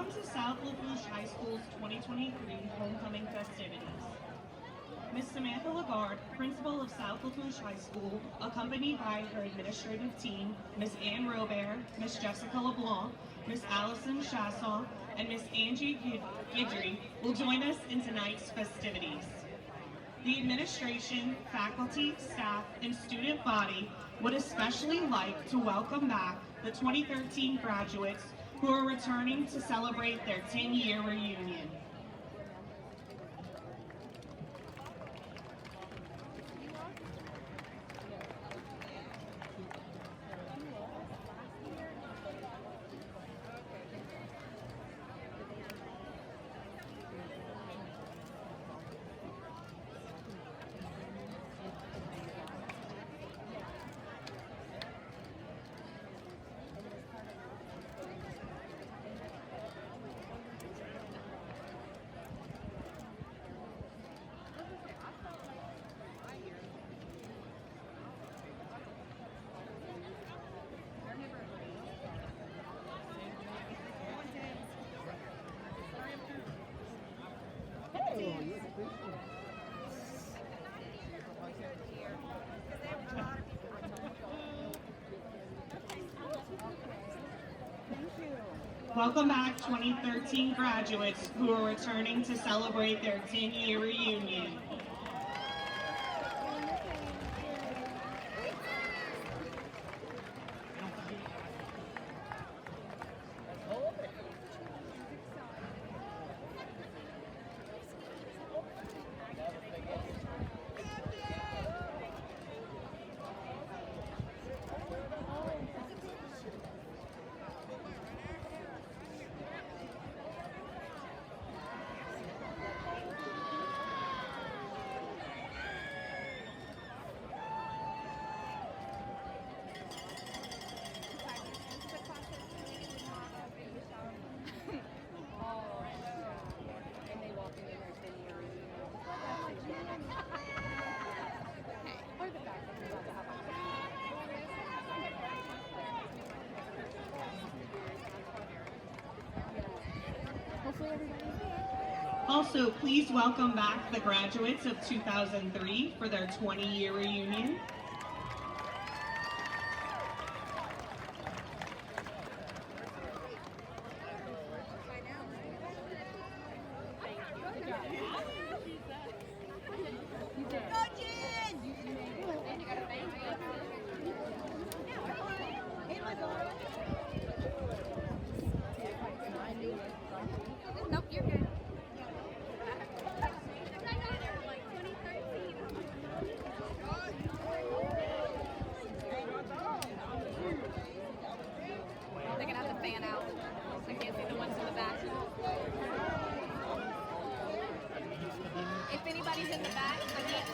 Welcome to South Lafourche High School's 2023 Homecoming festivities. Ms. Samantha Lagarde, principal of South Lafourche High School, accompanied by her administrative team, Ms. Anne Robert, Ms. Jessica LeBlanc, Ms. Allison Chasson, and Ms. Angie Guidry, will join us in tonight's festivities. The administration, faculty, staff, and student body would especially like to welcome back the 2013 graduates who are returning to celebrate their 10-year reunion. Welcome back 2013 graduates who are returning to celebrate their 10-year reunion. Also, please welcome back the graduates of 2003 for their 20-year reunion. Nope, you're good. They're gonna have to fan out. I can't see the ones in the back. If anybody's in the back, I can't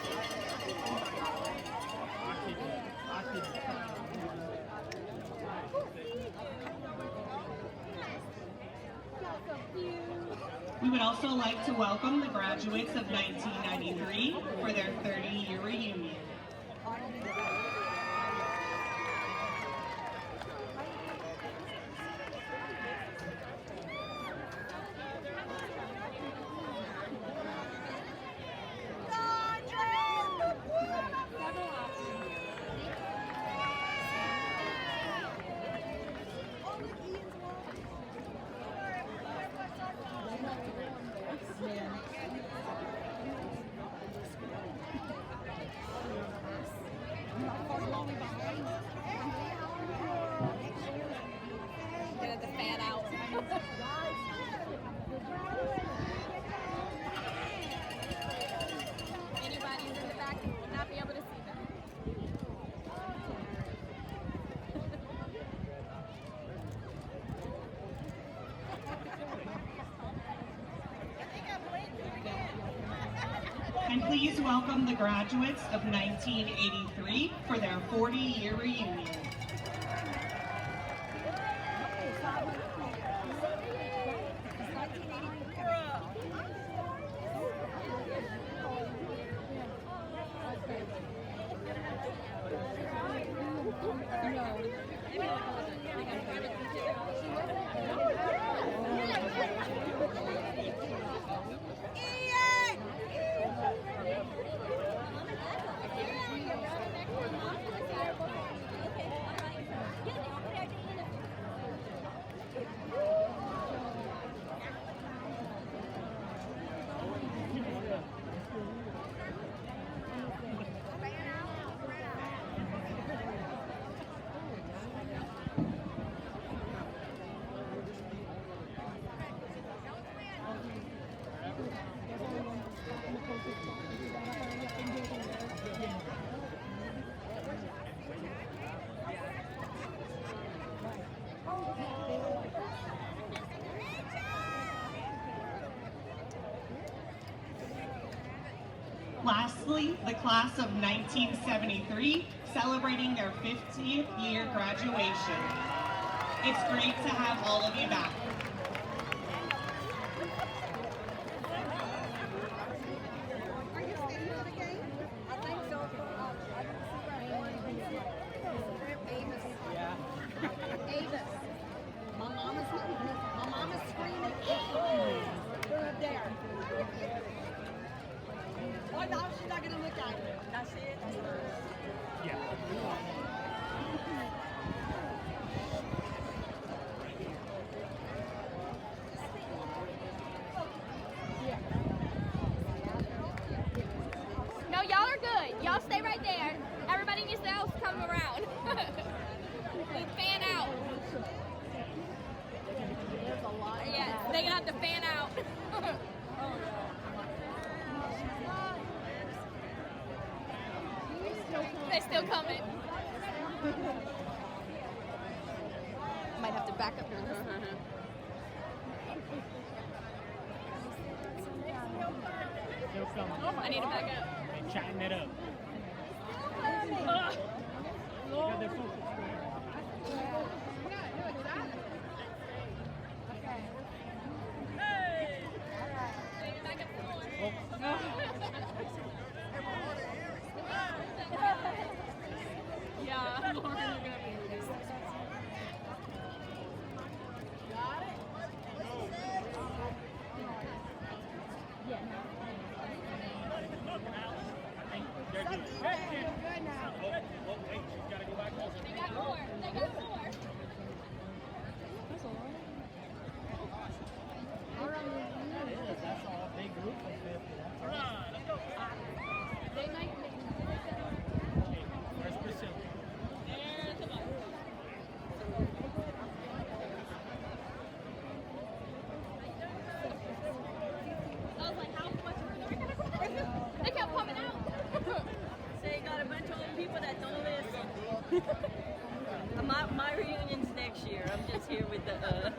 We would also like to welcome the graduates of 1993 for their 30-year reunion. Gonna have to fan out. Anybody who's in the back will not be able to see them. And please welcome the graduates of 1983 for their 40-year reunion. Lastly, the class of 1973, celebrating their 50th year graduation. It's great to have all of you back. No, y'all are good. Y'all stay right there. Everybody else come around. Let's fan out. Yeah, they're gonna have to fan out. They're still coming. Might have to back up here. I need to back up. They're chatting it up. They got their focus square. Yeah. They're good. Oh, hey, she's got to go back closer. They got more. They got more. That's all big group of 50. All right, let's go. They might make Hey, where's Priscilla? I was like, how much further are we gonna go? They kept coming out. Say got a bunch of old people that don't listen. My reunion's next year. I'm just here with the husband.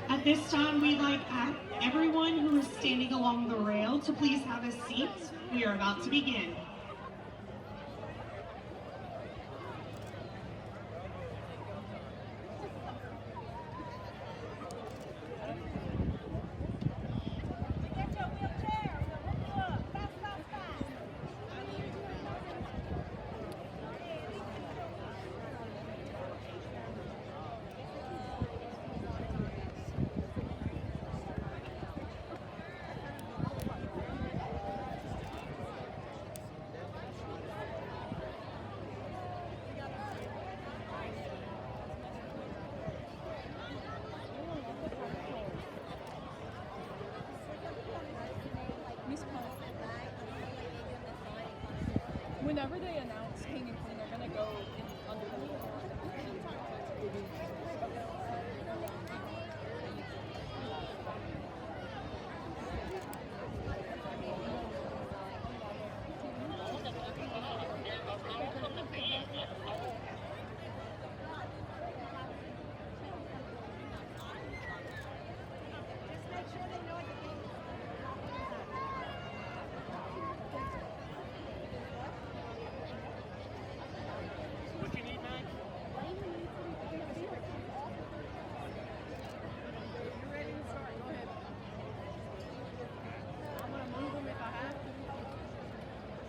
At this time, we'd like everyone who is standing along the rail to please have a seat. We are about to begin. Whenever they announce King and Queen, they're gonna go in under the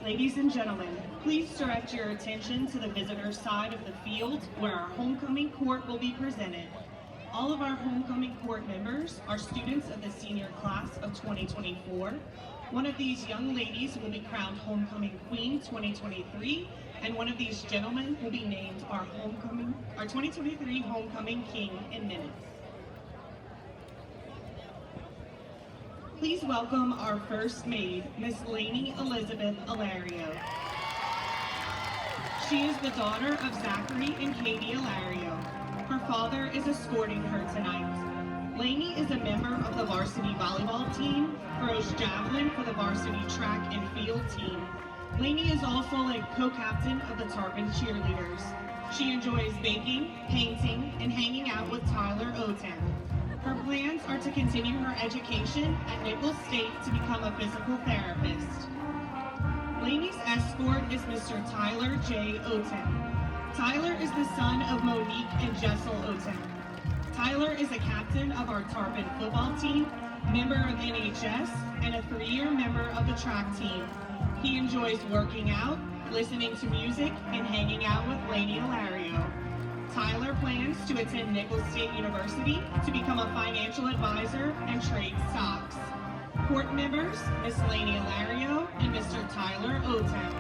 Ladies and gentlemen, please direct your attention to the visitor side of the field where our homecoming court will be presented. All of our homecoming court members are students of the senior class of 2024. One of these young ladies will be crowned Homecoming Queen 2023, and one of these gentlemen will be named our 2023 Homecoming King in minutes. Please welcome our first maid, Miss Lainey Elizabeth Alario. She is the daughter of Zachary and Katie Alario. Her father is escorting her tonight. Lainey is a member of the varsity volleyball team, throws javelin for the varsity track and field team. Lainey is also a co-captain of the Tarpon cheerleaders. She enjoys baking, painting, and hanging out with Tyler Oten. Her plans are to continue her education at Nicholls State to become a physical therapist. Lainey's escort is Mr. Tyler J. Oten. Tyler is the son of Monique and Jessel Oten. Tyler is a captain of our Tarpon football team, member of NHS, and a 3-year member of the track team. He enjoys working out, listening to music, and hanging out with Lainey Ilario. Tyler plans to attend Nicholls State University to become a financial advisor and trade stocks. Court members, Miss Lainey Ilario and Mr. Tyler Oten.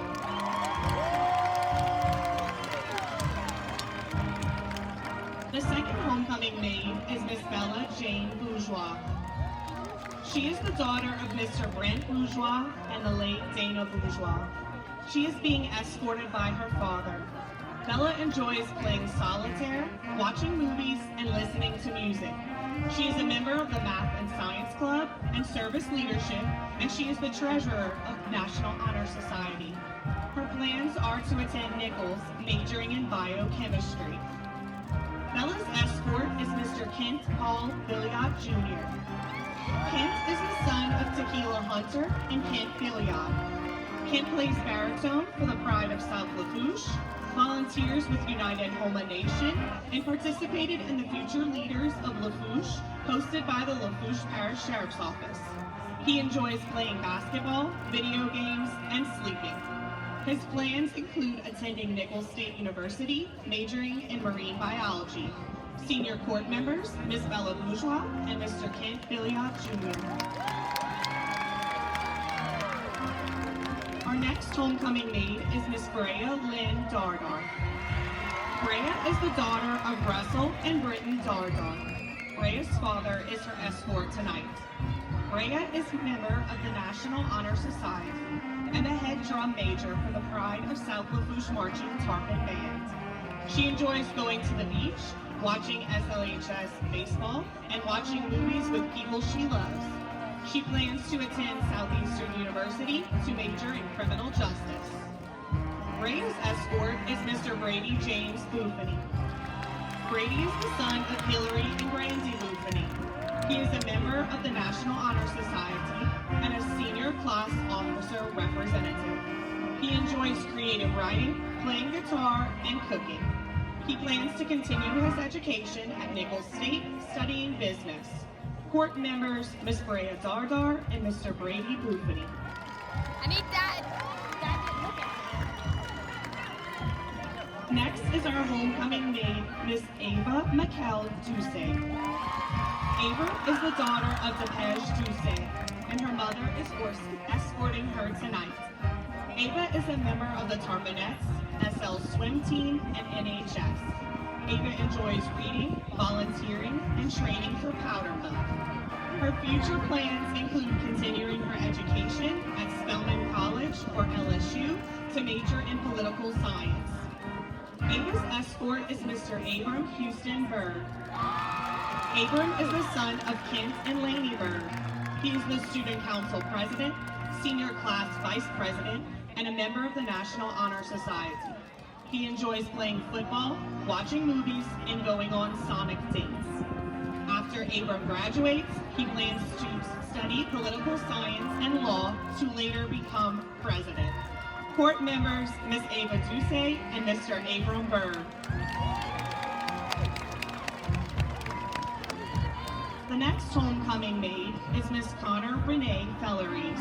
The second homecoming maid is Miss Bella Jane Bourgeois. She is the daughter of Mr. Brent Bourgeois and the late Dana Bourgeois. She is being escorted by her father. Bella enjoys playing solitaire, watching movies, and listening to music. She is a member of the Math and Science Club and Service Leadership, and she is the treasurer of National Honor Society. Her plans are to attend Nicholls, majoring in biochemistry. Bella's escort is Mr. Kent Paul Billiot Jr. Kent is the son of Tequila Hunter and Kent Billiot. Kent plays baritone for the Pride of South Lafourche, volunteers with United Homa Nation, and participated in the Future Leaders of Lafourche, hosted by the Lafourche Parish Sheriff's Office. He enjoys playing basketball, video games, and sleeping. His plans include attending Nicholls State University, majoring in marine biology. Senior court members, Miss Bella Bourgeois and Mr. Kent Billiot Jr. Our next homecoming maid is Miss Brea Lynn Dardar. Brea is the daughter of Russell and Britton Dardar. Brea's father is her escort tonight. Brea is a member of the National Honor Society and a head drum major for the Pride of South Lafourche Marching Tarpon Band. She enjoys going to the beach, watching SLHS baseball, and watching movies with people she loves. She plans to attend Southeastern University to major in criminal justice. Brea's escort is Mr. Brady James Bufany. Brady is the son of Hillary and Brandy Bufany. He is a member of the National Honor Society and a senior class officer representative. He enjoys creative writing, playing guitar, and cooking. He plans to continue his education at Nicholls State, studying business. Court members, Miss Brea Dardar and Mr. Brady Bufany. I need that. Next is our homecoming maid, Miss Ava McKell Duce. Ava is the daughter of DePage Duce, and her mother is escorting her tonight. Ava is a member of the Tarponettes, SL swim team, and NHS. Ava enjoys reading, volunteering, and training for powder puff. Her future plans include continuing her education at Spelman College or LSU to major in political science. Ava's escort is Mr. Abram Houston Bird. Abram is the son of Kent and Lainey Bird. He is the student council president, senior class vice president, and a member of the National Honor Society. He enjoys playing football, watching movies, and going on Sonic dates. After Abram graduates, he plans to study political science and law to later become president. Court members, Miss Ava Duce and Mr. Abram Bird. The next homecoming maid is Miss Connor Renee Felleries.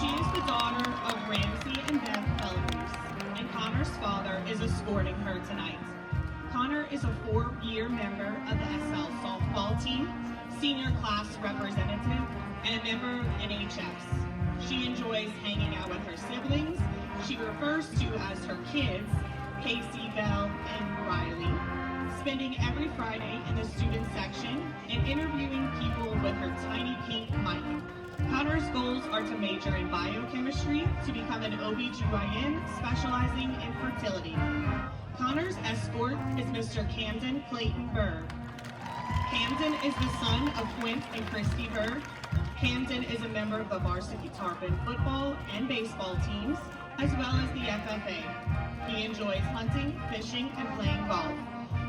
She is the daughter of Ramsey and Beth Felleries, and Connor's father is escorting her tonight. Connor is a 4-year member of the SL softball team, senior class representative, and a member of NHS. She enjoys hanging out with her siblings. She refers to as her kids, Casey, Belle, and Riley, spending every Friday in the student section and interviewing people with her tiny pink mic. Connor's goals are to major in biochemistry to become an OB/GYN specializing in fertility. Connor's escort is Mr. Camden Clayton Bird. Camden is the son of Quint and Christy Berg. Camden is a member of the varsity Tarpon football and baseball teams, as well as the FFA. He enjoys hunting, fishing, and playing golf.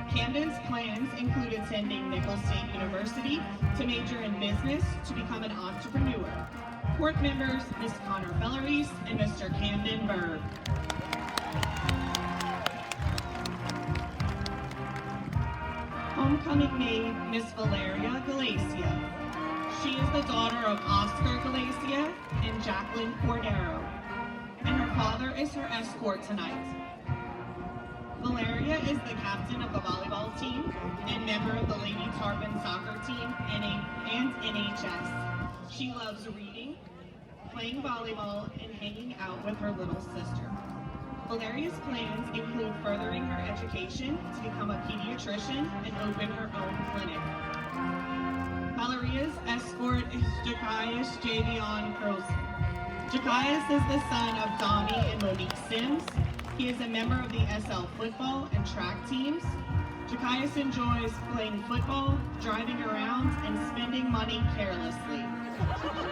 Camden's plans include attending Nicholls State University to major in business to become an entrepreneur. Court members, Ms. Connor Belleries and Mr. Camden Berg. Homecoming maid, Miss Valeria Galacia. She is the daughter of Oscar Galacia and Jacqueline Cordero, and her father is her escort tonight. Valeria is the captain of the volleyball team and member of the Lady Tarpon soccer team and NHS. She loves reading, playing volleyball, and hanging out with her little sister. Valeria's plans include furthering her education to become a pediatrician and open her own clinic. Valeria's escort is Jacaius Javion Carlson. Jacaius is the son of Donnie and Monique Sims. He is a member of the SL football and track teams. Jacaius enjoys playing football, driving around, and spending money carelessly.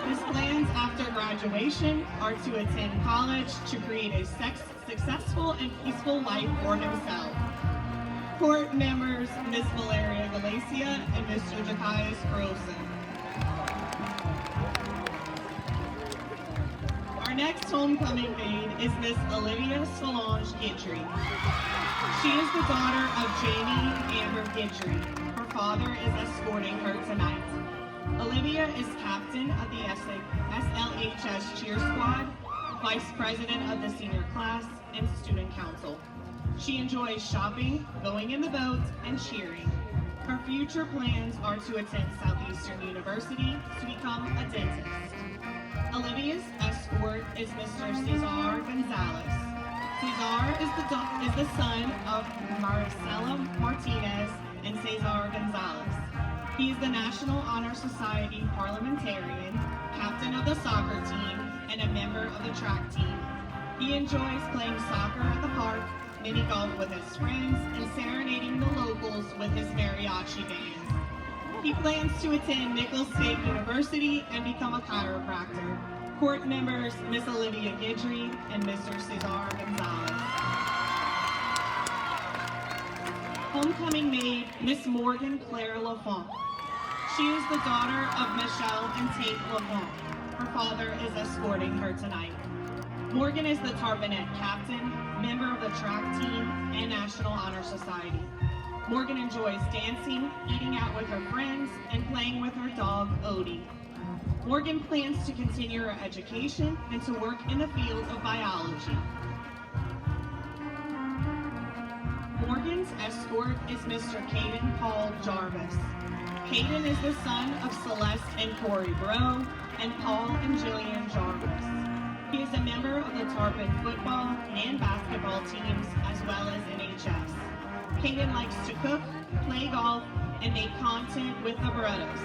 His plans after graduation are to attend college to create a successful and peaceful life for himself. Court members, Miss Valeria Galacia and Mr. Jacaius Carlson. Our next homecoming maid is Miss Olivia Solange Gidry. She is the daughter of Jamie and Amber Gidry. Her father is escorting her tonight. Olivia is captain of the SLHS cheer squad, vice president of the senior class, and student council. She enjoys shopping, going in the boat, and cheering. Her future plans are to attend Southeastern University to become a dentist. Olivia's escort is Mr. Cesar Gonzalez. Cesar is the son of Maricela Martinez and Cesar Gonzalez. He is the National Honor Society parliamentarian, captain of the soccer team, and a member of the track team. He enjoys playing soccer at the park, mini golf with his friends, and serenading the locals with his mariachi band. He plans to attend Nicholls State University and become a chiropractor. Court members, Miss Olivia Gidry and Mr. Cesar Gonzalez. Homecoming maid, Miss Morgan Claire Lafont. She is the daughter of Michelle and Tate Lafont. Her father is escorting her tonight. Morgan is the Tarponette captain, member of the track team, and National Honor Society. Morgan enjoys dancing, eating out with her friends, and playing with her dog, Odie. Morgan plans to continue her education and to work in the field of biology. Morgan's escort is Mr. Caden Paul Jarvis. Caden is the son of Celeste and Corey Bro, and Paul and Jillian Jarvis. He is a member of the Tarpon football and basketball teams, as well as NHS. Caden likes to cook, play golf, and make content with the Berettas.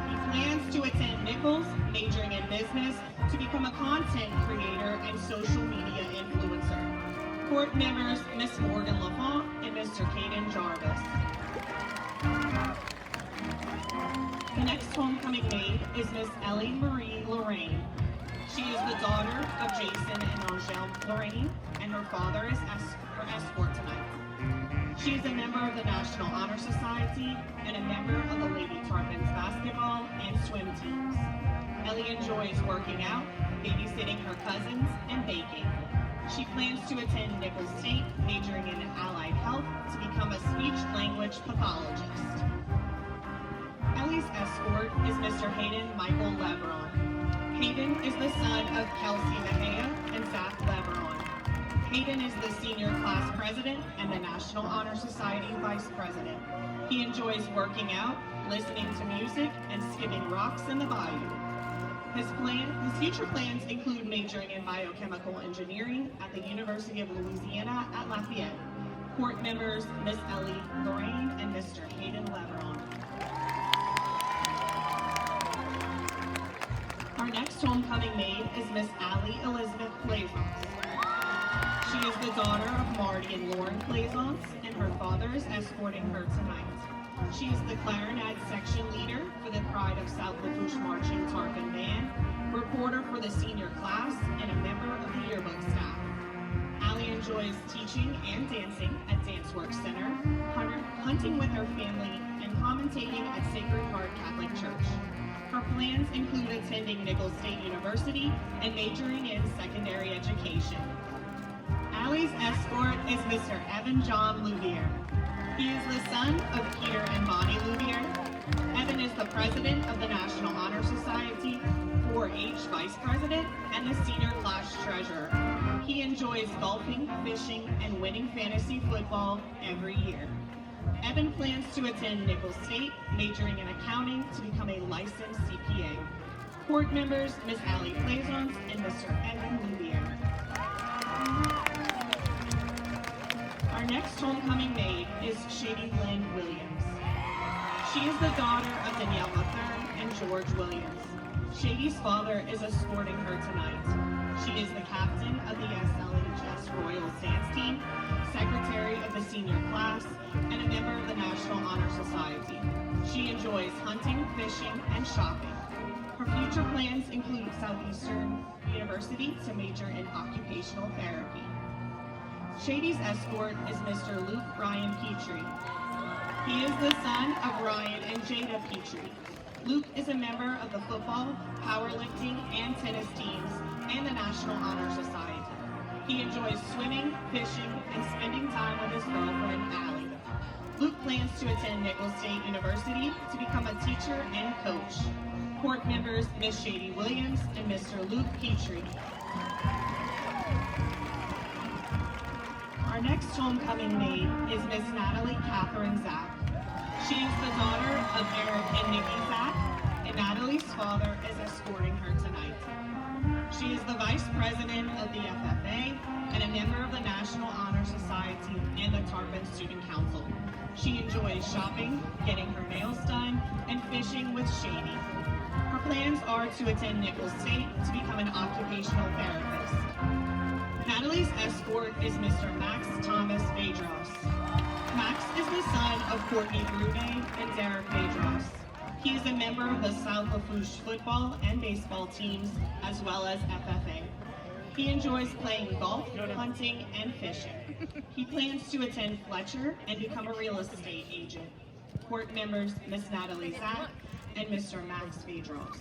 He plans to attend Nicholls, majoring in business, to become a content creator and social media influencer. Court members, Miss Morgan Lafont and Mr. Caden Jarvis. The next homecoming maid is Miss Ellie Marie Lorraine. She is the daughter of Jason and Angel Lorraine, and her father is her escort tonight. She is a member of the National Honor Society and a member of the Lady Tarpons basketball and swim teams. Ellie enjoys working out, babysitting her cousins, and baking. She plans to attend Nicholls State, majoring in allied health, to become a speech-language pathologist. Ellie's escort is Mr. Hayden Michael Leveron. Hayden is the son of Kelsey Mejia and Zach Leveron. Hayden is the senior class president and the National Honor Society vice president. He enjoys working out, listening to music, and skipping rocks in the bayou. His future plans include majoring in biochemical engineering at the University of Louisiana at Lafayette. Court members, Miss Ellie Lorraine and Mr. Hayden Leveron. Our next homecoming maid is Miss Allie Elizabeth Plaisance. She is the daughter of Marty and Lauren Plaisance, and her father is escorting her tonight. She is the clarinet section leader for the Pride of South Lafourche Marching Tarpon Band, reporter for the senior class, and a member of the yearbook staff. Allie enjoys teaching and dancing at Dance Work Center, hunting with her family, and commentating at Sacred Heart Catholic Church. Her plans include attending Nicholls State University and majoring in secondary education. Allie's escort is Mr. Evan John Louvier. He is the son of Peter and Bonnie Louvier. Evan is the president of the National Honor Society, 4-H vice president, and the senior class treasurer. He enjoys golfing, fishing, and winning fantasy football every year. Evan plans to attend Nicholls State, majoring in accounting to become a licensed CPA. Court members, Ms. Allie Plaisance and Mr. Evan Louvier. Our next homecoming maid is Shady Lynn Williams. She is the daughter of Danielle Mathern and George Williams. Shady's father is escorting her tonight. She is the captain of the SLHS Royals dance team, secretary of the senior class, and a member of the National Honor Society. She enjoys hunting, fishing, and shopping. Her future plans include Southeastern University to major in occupational therapy. Shady's escort is Mr. Luke Ryan Petrie. He is the son of Ryan and Jada Petrie. Luke is a member of the football, powerlifting, and tennis teams and the National Honor Society. He enjoys swimming, fishing, and spending time with his girlfriend, Allie. Luke plans to attend Nicholls State University to become a teacher and coach. Court members, Miss Shady Williams and Mr. Luke Petrie. Our next homecoming maid is Miss Natalie Catherine Zack. She is the daughter of Eric and Nikki Zack, and Natalie's father is escorting her tonight. She is the vice president of the FFA and a member of the National Honor Society and the Tarpon Student Council. She enjoys shopping, getting her nails done, and fishing with Shady. Her plans are to attend Nicholls State to become an occupational therapist. Natalie's escort is Mr. Max Thomas Vedros. Max is the son of Courtney Brunet and Derek Vedros. He is a member of the South Lafourche football and baseball teams, as well as FFA. He enjoys playing golf, hunting, and fishing. He plans to attend Fletcher and become a real estate agent. Court members, Miss Natalie Zack and Mr. Max Vedros.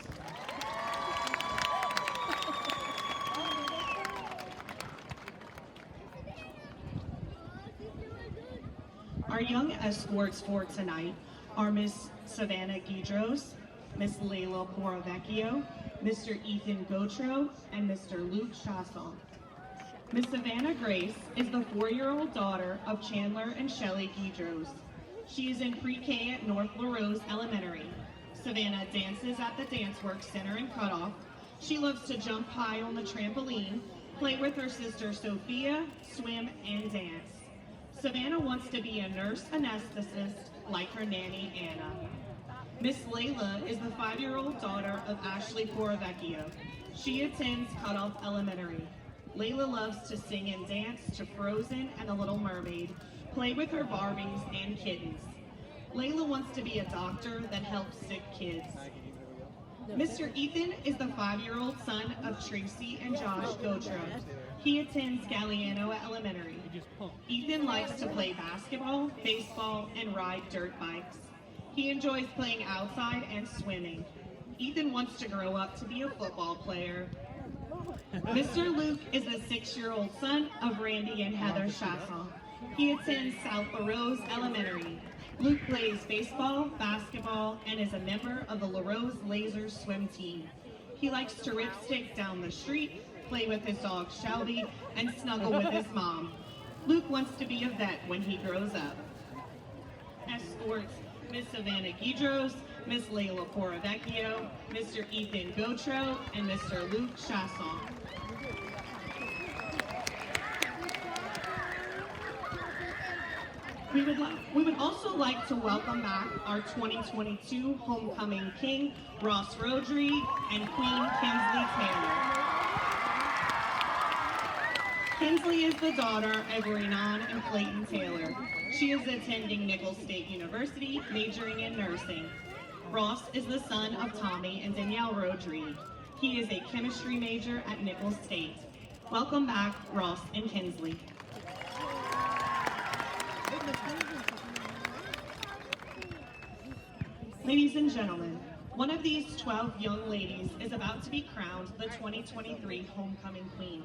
Our young escorts for tonight are Miss Savannah Guidros, Miss Layla Poravecchio, Mr. Ethan Gautreau, and Mr. Luke Chasson. Miss Savannah Grace is the 4-year-old daughter of Chandler and Shelley Guidros. She is in pre-K at North LaRose Elementary. Savannah dances at the Dance Work Center in Cutoff. She loves to jump high on the trampoline, play with her sister Sophia, swim, and dance. Savannah wants to be a nurse anesthetist like her nanny, Anna. Miss Layla is the 5-year-old daughter of Ashley Poravecchio. She attends Cutoff Elementary. Layla loves to sing and dance to Frozen and The Little Mermaid, play with her Barbies and kittens. Layla wants to be a doctor that helps sick kids. Mr. Ethan is the 5-year-old son of Tracy and Josh Gautreau. He attends Galliano Elementary. Ethan likes to play basketball, baseball, and ride dirt bikes. He enjoys playing outside and swimming. Ethan wants to grow up to be a football player. Mr. Luke is the 6-year-old son of Randy and Heather Chasson. He attends South LaRose Elementary. Luke plays baseball, basketball, and is a member of the LaRose Laser swim team. He likes to rip stick down the street, play with his dog Shelby, and snuggle with his mom. Luke wants to be a vet when he grows up. Escorts Miss Savannah Guidros, Miss Layla Poravecchio, Mr. Ethan Gautreau, and Mr. Luke Chasson. We would also like to welcome back our 2022 Homecoming King, Ross Rodri, and Queen Kinsley Taylor. Kinsley is the daughter of Renan and Clayton Taylor. She is attending Nicholls State University, majoring in nursing. Ross is the son of Tommy and Danielle Rodriguez. He is a chemistry major at Nicholls State. Welcome back, Ross and Kinsley. Ladies and gentlemen, one of these 12 young ladies is about to be crowned the 2023 Homecoming Queen.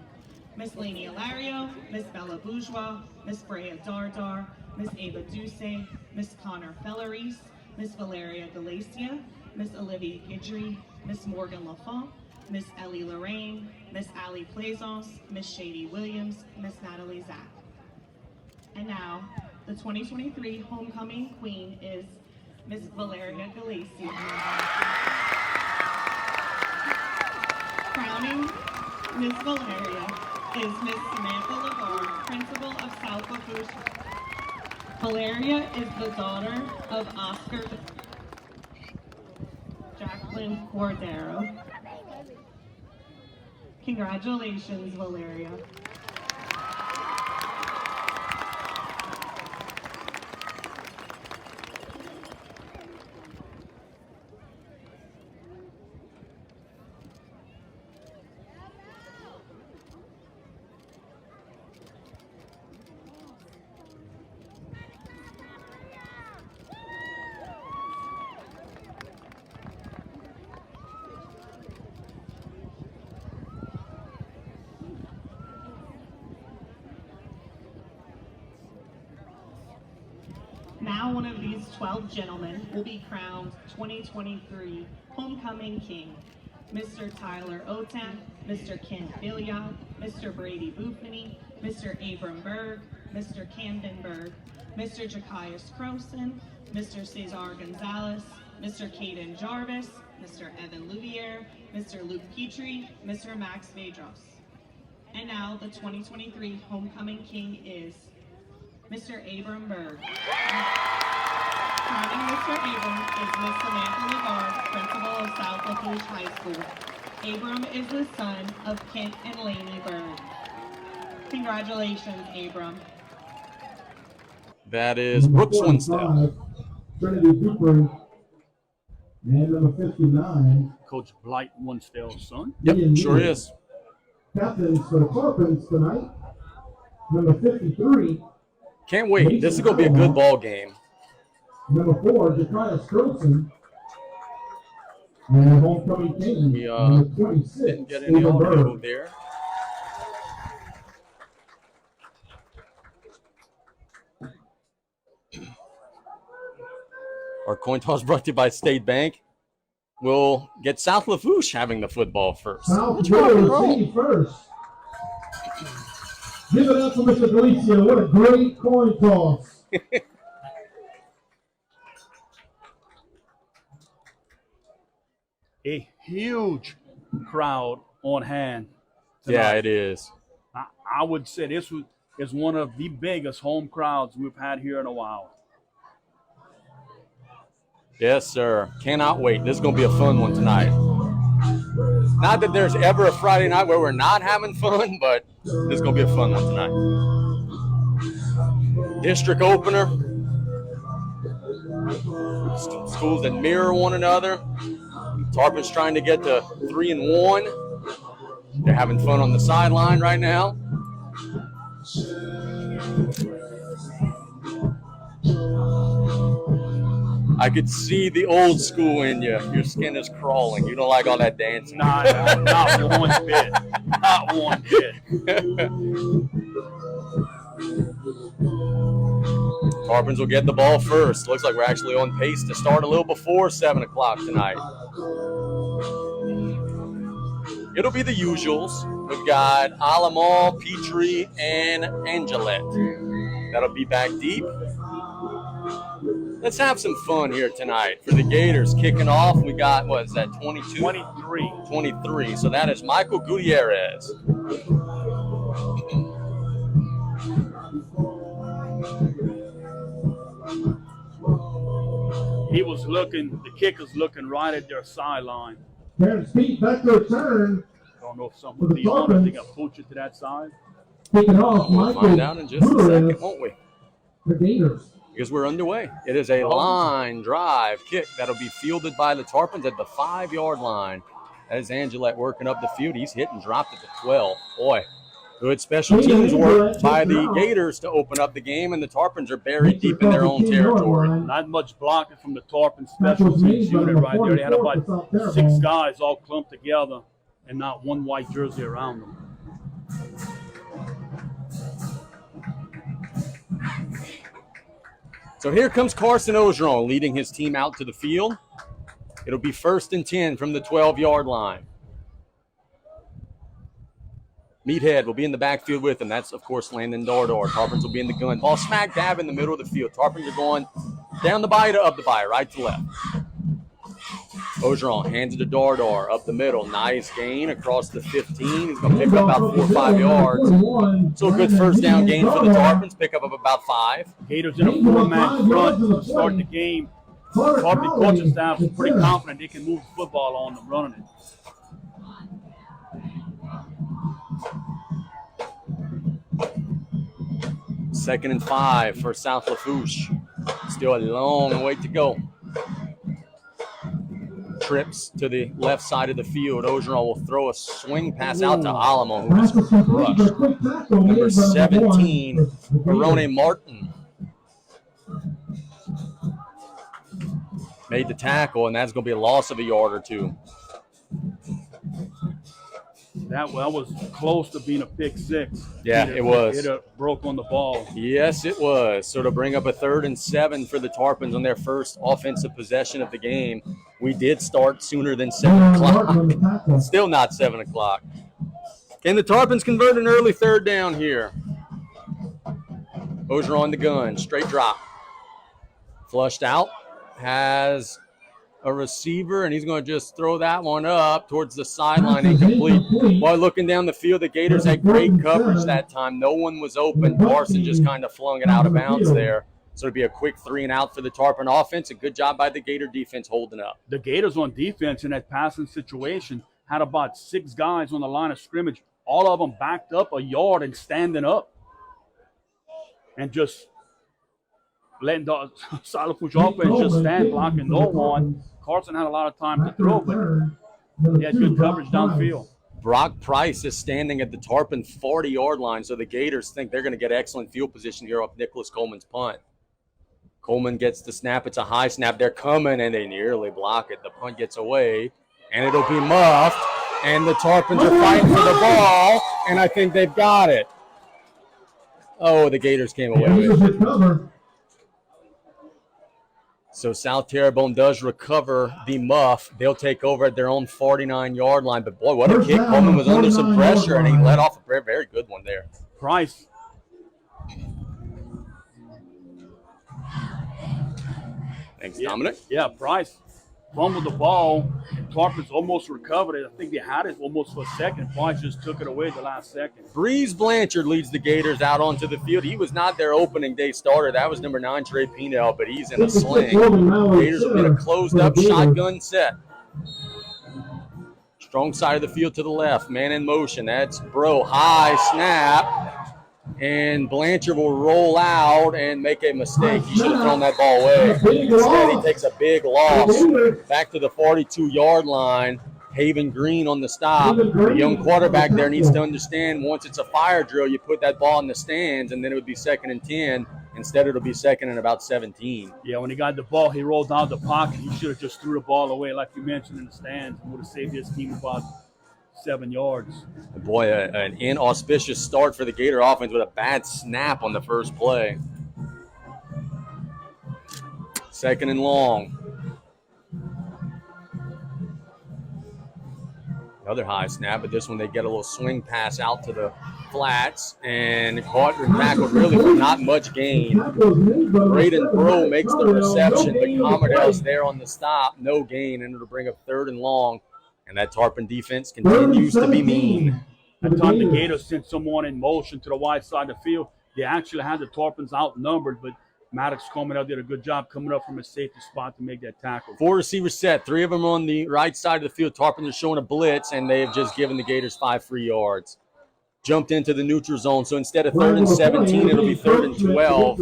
Miss Lainey Alario, Miss Bella Bourgeois, Miss Brea Dardar, Miss Ava Duce, Miss Connor Felleries, Miss Valeria Galacia, Miss Olivia Guidry, Miss Morgan Lafont, Miss Ellie Lorraine, Miss Allie Plaisance, Miss Shady Williams, Miss Natalie Zach. And now, the 2023 Homecoming Queen is Miss Valeria Galacia. Crowning Miss Valeria is Miss Samantha Lagarde, Principal of South Lafourche. Valeria is the daughter of Oscar Jacqueline Cordero. Congratulations, Valeria. Now one of these 12 gentlemen will be crowned 2023 Homecoming King. Mr. Tyler Otan, Mr. Ken Billiot, Mr. Brady Buffany, Mr. Abram Berg, Mr. Camden Berg, Mr. Jakias Croson, Mr. Cesar Gonzalez, Mr. Caden Jarvis, Mr. Evan Louvier, Mr. Luke Petrie, Mr. Max Vedros. And now the 2023 Homecoming King is Mr. Abram Berg. Crowning Mr. Abram is Miss Samantha Lagarde, Principal of South Lafourche High School. Abram is the son of Kent and Lainey Berg. Congratulations, Abram. That is Brooks Winsdale. Trinity Cooper, and number 59. Coach Blight Winsdale's son. Yep, sure is. Captains for the Tarpons tonight, number 53. Can't wait. This is going to be a good ball game. Number 4, Jakias Croson. And homecoming king, We number 26. didn't get any audio there. Our coin toss brought to you by State Bank. We'll get South Lafourche having the football first. South Let's rock and roll. Lafourche first. Give it up for Mr. Galicia. What a great coin toss. A huge crowd on hand tonight. Yeah, it is. I would say this is one of the biggest home crowds we've had here in a while. Yes, sir. Cannot wait. This is going to be a fun one tonight. Not that there's ever a Friday night where we're not having fun, but this is going to be a fun one tonight. District opener. Schools that mirror one another. Tarpon's trying to get to 3-1. They're having fun on the sideline right now. I could see the old school in you. Your skin is crawling. You don't like all that dancing. Not one bit. Not one bit. Tarpons will get the ball first. Looks like we're actually on pace to start a little before 7 o'clock tonight. It'll be the usuals. We've got Alamal, Petrie, and Angelette. That'll be back deep. Let's have some fun here tonight. For the Gators kicking off, we got, what is that, 22? 23. 23. So that is Michael Gutierrez. He was looking, the kicker's looking right at their sideline. Parents' feet back to return. I don't know if someone, the owner, think I poached it to that side. Kicking off, We'll Michael find out in just a Pere second, won't we? for Gators. Because we're underway. It is a line drive kick that'll be fielded by the Tarpons at the 5-yard line. That is Angelette working up the field. He's hit and dropped at the 12. Boy, good special teams work by the Gators to open up the game, and the Tarpons are buried deep in their own territory. Not much blocking from the Tarpon special teams unit right there. They had about 6 guys all clumped together and not one white jersey around them. So here comes Carson Ogeron leading his team out to the field. It'll be 1st and 10 from the 12-yard line. Meathead will be in the backfield with him. That's, of course, Landon Dardar. Tarpons will be in the gun. Ball smack dab in the middle of the field. Tarpons are going down the bayou to up the bayou, right to left. Ogeron hands it to Dardar up the middle. Nice gain across the 15. He's going to pick up about 4 or 5 yards. So a good first down gain for the Tarpons. Pick up of about 5. Gators in a 4-man front to start the game. Tarpon coaching staff is pretty confident they can move the football on them running it. Second and 5 for South Lafourche. Still a long way to go. Trips to the left side of the field. Ogeron will throw a swing pass out to Alamo, who is crushed. Number 17, Barone Martin. Made the tackle, and that's going to be a loss of a yard or 2. That was close to being a pick 6. Yeah, it was. It broke on the ball. Yes, it was. So to bring up a 3rd and 7 for the Tarpons on their first offensive possession of the game. We did start sooner than 7 o'clock. Still not 7 o'clock. Can the Tarpons convert an early 3rd down here? Ogeron the gun. Straight drop. Flushed out. Has a receiver, and he's going to just throw that one up towards the sideline, incomplete. While looking down the field, the Gators had great coverage that time. No one was open. Carson just kind of flung it out of bounds there. So it'd be a quick 3 and out for the Tarpon offense. A good job by the Gator defense holding up. The Gators on defense in that passing situation had about 6 guys on the line of scrimmage, all of them backed up a yard and standing up and just letting the South Lafourche offense just stand blocking no one. Carson had a lot of time to throw, but he had good coverage downfield. Brock Price is standing at the Tarpon 40-yard line, so the Gators think they're going to get excellent field position here off Nicholas Coleman's punt. Coleman gets the snap. It's a high snap. They're coming, and they nearly block it. The punt gets away, and it'll be muffed, and the Tarpons are fighting for the ball, and I think they've got it. Oh, the Gators came away with it. So South Terrebonne does recover the muff. They'll take over at their own 49-yard line. But, boy, what a kick. Coleman was under some pressure, and he let off a very, very good one there. Price. Thanks, Dominic. Yeah, Price fumbled the ball. Tarpons almost recovered it. I think they had it almost for a second. Price just took it away at the last second. Breeze Blanchard leads the Gators out onto the field. He was not their opening day starter. That was number 9, Trey Pinell, but he's in a sling. Gators will get a closed-up shotgun set. Strong side of the field to the left. Man in motion. That's Bro. High snap. And Blanchard will roll out and make a mistake. He should have thrown that ball away. Instead, he takes a big loss. Back to the 42-yard line. Haven Green on the stop. The young quarterback there needs to understand once it's a fire drill, you put that ball in the stands, and then it would be 2nd and 10. Instead, it'll be 2nd and about 17. Yeah, when he got the ball, he rolled out the pocket. He should have just threw the ball away, like you mentioned, in the stands, and would have saved his team about 7 yards. Boy, an inauspicious start for the Gator offense with a bad snap on the first play. 2nd and long. Another high snap, but this one they get a little swing pass out to the flats and caught and tackled really for not much gain. Braden Bro makes the reception, but Commodale's there on the stop. No gain, and it'll bring up 3rd and long. And that Tarpon defense continues to be mean. That time the Gators sent someone in motion to the wide side of the field. They actually had the Tarpons outnumbered, but Maddox coming out did a good job coming up from a safety spot to make that tackle. 4 receivers set. 3 of them on the right side of the field. Tarpons are showing a blitz, and they have just given the Gators 5 free yards. jumped into the neutral zone. So instead of 3rd and 17, it'll be 3rd and 12.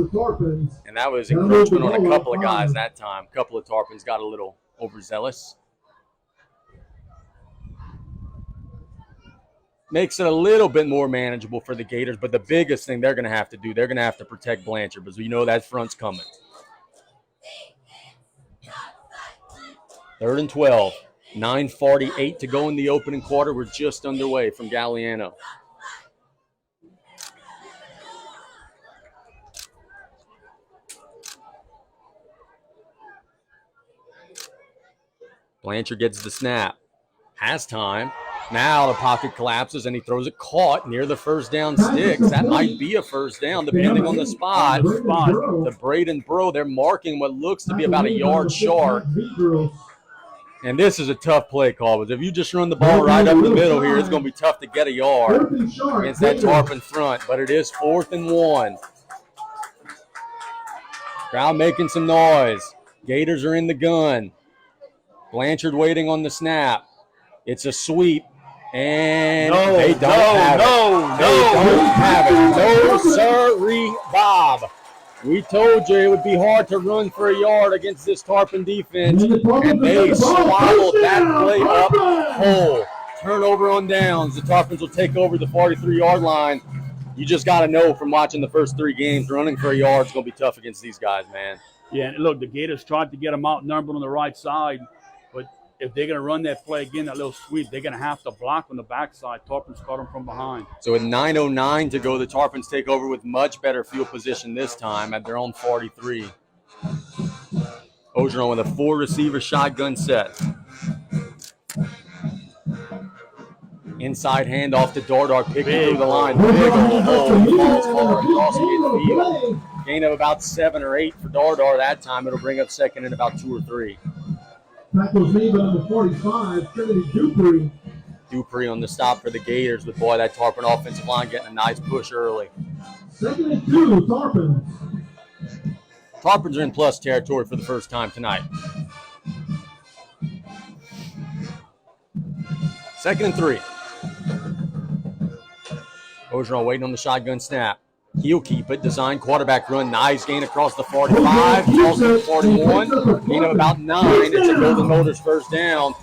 And that was encroachment on a couple of guys that time. A couple of Tarpons got a little overzealous. Makes it a little bit more manageable for the Gators, but the biggest thing they're going to have to do, they're going to have to protect Blanchard because we know that front's coming. 3rd and 12. 9:48 to go in the opening quarter. We're just underway from Galliano. Blanchard gets the snap. Has time. Now the pocket collapses and he throws it caught near the first down sticks. That might be a first down depending on the spot. The Braden Bro, they're marking what looks to be about a yard short. And this is a tough play call. Because if you just run the ball right up the middle here, it's going to be tough to get a yard against that Tarpon front. But it is 4th and 1. Crowd making some noise. Gators are in the gun. Blanchard waiting on the snap. It's a sweep. And they don't have it. No, sirree, Bob. We told you it would be hard to run for a yard against this Tarpon defense, and they swallowed that play up whole. Turnover on downs. The Tarpons will take over the 43-yard line. You just got to know from watching the first 3 games, running for a yard is going to be tough against these guys, man. Yeah, and look, the Gators tried to get them outnumbered on the right side, but if they're going to run that play again, that little sweep, they're going to have to block on the backside. Tarpons caught them from behind. So with 9:09 to go, the Tarpons take over with much better field position this time at their own 43. Ogeron with a 4-receiver shotgun set. Inside handoff to Dardar, picking through the line. Big old hole. Falls forward across midfield. Gain of about 7 or 8 for Dardar that time. It'll bring up 2nd and about 2 or 3. Tackles made by number 45, Trinity Dupree. Dupree on the stop for the Gators, but boy, that Tarpon offensive line getting a nice push early. 2nd and 2, Tarpon. Tarpons are in plus territory for the first time tonight. 2nd and 3. Ogeron waiting on the shotgun snap. He'll keep it. Design quarterback run. Nice gain across the 45. Calls it 41. Gain of about 9. It's a Golden Motors first down.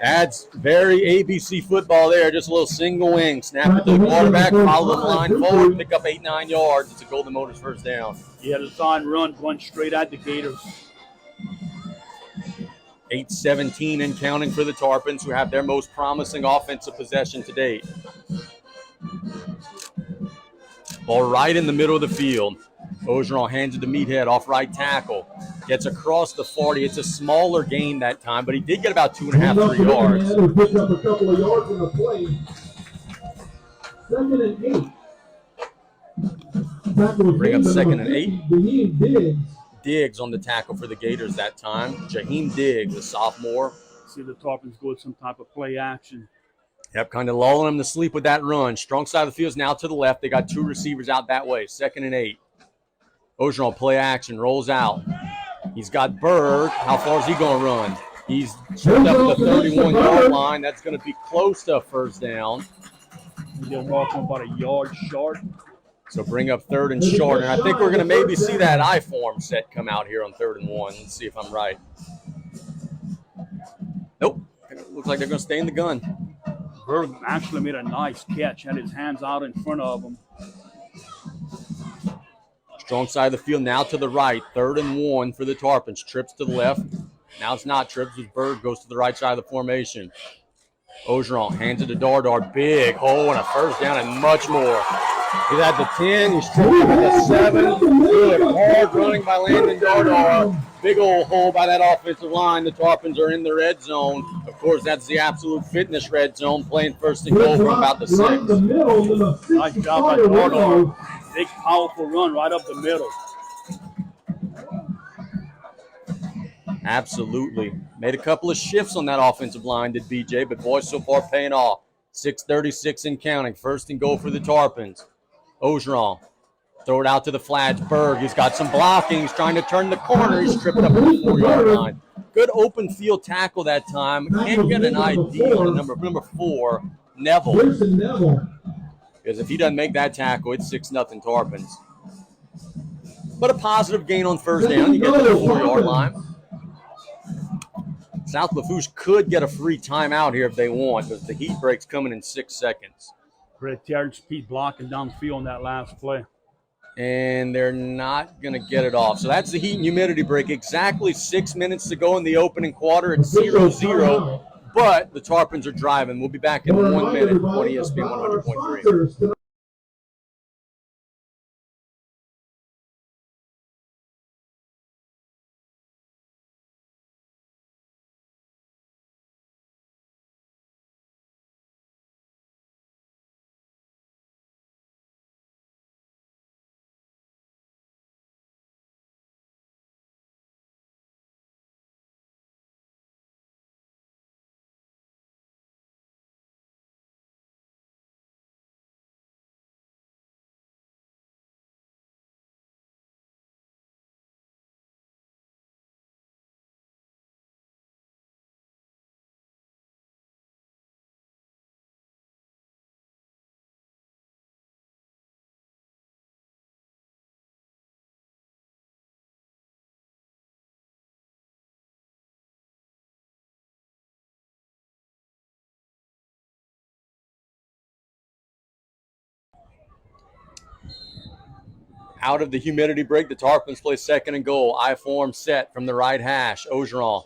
That's very ABC football there. Just a little single wing. Snap it to the quarterback. Follow the line forward. Pick up 8-9 yards. It's a Golden Motors first down. Yeah, the design run going straight at the Gators. 8:17 and counting for the Tarpons, who have their most promising offensive possession to date. Ball right in the middle of the field. Ogeron hands it to Meathead off right tackle. Gets across the 40. It's a smaller gain that time, but he did get about 2.5, 3 yards. Picked up a couple of yards in the play. 2nd and 8. Bring up 2nd and 8. Jaheim Diggs. Diggs on the tackle for the Gators that time. Jaheim Diggs, a sophomore. See the Tarpons go with some type of play action. Yep, kind of lulling them to sleep with that run. Strong side of the field is now to the left. They got 2 receivers out that way. 2nd and 8. Ogeron play action, rolls out. He's got Berg. How far is he going to run? He's tripped up at the 31-yard line. That's going to be close to a first down. They're walking about a yard short. So bring up 3rd and short. And I think we're going to maybe see that I-form set come out here on 3rd and 1. Let's see if I'm right. Nope. Looks like they're going to stay in the gun. Berg actually made a nice catch, had his hands out in front of him. Strong side of the field now to the right. 3rd and 1 for the Tarpons. Trips to the left. Now it's not trips as Berg goes to the right side of the formation. Ogeron hands it to Dardar. Big hole and a first down and much more. He's at the 10. He's tripped up at the 7. Good hard running by Landon Dardar. Big old hole by that offensive line. The Tarpons are in the red zone. Of course, that's the Absolute Fitness red zone, playing 1st and goal from about the 6. Nice job by Dardar. Big, powerful run right up the middle. Absolutely. Made a couple of shifts on that offensive line, did BJ, but boy, so far paying off. 6:36 and counting. 1st and goal for the Tarpons. Ogeron. Throw it out to the flats. Berg, he's got some blocking. He's trying to turn the corner. He's tripped up at the 4-yard line. Good open field tackle that time. Can't get an ID on number 4, Neville. Because if he doesn't make that tackle, it's 6-0 Tarpons. But a positive gain on first down. You get to the 4-yard line. South Lafourche could get a free timeout here if they want, because the heat break's coming in 6 seconds. Great Terrence Pete blocking downfield on that last play. And they're not going to get it off. So that's the heat and humidity break. Exactly 6 minutes to go in the opening quarter. It's 0-0, but the Tarpons are driving. We'll be back in 1 minute on ESPN 100.3. Out of the humidity break, the Tarpons play second and goal. I form set from the right hash. Ogeron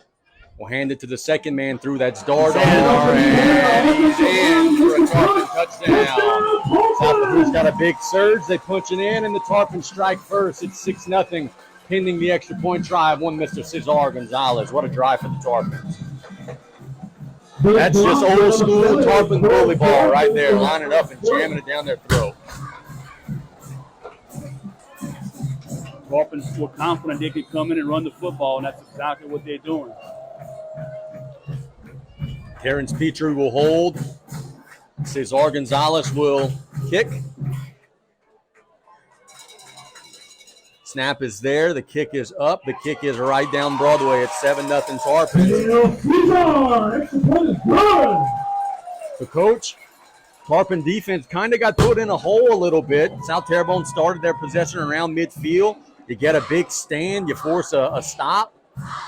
will hand it to the second man through. That's Dardar, and he's in for a Tarpon touchdown. South Lafourche got a big surge. They punch it in, and the Tarpons strike first. It's 6-0, pending the extra point drive. One Mr. Cesar Gonzalez. What a drive for the Tarpons. That's just old school Tarpon bully ball right there, lining up and jamming it down their throat. Tarpons were confident they could come in and run the football, and that's exactly what they're doing. Terrence Petrie will hold. Cesar Gonzalez will kick. Snap is there. The kick is up. The kick is right down Broadway. It's 7-0 Tarpons. The coach, Tarpon defense kind of got put in a hole a little bit. South Terrebonne started their possession around midfield. You get a big stand. You force a stop.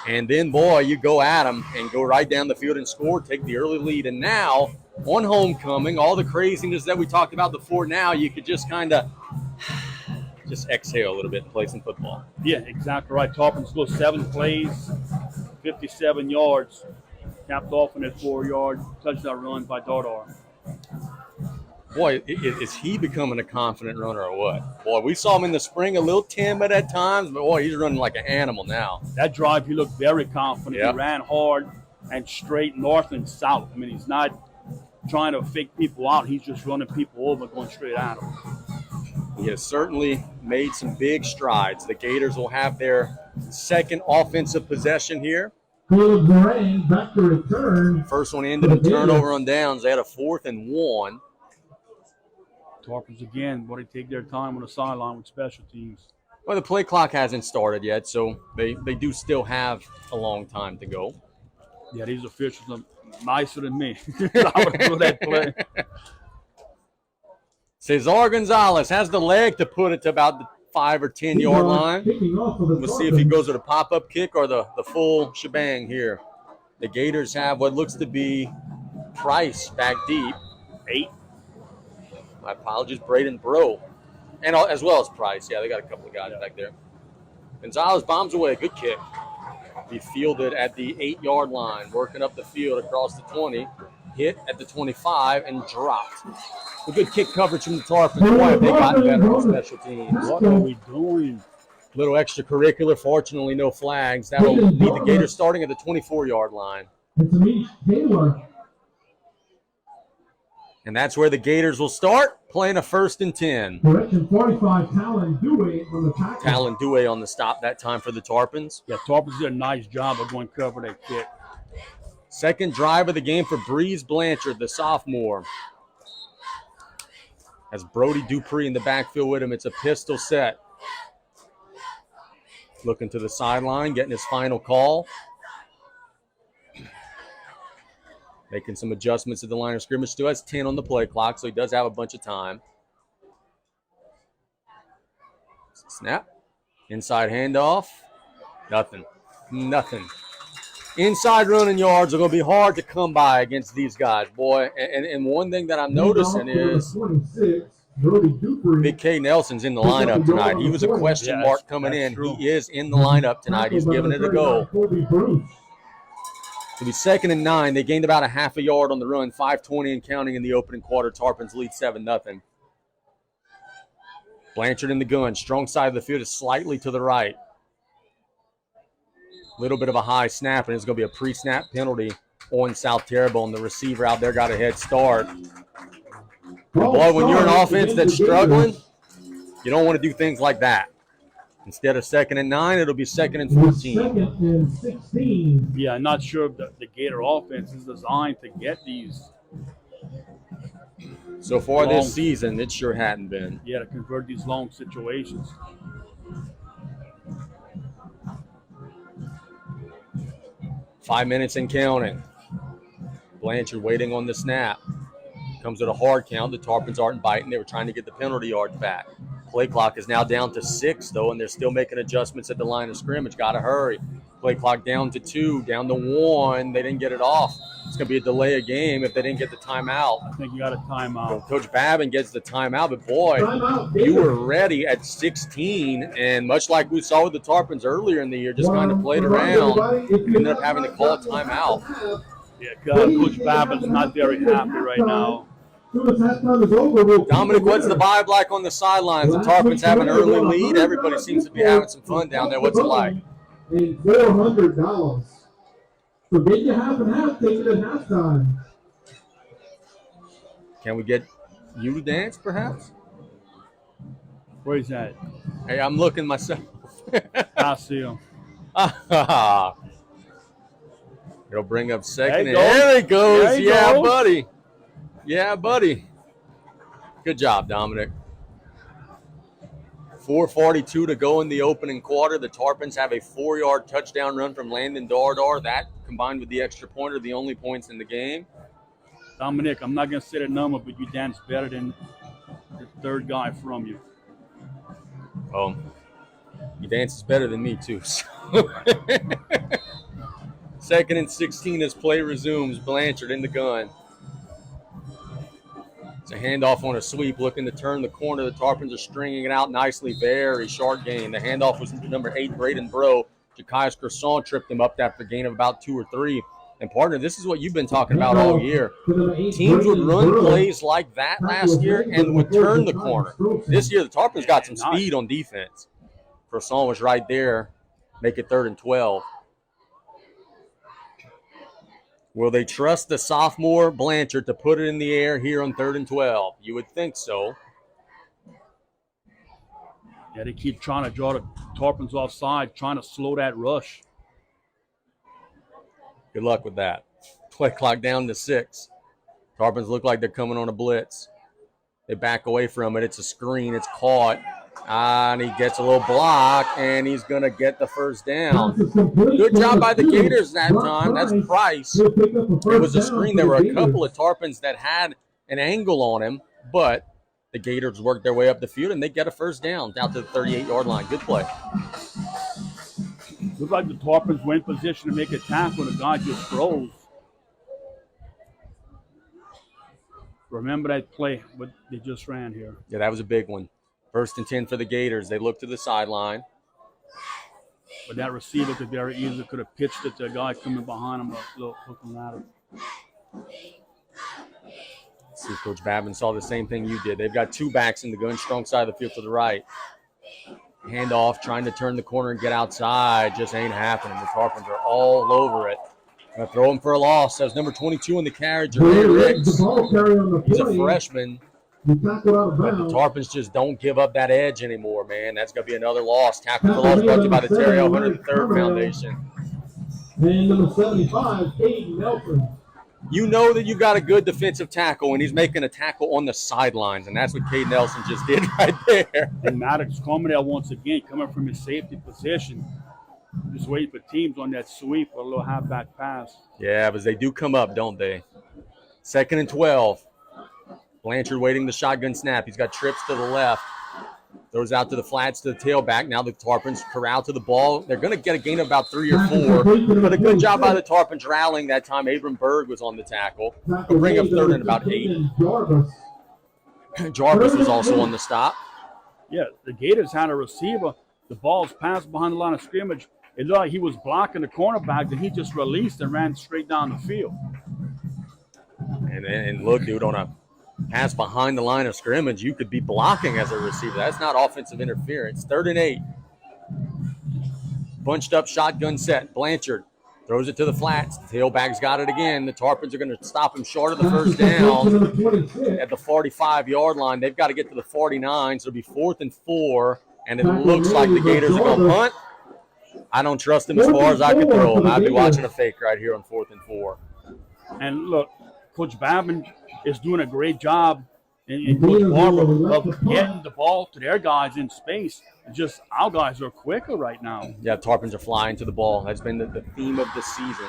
And then, boy, you go at them and go right down the field and score, take the early lead. And now, on homecoming, all the craziness that we talked about before, now you could just kind of just exhale a little bit and play some football. Yeah, exactly right. Tarpons go 7 plays, 57 yards, capped off in a 4-yard touchdown run by Dardar. Boy, is he becoming a confident runner or what? Boy, we saw him in the spring a little timid at times, but boy, he's running like an animal now. That drive, he looked very confident. Yep. He ran hard and straight north and south. I mean, he's not trying to fake people out. He's just running people over, going straight at them. He has certainly made some big strides. The Gators will have their second offensive possession here. Back to return. First one ended in turnover on downs. They had a 4th and 1. Tarpons again, but they take their time on the sideline with special teams. Well, the play clock hasn't started yet, so they do still have a long time to go. Yeah, these officials are nicer than me. I would do that play. Cesar Gonzalez has the leg to put it to about the 5 or 10 yard line. We'll see if he goes with a pop-up kick or the full shebang here. The Gators have what looks to be Price back deep. 8. My apologies, Braden Bro. And as well as Price. Yeah, they got a couple of guys back there. Gonzalez bombs away. Good kick. He fielded at the 8-yard line, working up the field across the 20. Hit at the 25 and dropped. A good kick coverage from the Tarpons. Boy, they got better on special teams. What are we doing? Little extracurricular. Fortunately, no flags. That'll lead the Gators starting at the 24-yard line. And that's where the Gators will start, playing a 1st and 10. Correction 45, Talon Dewey on the tackle. Talon Dewey on the stop that time for the Tarpons. Yeah, Tarpons did a nice job of going cover that kick. Second drive of the game for Breeze Blanchard, the sophomore. Has Brody Dupree in the backfield with him. It's a pistol set. Looking to the sideline, getting his final call. Making some adjustments at the line of scrimmage. Still has 10 on the play clock, so he does have a bunch of time. Snap. Inside handoff. Nothing. Inside running yards are going to be hard to come by against these guys, boy. And one thing that I'm noticing is Big K Nelson's in the lineup tonight. He was a question mark coming in. True. He is in the lineup tonight. He's giving it a go. It'll be 2nd and 9. They gained about a half a yard on the run, 5:20 and counting in the opening quarter. Tarpons lead 7-0. Blanchard in the gun. Strong side of the field is slightly to the right. Little bit of a high snap, and it's going to be a pre-snap penalty on South Terrebonne. The receiver out there got a head start. Boy, when you're an offense that's struggling, you don't want to do things like that. Instead of 2nd and 9, it'll be 2nd and 14. 2nd and 16. Yeah, I'm not sure if the Gator offense is designed to get these. So far this season, it sure hadn't been. Yeah, to convert these long situations. 5 minutes and counting. Blanchard waiting on the snap. Comes with a hard count. The Tarpons aren't biting. They were trying to get the penalty yards back. Play clock is now down to 6, though, and they're still making adjustments at the line of scrimmage. Got to hurry. Play clock down to 2, down to 1. They didn't get it off. It's going to be a delay of game if they didn't get the timeout. I think you got a timeout. So Coach Babin gets the timeout, but boy, you were ready at 16, and much like we saw with the Tarpons earlier in the year, just kind of played around, you ended up having to call a timeout. Yeah, Coach Babin's not very happy right now. Dominic, what's the vibe like on the sidelines? The Tarpons have an early lead. Everybody seems to be having some fun down there. What's it like? And $400. So get you half and half, take it at halftime. Can we get you to dance, perhaps? Where is that? Hey, I'm looking myself. I see him. It'll bring up 2nd. There There it goes. There he Yeah, goes. buddy. Yeah, buddy. Good job, Dominic. 4:42 to go in the opening quarter. The Tarpons have a 4-yard touchdown run from Landon Dardar. That, combined with the extra pointer, the only points in the game. Dominic, I'm not going to say the number, but you dance better than the third guy from you. Oh, he dances better than me, too. 2nd and 16 as play resumes. Blanchard in the gun. It's a handoff on a sweep, looking to turn the corner. The Tarpons are stringing it out nicely. Very short gain. The handoff was number 8, Braden Bro. Ja'Kias Cresson tripped him up after a gain of about 2 or 3. And, partner, this is what you've been talking about all year. Teams would run plays like that last year and would turn the corner. This year, the Tarpons got some speed on defense. Cresson was right there. Make it 3rd and 12. Will they trust the sophomore Blanchard to put it in the air here on 3rd and 12? You would think so. Yeah, they keep trying to draw the Tarpons offside, trying to slow that rush. Good luck with that. Play clock down to 6. Tarpons look like they're coming on a blitz. They back away from it. It's a screen. It's caught. And he gets a little block, and he's going to get the first down. Good job by the Gators that time. That's Price. It was a screen. There were a couple of Tarpons that had an angle on him, but the Gators worked their way up the field, and they get a first down to the 38-yard line. Good play. Looks like the Tarpons were in position to make a tackle, and the guy just froze. Remember that play what they just ran here. Yeah, that was a big one. 1st and 10 for the Gators. They look to the sideline. But that receiver could very easily could have pitched it to a guy coming behind him, a little looking ladder. See if Coach Babin saw the same thing you did. They've got 2 backs in the gun, strong side of the field to the right. Handoff, trying to turn the corner and get outside. Just ain't happening. The Tarpons are all over it. Going to throw him for a loss. That was number 22 in the carriage, Ray Ricks. He's a freshman. But the Tarpons just don't give up that edge anymore, man. That's going to be another loss. Tackle for loss brought to you by the Terry 103rd Foundation. And number 75, Caden Nelson. You know that you got a good defensive tackle, and he's making a tackle on the sidelines, and that's what Caden Nelson just did right there. And Maddox coming there once again, coming from his safety position. Just waiting for teams on that sweep or a little halfback pass. Yeah, but they do come up, don't they? 2nd and 12. Blanchard waiting the shotgun snap. He's got trips to the left. Throws out to the flats to the tailback. Now the Tarpons corral to the ball. They're going to get a gain of about 3 or 4. But a good job by the Tarpons rallying that time. Abram Berg was on the tackle. They'll bring up third and about 8. Jarvis was also on the stop. Yeah, the Gators had a receiver. The ball's passed behind the line of scrimmage. It looked like he was blocking the cornerback, and he just released and ran straight down the field. And look, dude, on a pass behind the line of scrimmage, you could be blocking as a receiver. That's not offensive interference. 3rd and 8. Bunched up shotgun set. Blanchard throws it to the flats. The tailback's got it again. The Tarpons are going to stop him short of the first down at the 45-yard line. They've got to get to the 49, so it'll be 4th and 4, and it looks like the Gators are going to punt. I don't trust him as far as I could throw him. I'd be watching a fake right here on 4th and 4. And look, Coach Babin is doing a great job in Coach Barber of getting the ball to their guys in space. It's just our guys are quicker right now. Yeah, Tarpons are flying to the ball. That's been the theme of the season.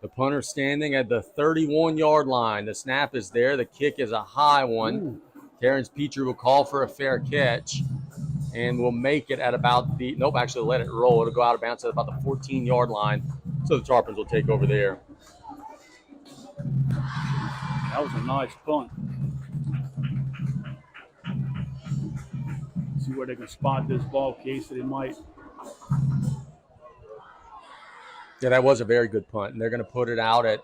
The punter standing at the 31-yard line. The snap is there. The kick is a high one. Terrence Petrie will call for a fair catch and will make it at about the – nope, actually let it roll. It'll go out of bounds at about the 14-yard line. So the Tarpons will take over there. That was a nice punt. See where they can spot this ball in case they might. Yeah, that was a very good punt. And they're going to put it out at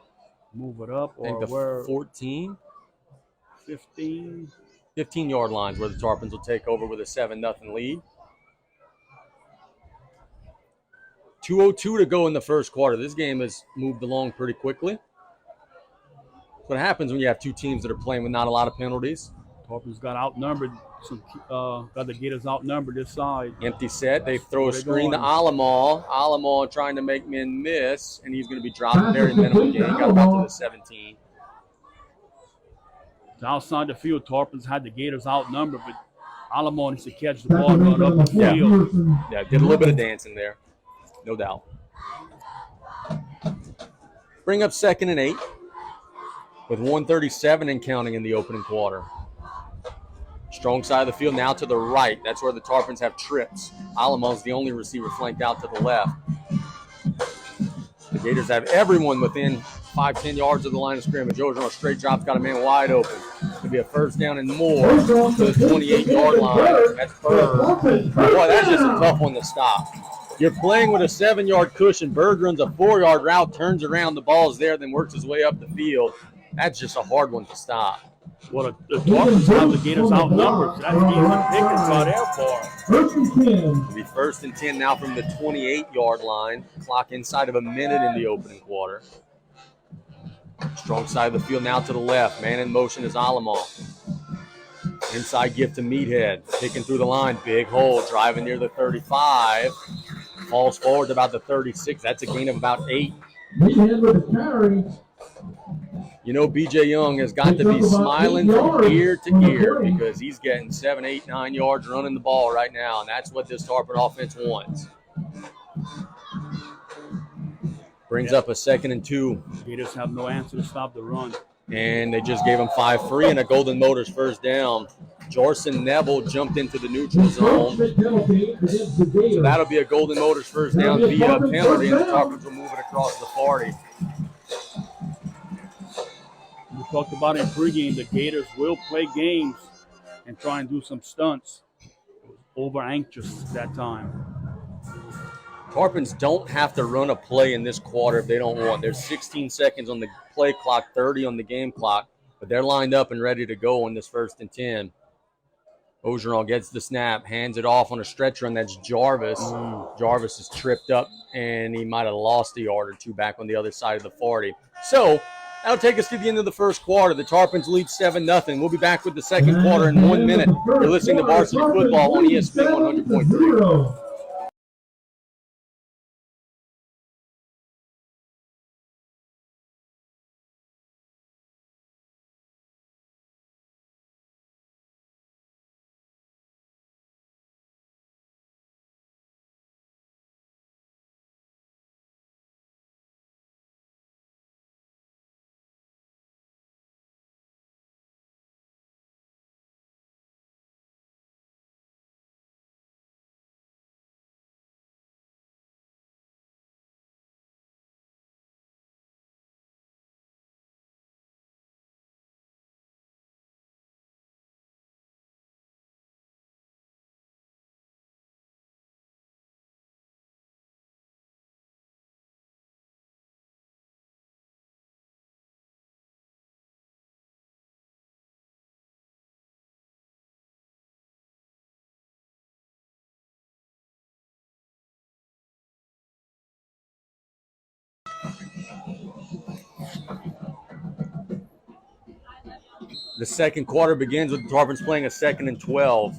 move it up, I think or the 14, 15. 15-yard lines where the Tarpons will take over with a 7-0 lead. 2:02 to go in the first quarter. This game has moved along pretty quickly. What happens when you have two teams that are playing with not a lot of penalties? Tarpons got outnumbered. Got the Gators outnumbered this side. Empty set. They throw a screen to Alamo. Alamo trying to make men miss, and he's going to be dropped. Very minimal gain. Got about to the 17. Outside the field, Tarpons had the Gators outnumbered, but Alamo needs to catch the ball and run up the field. Yeah, did a little bit of dancing there. No doubt. Bring up 2nd and 8 with 1:37 and counting in the opening quarter. Strong side of the field now to the right. That's where the Tarpons have trips. Alamo's the only receiver flanked out to the left. The Gators have everyone within 5-10 yards of the line of scrimmage. Ogeron straight drop's got a man wide open. Could be a first down and more to the 28-yard line. That's Berg. Boy, that's just a tough one to stop. You're playing with a 7-yard cushion. Berg runs a 4-yard route, turns around, the ball's there, then works his way up the field. That's just a hard one to stop. Well, the Tarpons have the Gators outnumbered, so that's Ethan Pickens got there for. It'll be 1st and 10 now from the 28-yard line. Clock inside of a minute in the opening quarter. Strong side of the field now to the left. Man in motion is Alamo. Inside gift to Meathead. Picking through the line. Big hole. Driving near the 35. Falls forward to about the 36. That's a gain of about 8. Meathead with a carry. You know, B.J. Young has got to be smiling from ear to ear because he's getting 7, 8, 9 yards running the ball right now, and that's what this Tarpon offense wants. Brings up a 2nd and 2. Gators have no answer to stop the run. And they just gave him 5 free and a Golden Motors first down. Jorson Neville jumped into the neutral zone. So that'll be a Golden Motors first down via a penalty, and the Tarpons will move it across the 40. We talked about in pregame, the Gators will play games and try and do some stunts. Over anxious that time. Tarpons don't have to run a play in this quarter if they don't want. There's 16 seconds on the play clock, 30 on the game clock, but they're lined up and ready to go on this 1st and 10. Ogeron gets the snap, hands it off on a stretcher, and that's Jarvis. Jarvis is tripped up, and he might have lost a yard or two back on the other side of the 40. So that'll take us to the end of the first quarter. The Tarpons lead 7-0. We'll be back with the second quarter in 1 minute. You're listening to Varsity Football on ESPN 100.3. The second quarter begins with the Tarpons playing a 2nd and 12.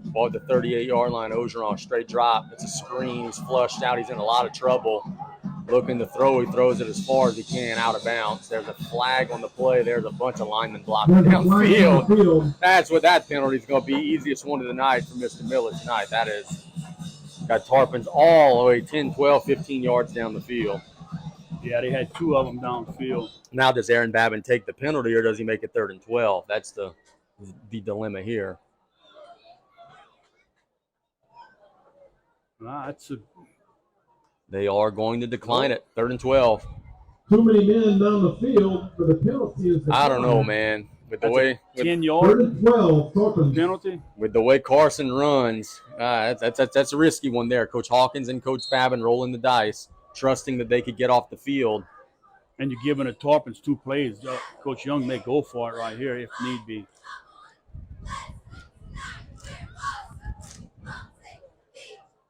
Ball at the 38-yard line. Ogeron, straight drop. It's a screen. He's flushed out. He's in a lot of trouble. Looking to throw. He throws it as far as he can out of bounds. There's a flag on the play. There's a bunch of linemen blocking downfield. That's what that penalty is going to be. Easiest one of the night for Mr. Miller tonight. That is. Got Tarpons all the way 10, 12, 15 yards down the field. Yeah, they had 2 of them downfield. Now does Aaron Babin take the penalty or does he make it 3rd and 12? That's the dilemma here. They are going to decline it. 3rd and 12. Too many men down the field for the penalty. I don't know, man. With the way 10-yard 3rd and 12 Tarpons. penalty. With the way Carson runs, that's a risky one there. Coach Hawkins and Coach Babin rolling the dice, trusting that they could get off the field. And you're giving the Tarpons 2 plays. Coach Young may go for it right here if need be.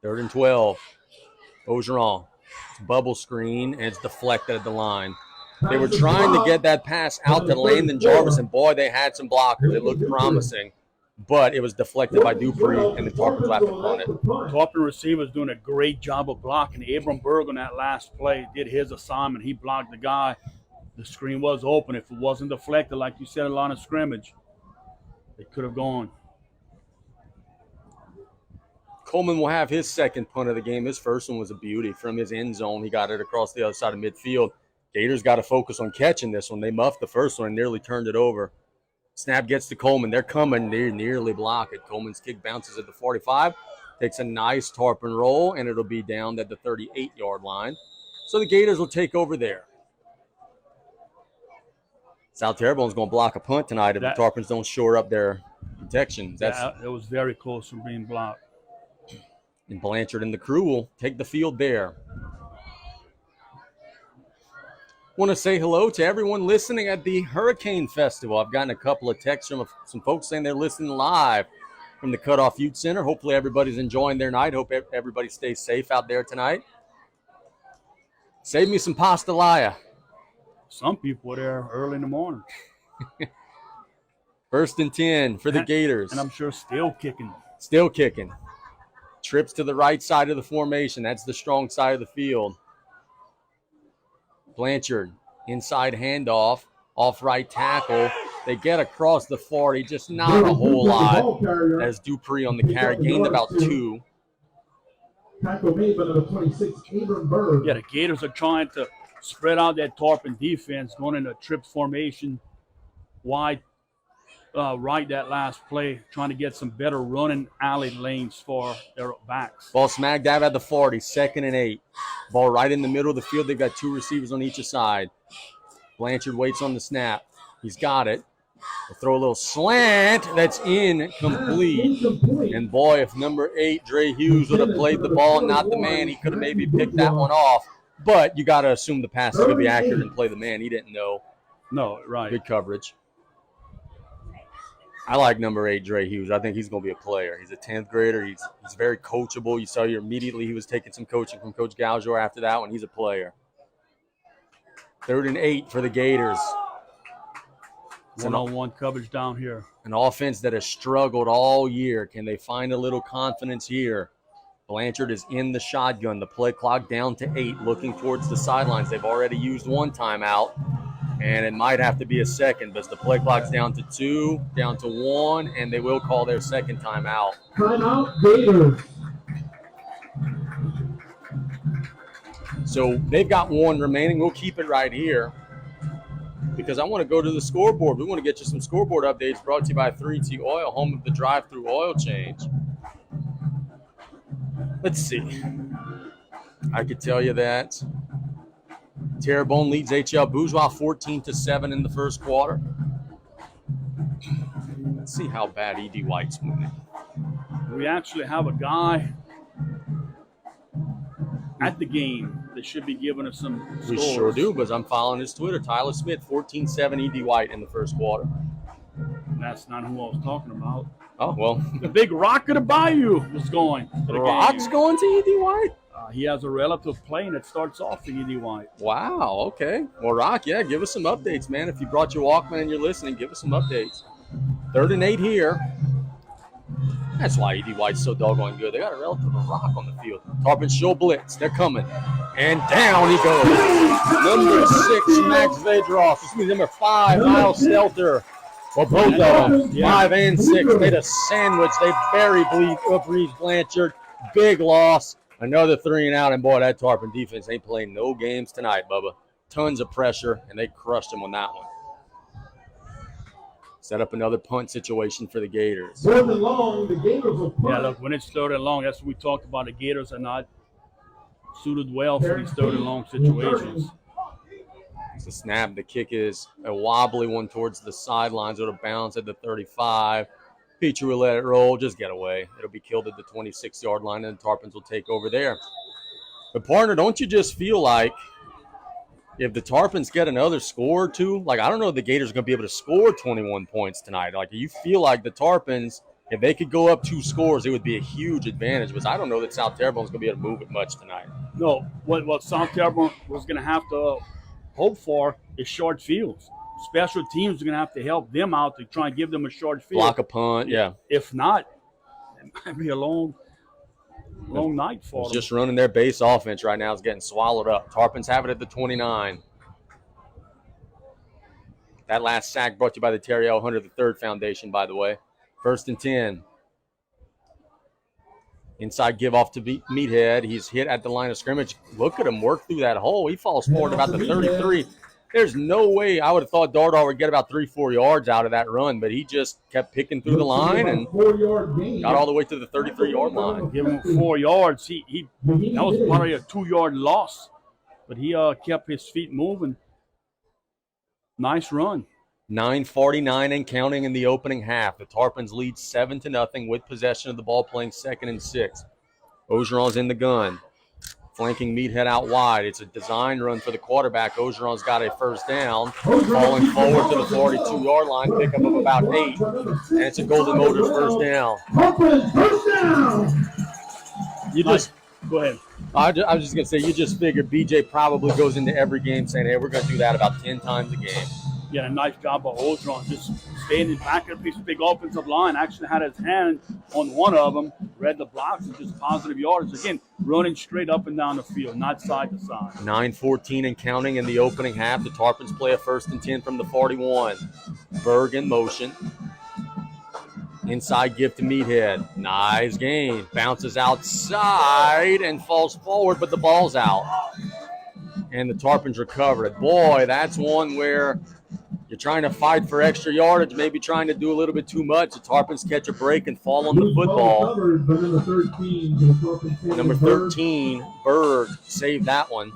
Third and 12. Ogeron. Bubble screen, and it's deflected at the line. They were trying to get that pass out to Landon Jarvis, and boy, they had some blockers. It looked promising, but it was deflected by Dupree, and the Tarpons will have to punt it. Tarpon receivers doing a great job of blocking. Abram Berg on that last play did his assignment. He blocked the guy. The screen was open. If it wasn't deflected, like you said, a line of scrimmage, it could have gone. Coleman will have his second punt of the game. His first one was a beauty from his end zone. He got it across the other side of midfield. Gators got to focus on catching this one. They muffed the first one and nearly turned it over. Snap gets to Coleman. They're coming. They nearly block it. Coleman's kick bounces at the 45. Takes a nice Tarpon roll, and it'll be down at the 38-yard line. So the Gators will take over there. South Terrebonne's going to block a punt tonight if the Tarpons don't shore up their protection. It was very close from being blocked. And Blanchard and the crew will take the field there. Want to say hello to everyone listening at the Hurricane Festival. I've gotten a couple of texts from some folks saying they're listening live from the Cutoff Youth Center. Hopefully everybody's enjoying their night. Hope everybody stays safe out there tonight. Save me some pastelaya. Some people were there early in the morning. 1st and 10 for the Gators. And I'm sure still kicking. Still kicking. Trips to the right side of the formation. That's the strong side of the field. Blanchard, inside handoff, off right tackle. They get across the 40, just not a whole lot. As Dupree on the carry, gained about 2. Tackle made by number 26, Abram Berg. Yeah, the Gators are trying to spread out that Tarpon defense, going in a trips formation, wide right that last play, trying to get some better running alley lanes for their backs. Ball smack dab at the 40, 2nd and 8. Ball right in the middle of the field. They've got 2 receivers on each side. Blanchard waits on the snap. He's got it. They'll throw a little slant. That's incomplete. And boy, if number 8, Dre Hughes, would have played the ball, not the man, he could have maybe picked that one off. But you got to assume the pass is going to be accurate and play the man. He didn't know. No, right. Good coverage. I like number 8, Dre Hughes. I think he's going to be a player. He's a 10th grader. He's very coachable. You saw immediately he was taking some coaching from Coach Galjor after that one. He's a player. 3rd and 8 for the Gators. One-on-one coverage down here. An offense that has struggled all year. Can they find a little confidence here? Blanchard is in the shotgun. The play clock down to 8, looking towards the sidelines. They've already used 1 timeout. And it might have to be a second, but the play clock's down to 2, down to 1, and they will call their second timeout. Timeout, Gators. So they've got 1 remaining. We'll keep it right here because I want to go to the scoreboard. We want to get you some scoreboard updates brought to you by 3T Oil, home of the drive-through oil change. Let's see. I could tell you that Terrebonne leads HL Bourgeois 14-7 in the first quarter. Let's see how bad E.D. White's winning. We actually have a guy at the game that should be giving us some scores. We sure do, because I'm following his Twitter. Tyler Smith, 14-7 E.D. White in the first quarter. That's not who I was talking about. Oh, well. The big rock of the bayou was going to the Rock's game. going to E.D. White? He has a relative plane that starts off the ED White. Wow, okay. Well, Rock, yeah, give us some updates, man. If you brought your Walkman and you're listening, give us some updates. 3rd and 8 here. That's why ED White's so doggone good. They got a relative of Rock on the field. Tarpon show blitz. They're coming. And down he goes. Number 6, Max Vedroff. This means number 5, Miles Stelter. Well, both of them, 5 and 6, made a sandwich. They buried Breeze Blanchard. Big loss. Another 3 and out, and boy, that Tarpon defense ain't playing no games tonight, Bubba. Tons of pressure, and they crushed him on that one. Set up another punt situation for the Gators. 3rd and long, the Gators will punt. Yeah, look, when it's 3rd and long, that's what we talked about. The Gators are not suited well for these 3rd and long situations. It's a snap. The kick is a wobbly one towards the sidelines. It'll bounce at the 35. Petrie will let it roll. Just get away. It'll be killed at the 26-yard line, and the Tarpons will take over there. But, partner, don't you just feel like if the Tarpons get another score or two, like I don't know if the Gators are going to be able to score 21 points tonight. Like you feel like the Tarpons, if they could go up 2 scores, it would be a huge advantage. But I don't know that South Terrebonne is going to be able to move it much tonight. No, what South Terrebonne was going to have to hope for is short fields. Special teams are going to have to help them out to try and give them a short field. Block a punt, yeah. If not, it might be a long night for them. Just running their base offense right now is getting swallowed up. Tarpons have it at the 29. That last sack brought to you by the Terry L. Hunter III Foundation, by the way. 1st and 10. Inside give off to Meathead. He's hit at the line of scrimmage. Look at him work through that hole. He falls forward about the 33. There's no way I would have thought Dardar would get about 3-4 yards out of that run, but he just kept picking through the line and got all the way to the 33-yard line. Give him 4 yards. That was probably a 2-yard loss, but he kept his feet moving. Nice run. 9:49 and counting in the opening half. The Tarpons lead 7-0 with possession of the ball, playing 2nd and 6. Ogeron's in the gun. Flanking Meathead out wide. It's a design run for the quarterback. Ogeron's got a 1st down. Falling forward to the 42-yard line. Pickup of about 8. And it's a Golden Motors 1st down. You just go ahead. I was just going to say, you just figure BJ probably goes into every game saying, hey, we're going to do that about 10 times a game. Yeah, a nice job by Ogeron, just standing back at a piece of big offensive line. Actually had his hand on one of them, read the blocks, and just positive yards. Again, running straight up and down the field, not side to side. 9:14 and counting in the opening half. The Tarpons play a 1st and 10 from the 41. Berg in motion. Inside give to Meathead. Nice gain. Bounces outside and falls forward, but the ball's out. And the Tarpons recover it. Boy, that's one where you're trying to fight for extra yardage, maybe trying to do a little bit too much. The Tarpons catch a break and fall on the football. Number 13, Berg, saved that one.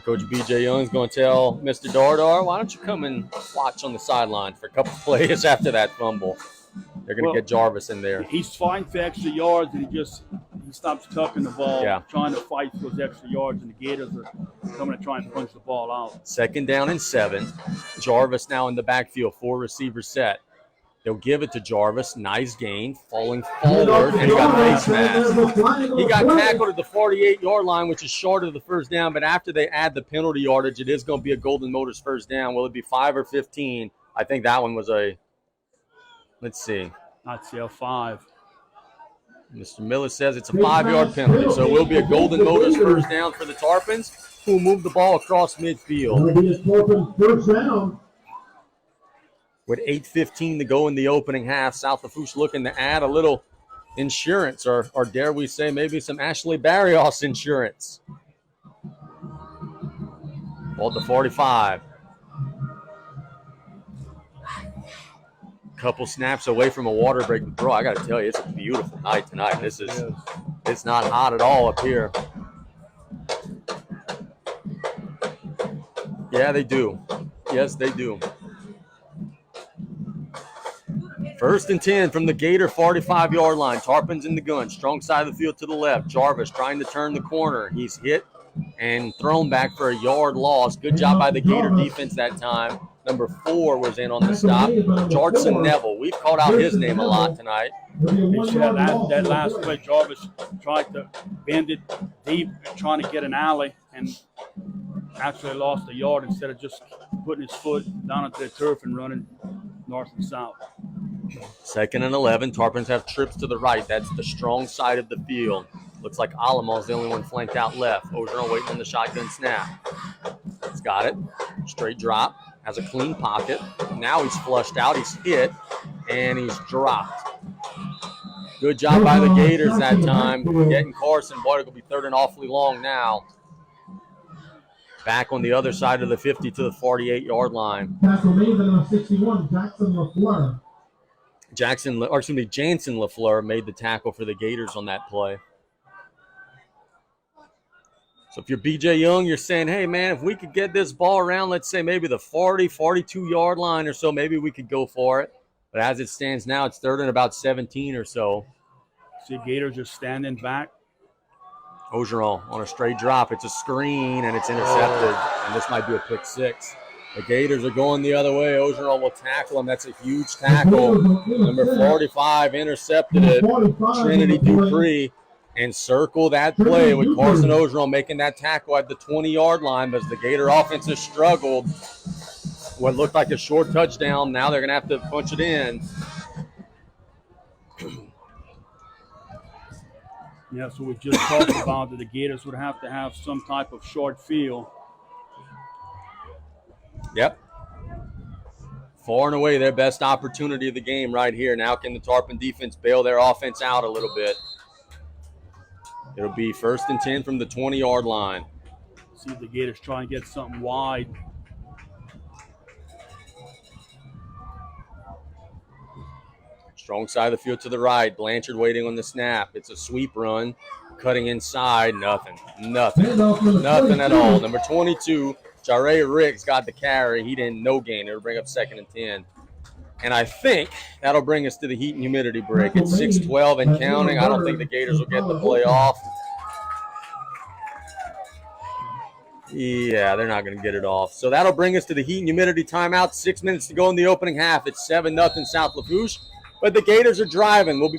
Coach B.J. Young's going to tell Mr. Dardar, why don't you come and watch on the sideline for a couple plays after that fumble. They're going to get Jarvis in there. He's fine for extra yards, and he stops tucking the ball, trying to fight for those extra yards, and the Gators are coming to try and punch the ball out. 2nd down and 7. Jarvis now in the backfield, 4-receiver set. They'll give it to Jarvis. Nice gain, falling forward, and he got face masked. He got tackled at the 48-yard line, which is short of the 1st down, but after they add the penalty yardage, it is going to be a Golden Motors 1st down. Will it be 5 or 15? I think that one was a, let's see. I'd say a 5. Mr. Miller says it's a 5-yard penalty, so it will be a Golden Motors 1st down for the Tarpons, who will move the ball across midfield. With 8:15 to go in the opening half, South Lafourche looking to add a little insurance, or dare we say maybe some Ashley Barrios insurance. Ball to 45. Couple snaps away from a water break. Bro, I got to tell you, it's a beautiful night tonight. It's not hot at all up here. Yeah, they do. Yes, they do. 1st and 10 from the Gator 45-yard line. Tarpon's in the gun. Strong side of the field to the left. Jarvis trying to turn the corner. He's hit and thrown back for a yard loss. Good job by the Gator defense that time. Number 4 was in on the stop. Jardson Neville. We've called out his name a lot tonight. You see that last play, Jarvis tried to bend it deep, trying to get an alley, and actually lost a yard instead of just putting his foot down into the turf and running north and south. 2nd and 11. Tarpons have trips to the right. That's the strong side of the field. Looks like Alamon's the only one flanked out left. Ogeron waiting on the shotgun snap. He's got it. Straight drop. Has a clean pocket. Now he's flushed out. He's hit, and he's dropped. Good job by the Gators that time. Getting Carson. Boy, it'll be 3rd and awfully long now. Back on the other side of the 50 to the 48-yard line. Tackle made on 61, Jackson LaFleur. Jansen LaFleur made the tackle for the Gators on that play. So if you're BJ Young, you're saying, hey, man, if we could get this ball around, let's say maybe the 40, 42-yard line or so, maybe we could go for it. But as it stands now, it's 3rd and about 17 or so. See Gators just standing back. Ogeron on a straight drop. It's a screen, and it's intercepted. And this might be a pick 6. The Gators are going the other way. Ogeron will tackle him. That's a huge tackle. Number 45 intercepted it. Trinity Dupree. And circle that play with Carson Ogeron making that tackle at the 20-yard line. But as the Gator offense has struggled, what looked like a short touchdown, now they're going to have to punch it in. Yeah, so we just talked about that the Gators would have to have some type of short field. Yep. Far and away their best opportunity of the game right here. Now can the Tarpon defense bail their offense out a little bit? It'll be 1st and 10 from the 20-yard line. See if the Gators try and get something wide. Strong side of the field to the right. Blanchard waiting on the snap. It's a sweep run. Cutting inside. Nothing at all. Number 22, Jare Ricks got the carry. He didn't no gain. It'll bring up 2nd and 10. And I think that'll bring us to the heat and humidity break. It's 6:12 and counting. I don't think the Gators will get the play off. Yeah, they're not going to get it off. So that'll bring us to the heat and humidity timeout. 6 minutes to go in the opening half. It's 7-0 South Lafourche. But the Gators are driving. We'll be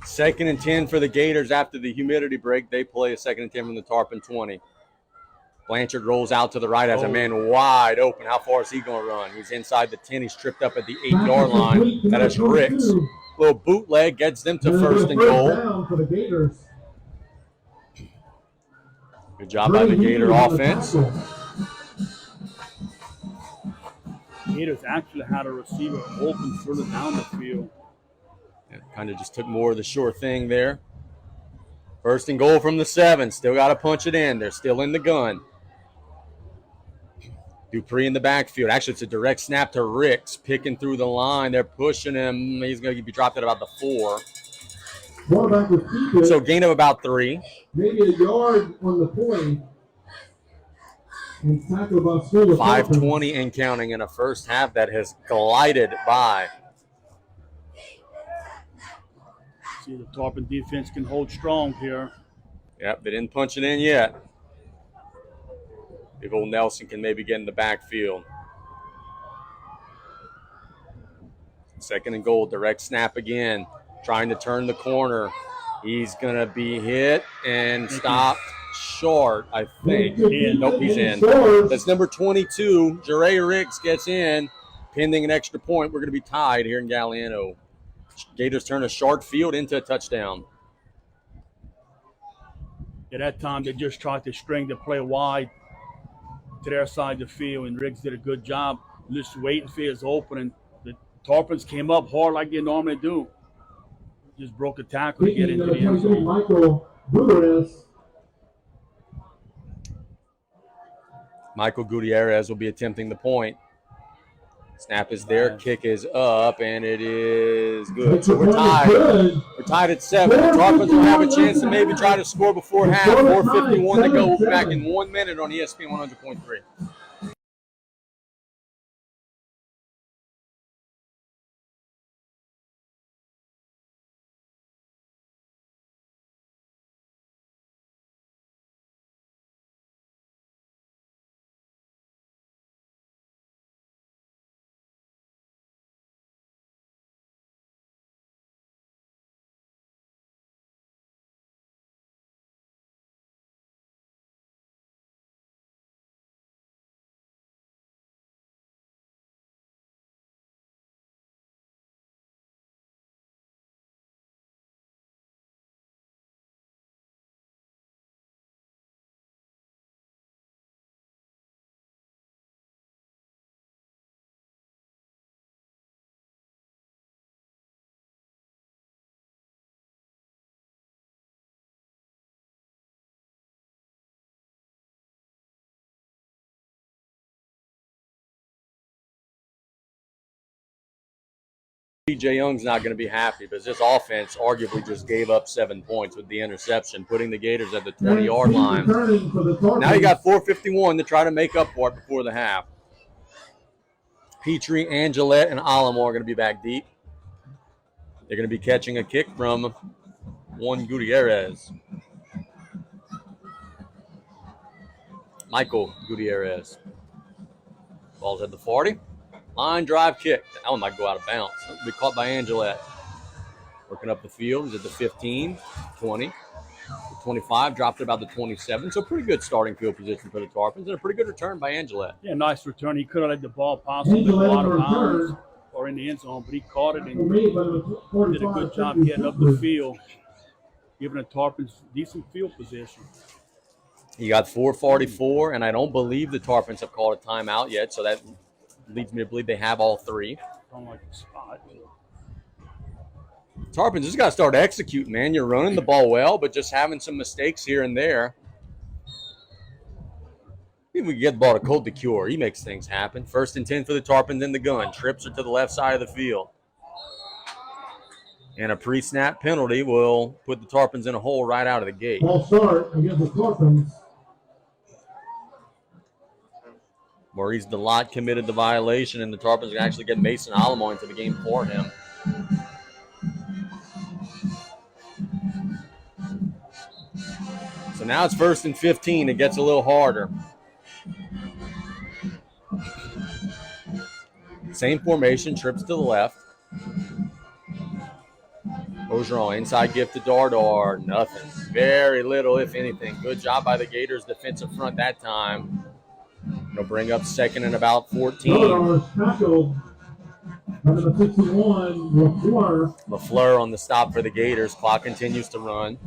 Second and 10 for the Gators after the humidity break. They play a 2nd and 10 from the Tarpon 20. Blanchard rolls out to the right, has a man wide open. How far is he going to run? He's inside the 10. He's tripped up at the 8-yard line. That is Ricks. Little bootleg gets them to 1st and goal. Good job by the Gator offense. Gators actually had a receiver open further down the field. Kind of just took more of the sure thing there. 1st and goal from the 7. Still got to punch it in. They're still in the gun. Dupree in the backfield. Actually, it's a direct snap to Ricks. Picking through the line. They're pushing him. He's going to be dropped at about the 4. So gain of about 3. Maybe a yard on the point. 5:20 and counting in a first half that has glided by. See, the Tarpon defense can hold strong here. Yep, they didn't punch it in yet. Big old Nelson can maybe get in the backfield. 2nd and goal, direct snap again. Trying to turn the corner. He's going to be hit and stopped short, I think. Nope, he's in. That's number 22. Jare Ricks gets in pending an extra point, we're going to be tied here in Galliano. Gators turn a short field into a touchdown. At that time, they just tried to string the play wide to their side of the field, and Riggs did a good job just waiting for his opening. The Tarpons came up hard like they normally do. Just broke a tackle to get into the end zone. Michael Gutierrez will be attempting the point. Snap is there, kick is up, and it is good. So we're tied. We're tied at 7. The Tarpons will have a chance to maybe try to score before half. 4:51 to go. We'll be back in 1 minute on ESPN 100.3. P.J. Young's not going to be happy because this offense arguably just gave up 7 points with the interception, putting the Gators at the 20-yard line. Now you got 4:51 to try to make up for it before the half. Petrie, Angelette, and Alamo are going to be back deep. They're going to be catching a kick from Juan Gutierrez. Michael Gutierrez. Ball's at the 40. Line drive kick. That one might go out of bounds. It'll be caught by Angelette. Working up the field. He's at the 15, 20, the 25. Dropped it about the 27. So pretty good starting field position for the Tarpons. And a pretty good return by Angelette. Yeah, nice return. He could have let the ball possibly go out of bounds or in the end zone, but he caught it and did a good job getting up the field, giving the Tarpons decent field position. You got 4:44, and I don't believe the Tarpons have called a timeout yet, so that leads me to believe they have all 3. Don't like the spot. Tarpons just got to start executing, man. You're running the ball well, but just having some mistakes here and there. Maybe we can get the ball to Colt DeCure. He makes things happen. 1st and 10 for the Tarpons in the gun. Trips are to the left side of the field. And a pre-snap penalty will put the Tarpons in a hole right out of the gate. Ball start against the Tarpons. Maurice DeLotte committed the violation, and the Tarpons can actually get Mason Alamo into the game for him. So now it's 1st and 15. It gets a little harder. Same formation, trips to the left. Ogeron, inside gift to Dardar. Nothing. Very little, if anything. Good job by the Gators defensive front that time. It'll bring up 2nd and about 14. LaFleur on the stop for the Gators. Clock continues to run.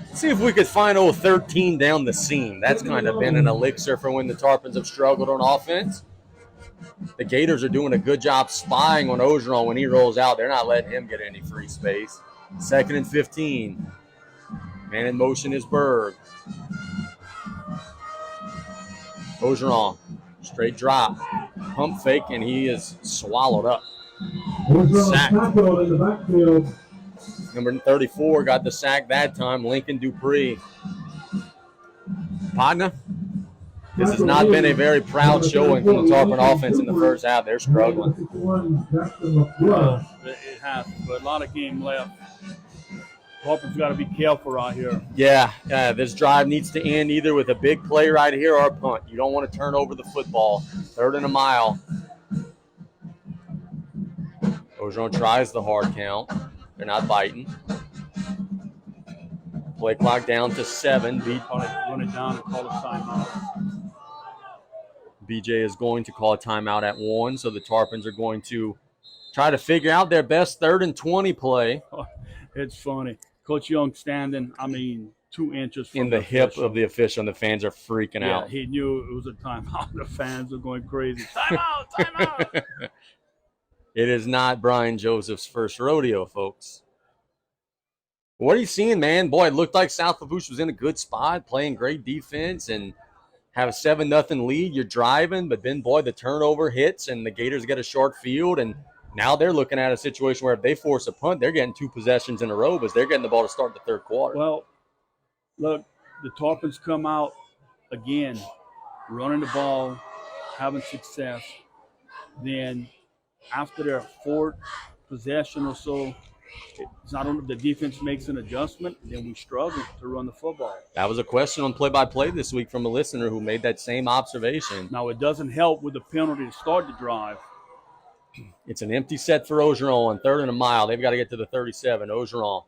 Let's see if we could find old 13 down the seam. That's kind of been an elixir for when the Tarpons have struggled on offense. The Gators are doing a good job spying on Ogeron when he rolls out. They're not letting him get any free space. 2nd and 15. Man in motion is Berg. Ogeron, straight drop, pump fake, and he is swallowed up. Sacked. Number 34 got the sack that time, Lincoln Dupree. Podna, this has not been a very proud showing from the Tarpon offense in the first half. They're struggling. It has, but a lot of game left. Tarpons got to be careful right here. Yeah, this drive needs to end either with a big play right here or a punt. You don't want to turn over the football. 3rd and a mile. Ogeron tries the hard count. They're not biting. Play clock down to 7. Run it down and call a timeout. BJ is going to call a timeout at 1, so the Tarpons are going to try to figure out their best 3rd and 20 play. It's funny. Coach Young standing, 2 inches from In the hip of the official, and the fans are freaking out. He knew it was a timeout. The fans are going crazy. Timeout, timeout. It is not Brian Joseph's first rodeo, folks. What are you seeing, man? Boy, it looked like South Lafourche was in a good spot, playing great defense, and have a 7-0 lead. You're driving, but then, boy, the turnover hits, and the Gators get a short field, and now they're looking at a situation where if they force a punt, they're getting 2 possessions in a row because they're getting the ball to start the 3rd quarter. Well, look, the Tarpons come out again, running the ball, having success. Then after their 4th possession or so, it's not only the defense makes an adjustment, then we struggle to run the football. That was a question on play-by-play this week from a listener who made that same observation. Now, it doesn't help with the penalty to start the drive. It's an empty set for Ogeron on 3rd and a mile. They've got to get to the 37. Ogeron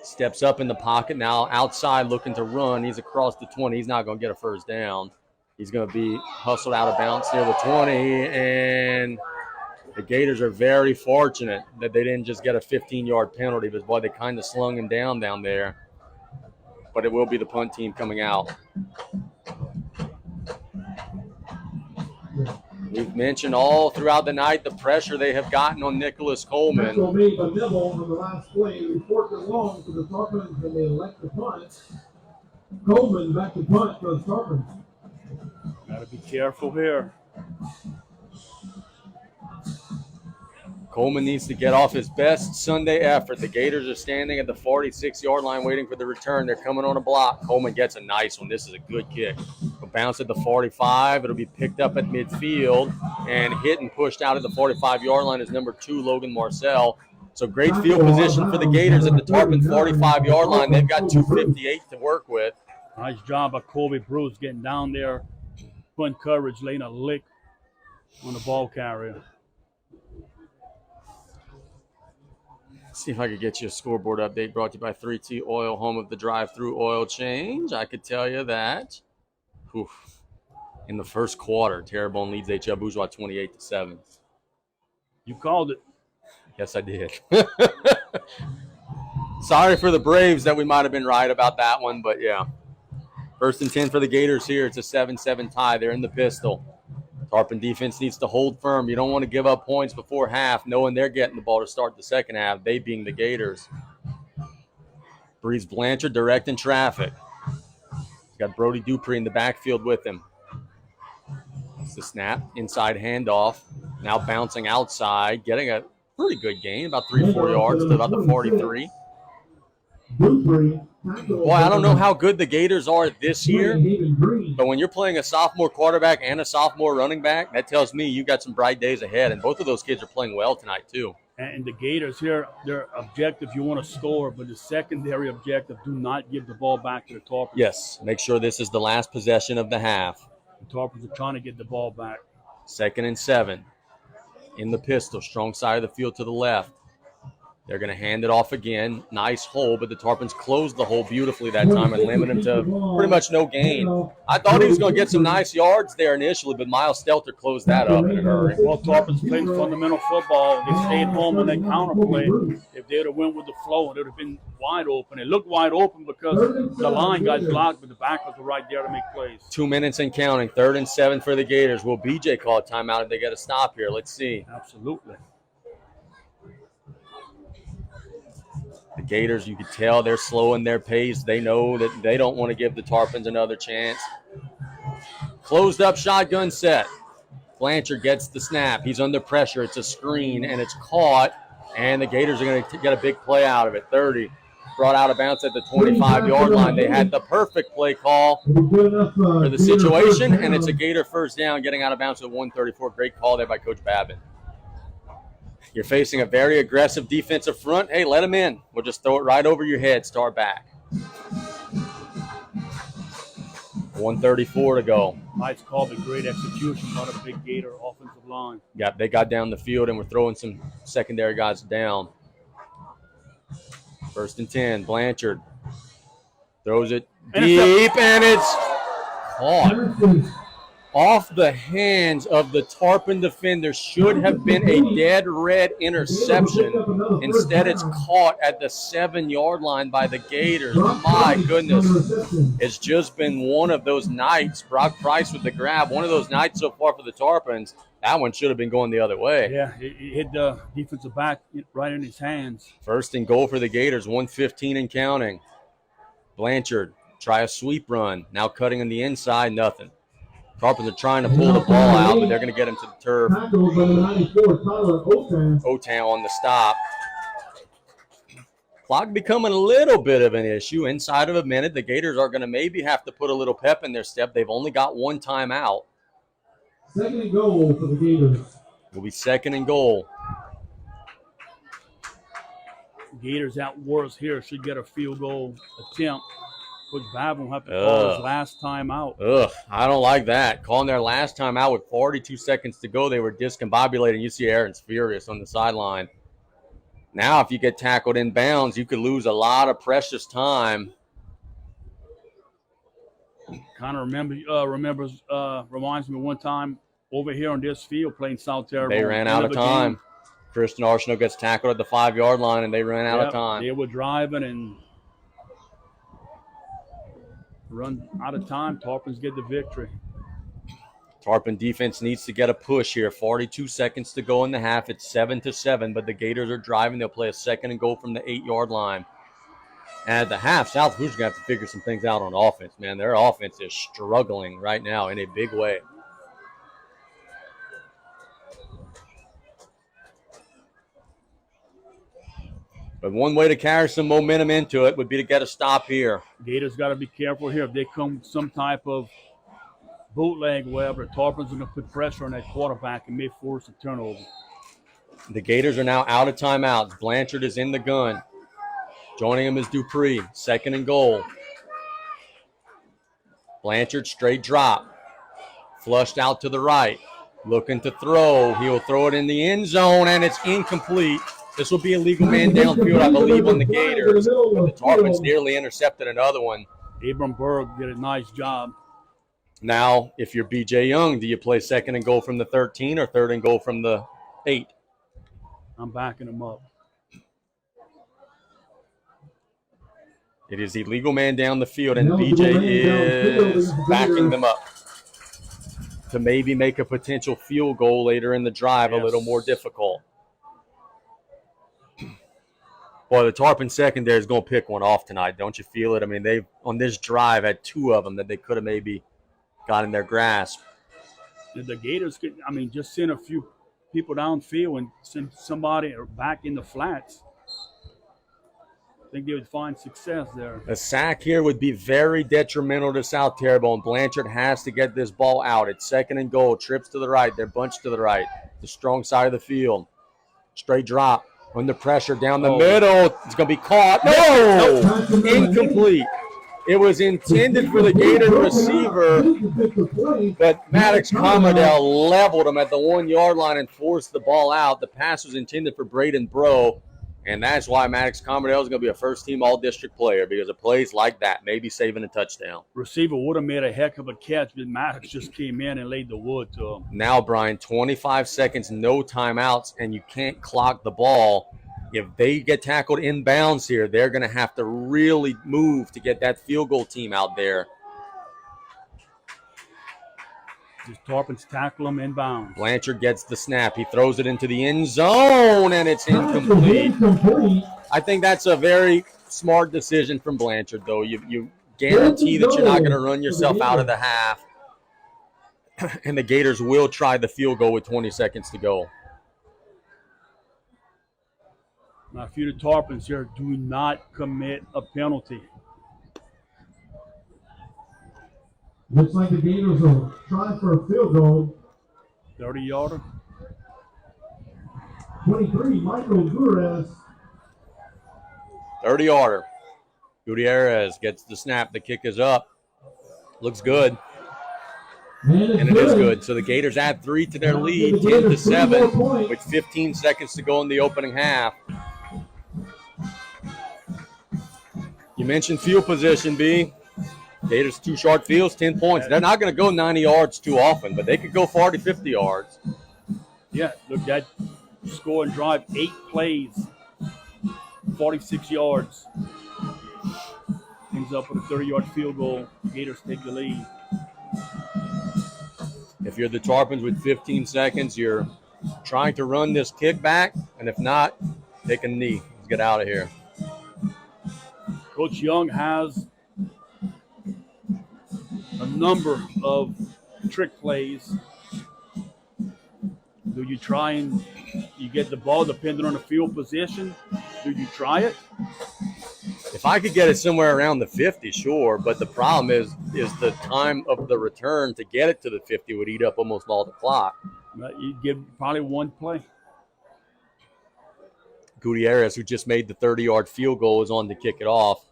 steps up in the pocket now, outside looking to run. He's across the 20. He's not going to get a first down. He's going to be hustled out of bounds near the 20, and the Gators are very fortunate that they didn't just get a 15-yard penalty, but, boy, they kind of slung him down there. But it will be the punt team coming out. We've mentioned all throughout the night the pressure they have gotten on Nicholas Coleman. Special made by Neville on the last play. We forked it long for the Tarpons, and they elect the punt. Coleman back to punt for the Tarpons. Got to be careful here. Coleman needs to get off his best Sunday effort. The Gators are standing at the 46-yard line waiting for the return. They're coming on a block. Coleman gets a nice one. This is a good kick. A bounce at the 45. It'll be picked up at midfield and hit and pushed out at the 45-yard line is number 2, Logan Marcel. So great field position for the Gators at the Tarpon 45-yard line. They've got 2:58 to work with. Nice job by Colby Bruce getting down there, putting coverage, laying a lick on the ball carrier. See if I could get you a scoreboard update brought to you by 3T Oil, home of the drive-through oil change. I could tell you that in the first quarter, Terrebonne leads HL Bourgeois 28-7. You called it. Yes, I did. Sorry for the Braves that we might have been right about that one, but yeah. 1st and 10 for the Gators here. It's a 7-7 tie. They're in the pistol. Tarpon defense needs to hold firm. You don't want to give up points before half, knowing they're getting the ball to start the second half, they being the Gators. Breeze Blanchard directing traffic. He's got Brody Dupree in the backfield with him. It's the snap, inside handoff. Now bouncing outside, getting a pretty good gain, about 3-4 yards to about the 43. Boy, I don't know how good the Gators are this year, but when you're playing a sophomore quarterback and a sophomore running back, that tells me you got some bright days ahead, and both of those kids are playing well tonight too. And the Gators here, their objective, you want to score, but the secondary objective, do not give the ball back to the Tarpons. Yes, make sure this is the last possession of the half. The Tarpons are trying to get the ball back. 2nd and 7. In the pistol, strong side of the field to the left. They're going to hand it off again. Nice hole, but the Tarpons closed the hole beautifully that time and limited him to pretty much no gain. I thought he was going to get some nice yards there initially, but Miles Stelter closed that up in a hurry. Well, Tarpons played fundamental football. They stayed home and they counterplayed. If they would have went with the flow, it would have been wide open. It looked wide open because the line got blocked, but the backers were right there to make plays. 2 minutes and counting. 3rd and 7 for the Gators. Will BJ call a timeout if they get a stop here? Let's see. Absolutely. The Gators, you could tell they're slowing their pace. They know that they don't want to give the Tarpons another chance. Closed up shotgun set. Blanchard gets the snap. He's under pressure. It's a screen, and it's caught. And the Gators are going to get a big play out of it. 30. Brought out of bounds at the 25-yard line. They had the perfect play call for the situation, and it's a Gator first down getting out of bounds at 134. Great call there by Coach Babin. You're facing a very aggressive defensive front. Hey, let them in. We'll just throw it right over your head. Start back. 1:34 to go. Nice call, but great execution by the big Gator offensive line. Yeah, they got down the field and we're throwing some secondary guys down. 1st and 10. Blanchard throws it deep, and it's caught. off the hands of the Tarpon defender. Should have been a dead red interception. Instead, it's caught at the 7-yard line by the Gators. My goodness, it's just been one of those nights. Brock Price with the grab. One of those nights so far for the Tarpons. That one should have been going the other way. Yeah, it hit the defensive back right in his hands. 1st and goal for the Gators, 1:15 and counting. Blanchard, try a sweep run. Now cutting on the inside, nothing. Tarpons are trying to pull the ball out, but they're going to get him to the turf. O-Town on the stop. Clock becoming a little bit of an issue. Inside of a minute, the Gators are going to maybe have to put a little pep in their step. They've only got one timeout. 2nd and goal for the Gators. Will be 2nd and goal. Gators at worst here should get a field goal attempt. Coach Babb will have to call his last time out. I don't like that. Calling their last time out with 42 seconds to go. They were discombobulated. You see Aaron's furious on the sideline. Now, if you get tackled in bounds, you could lose a lot of precious time. Kind of reminds me one time over here on this field playing South Terrebonne. They ran out of time. Christian Arsenault gets tackled at the 5-yard line, and they ran out of time. They were driving and run out of time. Tarpons get the victory. Tarpon defense needs to get a push here. 42 seconds to go in the half. It's 7-7, but the Gators are driving. They'll play a 2nd and goal from the 8-yard line. And at the half, South Lafourche is going to have to figure some things out on offense, man. Their offense is struggling right now in a big way. But one way to carry some momentum into it would be to get a stop here. Gators got to be careful here. If they come some type of bootleg, whatever, Tarpons are going to put pressure on that quarterback and may force a turnover. The Gators are now out of timeouts. Blanchard is in the gun. Joining him is Dupree. 2nd and goal. Blanchard straight drop. Flushed out to the right. Looking to throw. He'll throw it in the end zone, and it's incomplete. This will be a legal man downfield, I believe, on the Gators. But the Tarpons nearly intercepted another one. Abram Berg did a nice job. Now, if you're B.J. Young, do you play 2nd and goal from the 13 or 3rd and goal from the 8? I'm backing him up. It is the legal man down the field, and B.J. is backing them up to maybe make a potential field goal later in the drive a little more difficult. Boy, the Tarpon secondary is going to pick one off tonight. Don't you feel it? I mean, they've, on this drive, had 2 of them that they could have maybe got in their grasp. The Gators could, just send a few people downfield and send somebody back in the flats. I think they would find success there. A sack here would be very detrimental to South Terrebonne. Blanchard has to get this ball out. It's 2nd and goal. Trips to the right. They're bunched to the right. The strong side of the field. Straight drop. Under pressure down the middle. It's going to be caught. No! Incomplete. It was intended for the Gator receiver, but Maddox Commodell leveled him at the 1-yard line and forced the ball out. The pass was intended for Braden Bro, and that's why Maddox Commodell is going to be a first-team all-district player, because of plays like that, maybe saving a touchdown. Receiver would have made a heck of a catch, but Maddox just came in and laid the wood to him. Now, Brian, 25 seconds, no timeouts, and you can't clock the ball. If they get tackled inbounds here, they're going to have to really move to get that field goal team out there. Just Tarpons tackle him inbounds. Blanchard gets the snap. He throws it into the end zone, and it's incomplete. I think that's a very smart decision from Blanchard, though. You guarantee that you're not going to run yourself out of the half, and the Gators will try the field goal with 20 seconds to go. Now, if you're the Tarpons here, do not commit a penalty. Looks like the Gators will try for a field goal. 30-yarder. 23, Michael Gutierrez. 30-yarder. Gutierrez gets the snap. The kick is up. Looks good. And it is good. So the Gators add 3 to their lead, 10-7, with 15 seconds to go in the opening half. You mentioned field position, B. Gators 2 short fields, 10 points. They're not going to go 90 yards too often, but they could go 40, 50 yards. Yeah, look, that score and drive, 8 plays, 46 yards. Ends up with a 30-yard field goal. Gators take the lead. If you're the Tarpons with 15 seconds, you're trying to run this kickback, and if not, take a knee. Let's get out of here. Coach Young has a number of trick plays. Do you try and you get the ball depending on the field position? Do you try it? If I could get it somewhere around the 50, sure, but the problem is the time of the return to get it to the 50 would eat up almost all the clock. You give probably one play. Gutierrez, who just made the 30-yard field goal, is on to kick it off.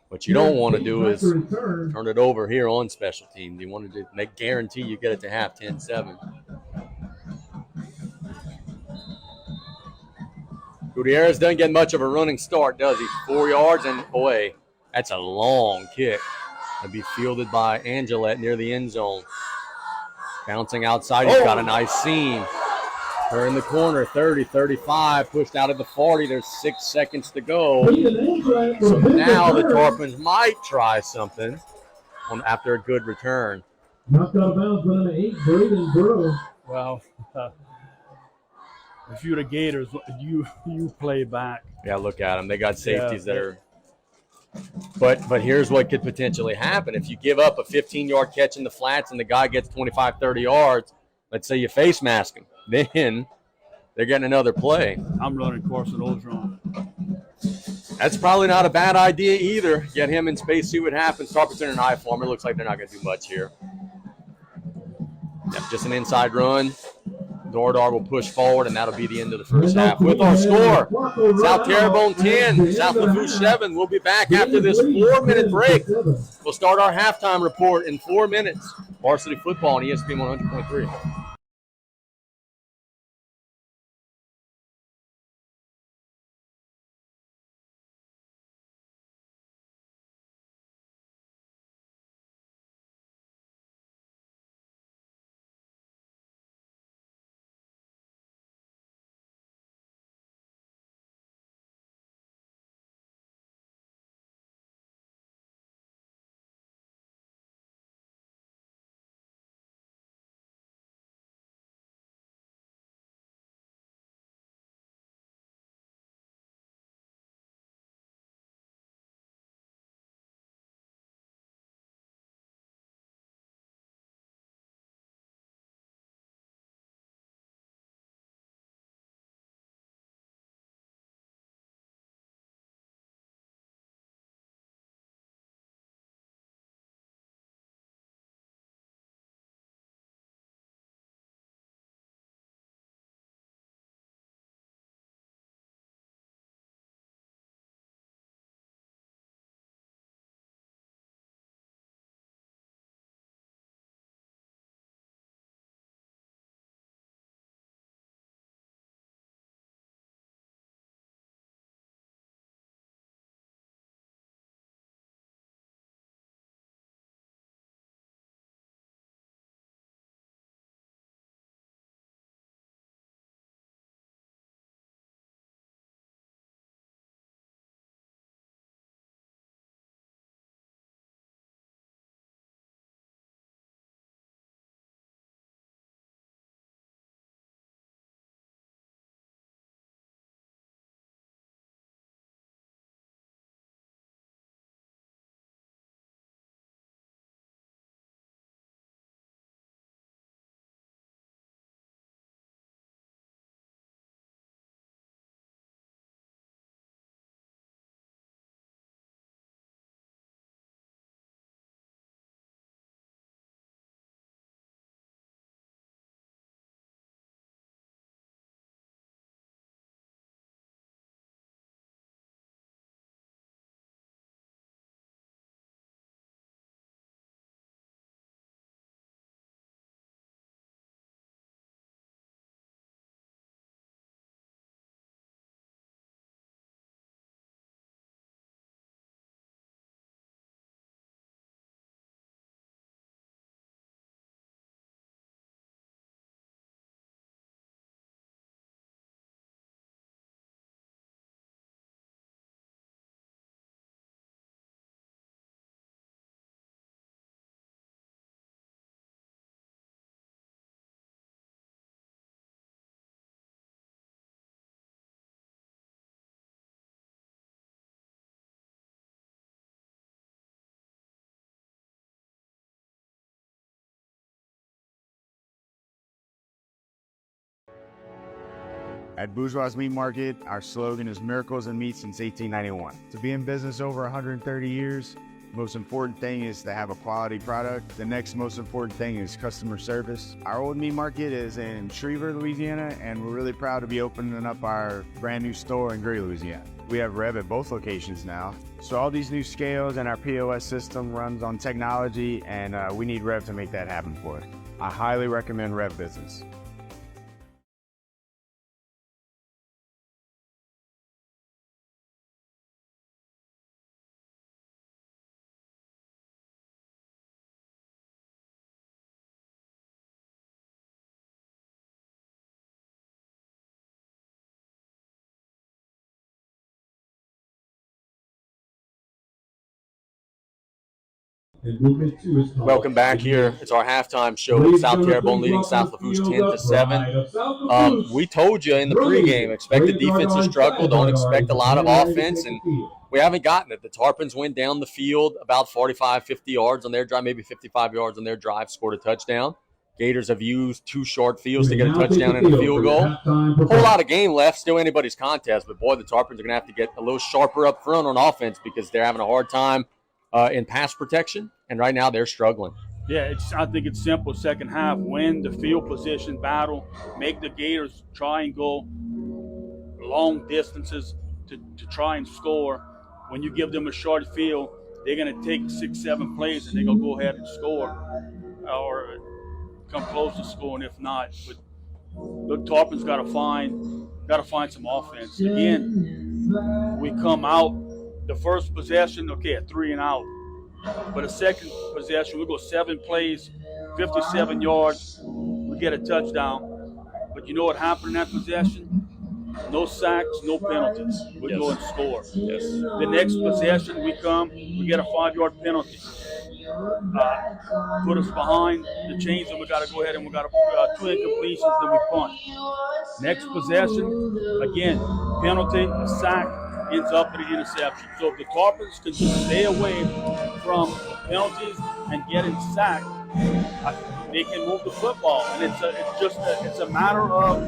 What you don't want to do is turn it over here on special teams. You want to guarantee you get it to half 10-7. Gutierrez doesn't get much of a running start, does he? 4 yards, and boy, that's a long kick. It'll be fielded by Angelette near the end zone. Bouncing outside, he's got a nice seam. They're in the corner, 30, 35, pushed out of the 40. There's 6 seconds to go. So now the Tarpons might try something after a good return. Knocked out of bounds, but on an 8, Braden Burrow. Well, if you're the Gators, you play back. Yeah, look at them. They got safeties that are. But here's what could potentially happen. If you give up a 15-yard catch in the flats and the guy gets 25, 30 yards, let's say you face mask him, then they're getting another play. I'm running Carson Oldron. That's probably not a bad idea either. Get him in space, see what happens. Tarpons in an eye form. It looks like they're not going to do much here. Yep, just an inside run. Dordar will push forward, and that'll be the end of the first half. With our score, South Terrebonne 10, South Lafourche 7. We'll be back after this 4-minute break. We'll start our halftime report in 4 minutes. Varsity football on ESPN 100.3. At Bourgeois Meat Market, our slogan is Miracles in Meat since 1891. To be in business over 130 years, the most important thing is to have a quality product. The next most important thing is customer service. Our old meat market is in Schriever, Louisiana, and we're really proud to be opening up our brand new store in Gray, Louisiana. We have Rev at both locations now. So all these new scales and our POS system runs on technology, and we need Rev to make that happen for us. I highly recommend Rev Business. Welcome back here. It's our halftime show with South Terrebonne leading South Lafourche 10-7. We told you in the pregame, expect the defense to struggle. Don't expect a lot of offense, and we haven't gotten it. The Tarpons went down the field about 45, 50 yards on their drive, maybe 55 yards on their drive, scored a touchdown. Gators have used 2 short fields to get a touchdown and a field goal. A whole lot of game left, still anybody's contest, but boy, the Tarpons are going to have to get a little sharper up front on offense because they're having a hard time in pass protection, and right now they're struggling. Yeah, I think it's simple. Second half, win the field position battle, make the Gators try and go long distances to try and score. When you give them a short field, they're going to take 6, 7 plays, and they're going to go ahead and score or come close to scoring if not. But the Tarpons got to find some offense. Again, we come out the first possession, okay, a 3 and out. But the second possession, we go 7 plays, 57 yards, we get a touchdown. But you know what happened in that possession? No sacks, no penalties. We go and score. Yes. The next possession, we get a 5-yard penalty. Put us behind the chains, and we got to go ahead and we got 2 incompletions, then we punt. Next possession, again, penalty, a sack, ends up in an interception. So if the Tarpons can just stay away from penalties and getting sacked, they can move the football. And it's a matter of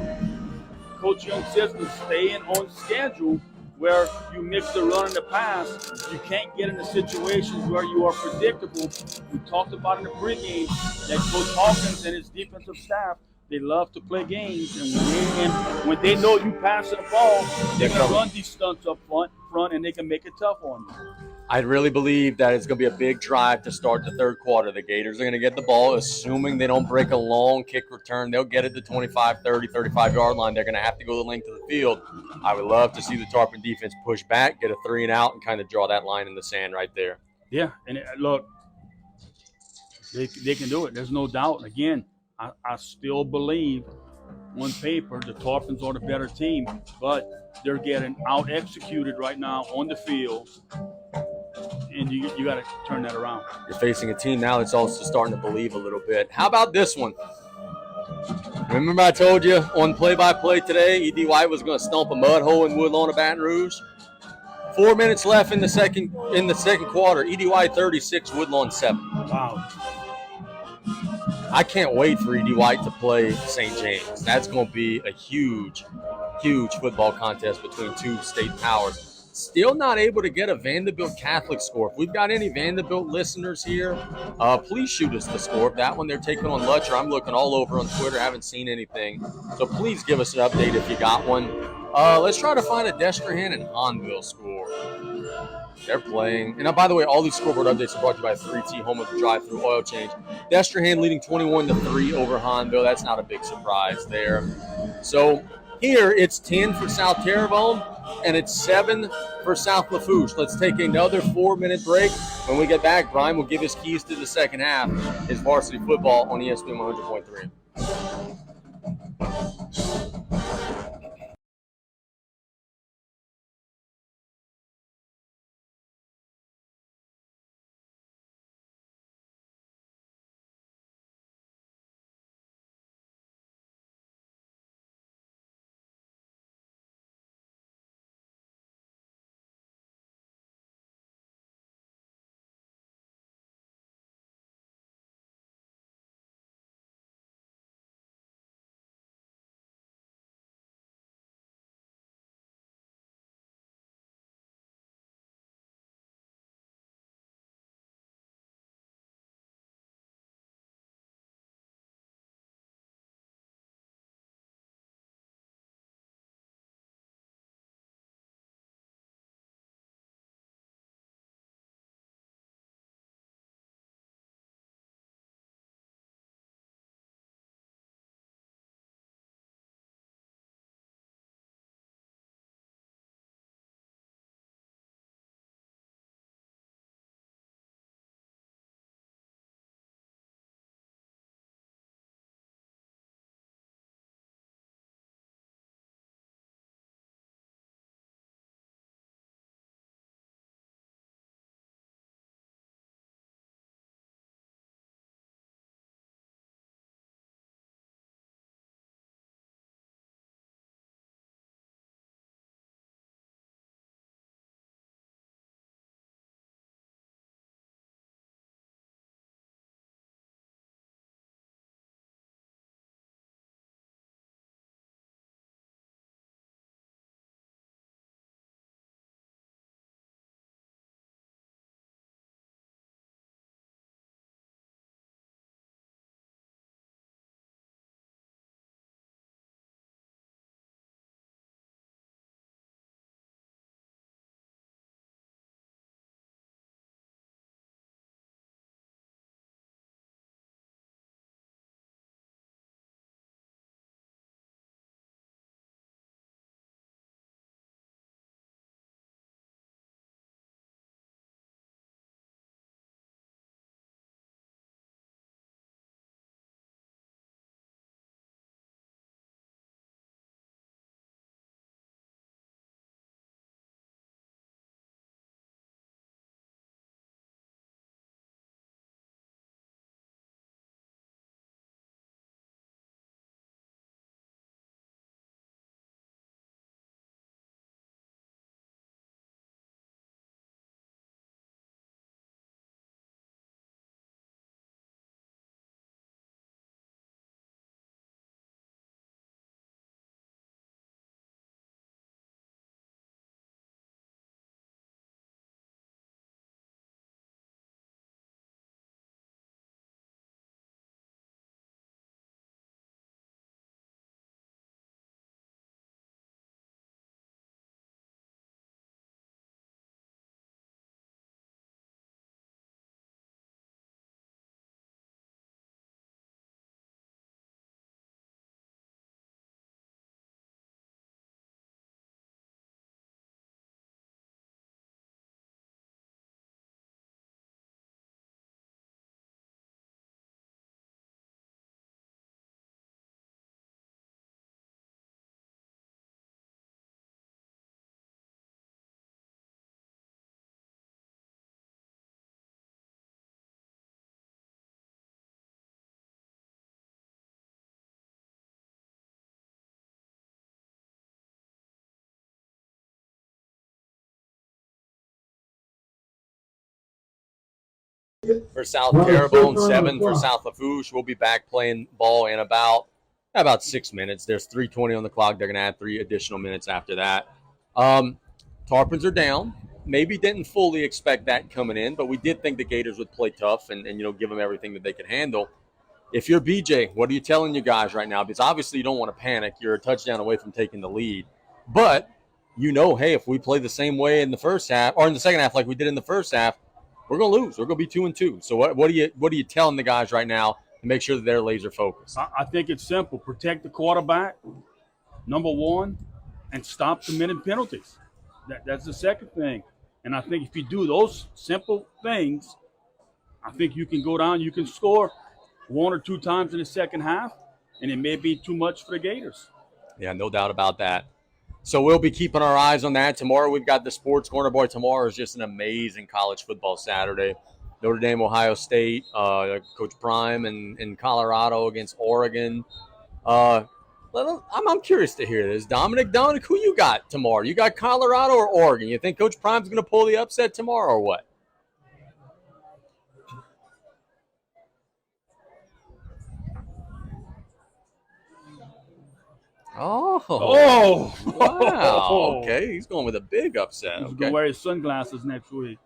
Coach Young's system staying on schedule where you mix the run and the pass. You can't get into situations where you are predictable. We talked about in the pregame that Coach Hawkins and his defensive staff, they love to play games, and when they know you passing the ball, they're going to run these stunts up front, and they can make it tough on you. I really believe that it's going to be a big drive to start the third quarter. The Gators are going to get the ball, assuming they don't break a long kick return. They'll get it to 25, 30, 35-yard line. They're going to have to go the length of the field. I would love to see the Tarpon defense push back, get a 3 and out, and kind of draw that line in the sand right there. Yeah, and look, they can do it. There's no doubt. Again, I still believe on paper the Tarpons are the better team, but they're getting out-executed right now on the field, and you got to turn that around. You're facing a team now that's also starting to believe a little bit. How about this one? Remember I told you on play-by-play today, E.D. White was going to stomp a mud hole in Woodlawn of Baton Rouge? 4 minutes left in the second quarter. E.D. White 36, Woodlawn 7. Wow. I can't wait for E.D. White to play St. James. That's going to be a huge, huge football contest between 2 state powers. Still not able to get a Vanderbilt Catholic score. If we've got any Vanderbilt listeners here, please shoot us the score. That one they're taking on Lutcher. I'm looking all over on Twitter. Haven't seen anything. So please give us an update if you got one. Let's try to find a Destrehan and Hanville score. They're playing. And by the way, all these scoreboard updates are brought to you by 3T, home of the drive-through oil change. Destrehan leading 21-3 over Hanville. That's not a big surprise there. So here it's 10 for South Terrebonne, and it's 7 for South Lafourche. Let's take another 4-minute break. When we get back, Brian will give us keys to the second half. His varsity football on ESPN 100.3. for South Terrebonne, 7 for South Lafourche. We'll be back playing ball in about 6 minutes. There's 3:20 on the clock. They're going to add 3 additional minutes after that. Tarpons are down. Maybe didn't fully expect that coming in, but we did think the Gators would play tough and give them everything that they could handle. If you're BJ, what are you telling you guys right now? Because obviously you don't want to panic. You're a touchdown away from taking the lead. But hey, if we play the same way in the first half or in the second half like we did in the first half, we're going to lose. We're going to be 2-2. So what are you telling the guys right now to make sure that they're laser focused? I think it's simple. Protect the quarterback, number one, and stop committing penalties. That's the second thing. And I think if you do those simple things, I think you can go down. You can score 1 or 2 times in the second half, and it may be too much for the Gators. Yeah, no doubt about that. So we'll be keeping our eyes on that. Tomorrow we've got the Sports Corner. Boy, tomorrow is just an amazing college football Saturday. Notre Dame, Ohio State, Coach Prime in Colorado against Oregon. I'm curious to hear this. Dominic, who you got tomorrow? You got Colorado or Oregon? You think Coach Prime's going to pull the upset tomorrow or what? Oh, wow. Okay, he's going with a big upset. He's Okay. going to wear his sunglasses next week.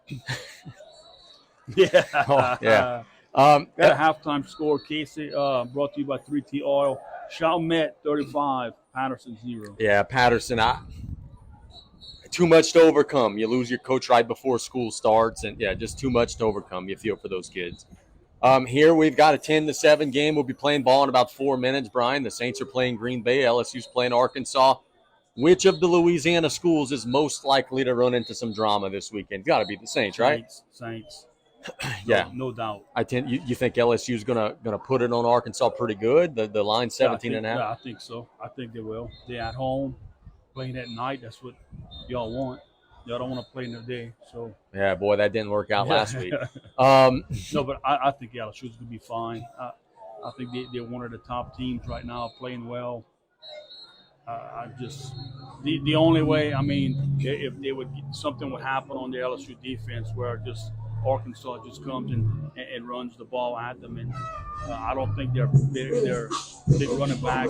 Yeah. Oh, yeah. Got a halftime score, Casey, brought to you by 3T Oil. Chalmette 35, Patterson 0. Yeah, Patterson, too much to overcome. You lose your coach right before school starts, and yeah, just too much to overcome. You feel for those kids. Here we've got a 10-7 game. We'll be playing ball in about 4 minutes, Brian. The Saints are playing Green Bay. LSU's playing Arkansas. Which of the Louisiana schools is most likely to run into some drama this weekend? Got to be the Saints, right? Saints. Yeah, no doubt. You think LSU's gonna put it on Arkansas pretty good? The line 17 and a half. Yeah, I think so. I think they will. They're at home, playing at night. That's what y'all want. Y'all don't want to play in the day. So Yeah, boy, that didn't work out last week. no, but I think LSU's gonna be fine. I think they're one of the top teams right now, playing well. The only way, I mean, if they would something would happen on the LSU defense where just Arkansas just comes and runs the ball at them, and I don't think they're big running back.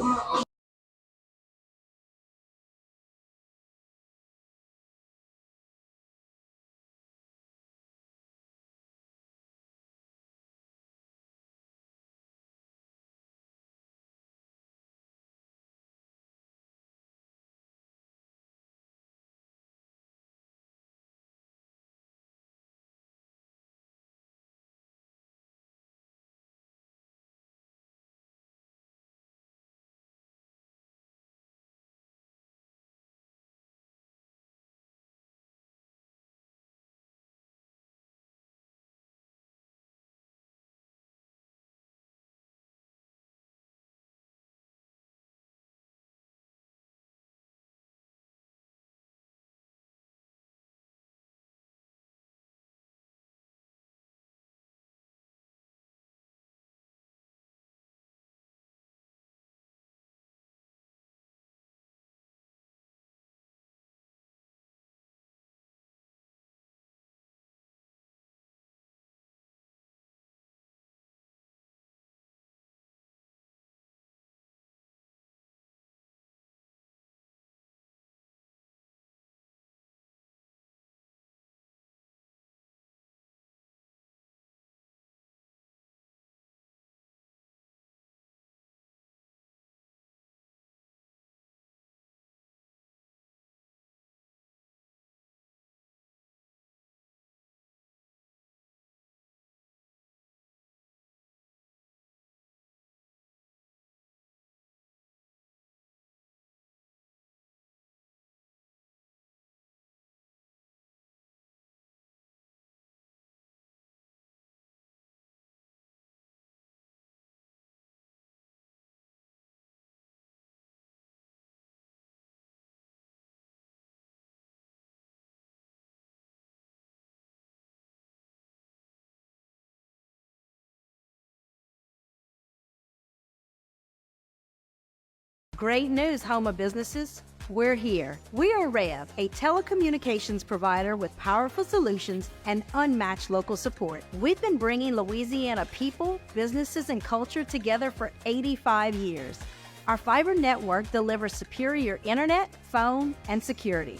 Great news, home of businesses. we're here. We are Rev, a telecommunications provider with powerful solutions and unmatched local support. We've been bringing Louisiana people, businesses, and culture together for 85 years. Our fiber network delivers superior internet, phone, and security.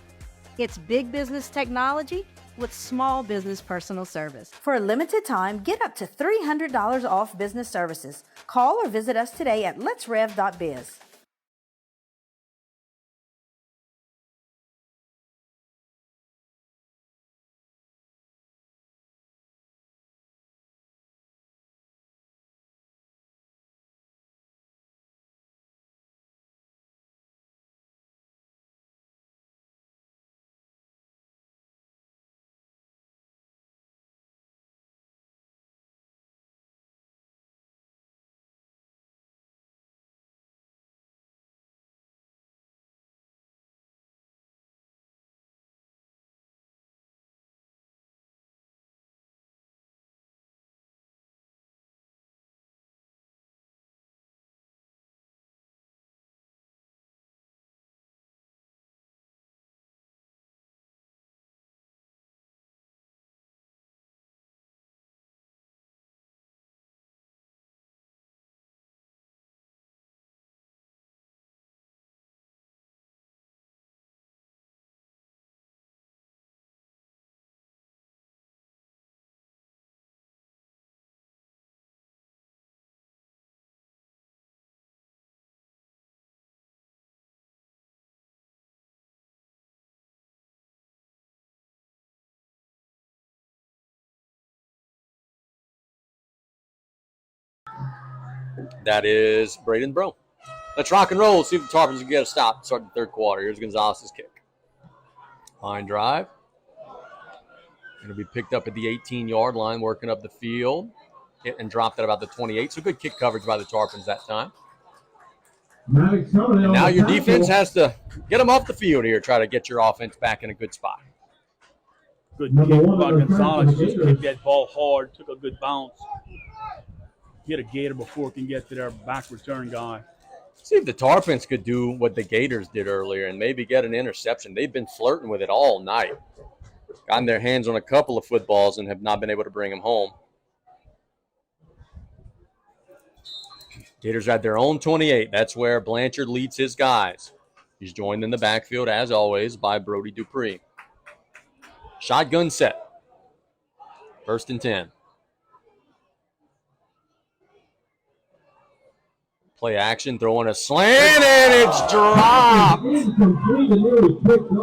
It's big business technology with small business personal service. For a limited time, get up to $300 off business services. Call or visit us today at letsrev.biz. That is Braden Bro. Let's rock and roll. See if the Tarpons can get a stop. Start the third quarter. Here's Gonzalez's kick. Line drive. It'll be picked up at the 18-yard line, working up the field. Hit and dropped at about the 28. So good kick coverage by the Tarpons that time. And now your defense has to get them off the field here. Try to get your offense back in a good spot. Good kick by Gonzalez. Just kicked that ball hard. Took a good bounce. Hit a Gator before it can get to their back return guy. See if the Tarpons could do what the Gators did earlier and maybe get an interception. They've been flirting with it all night. Gotten their hands on a couple of footballs and have not been able to bring them home. Gators at their own 28. That's where Blanchard leads his guys. He's joined in the backfield, as always, by Brody Dupree. Shotgun set. 1st and 10. Play action, throwing a slant, and it's dropped.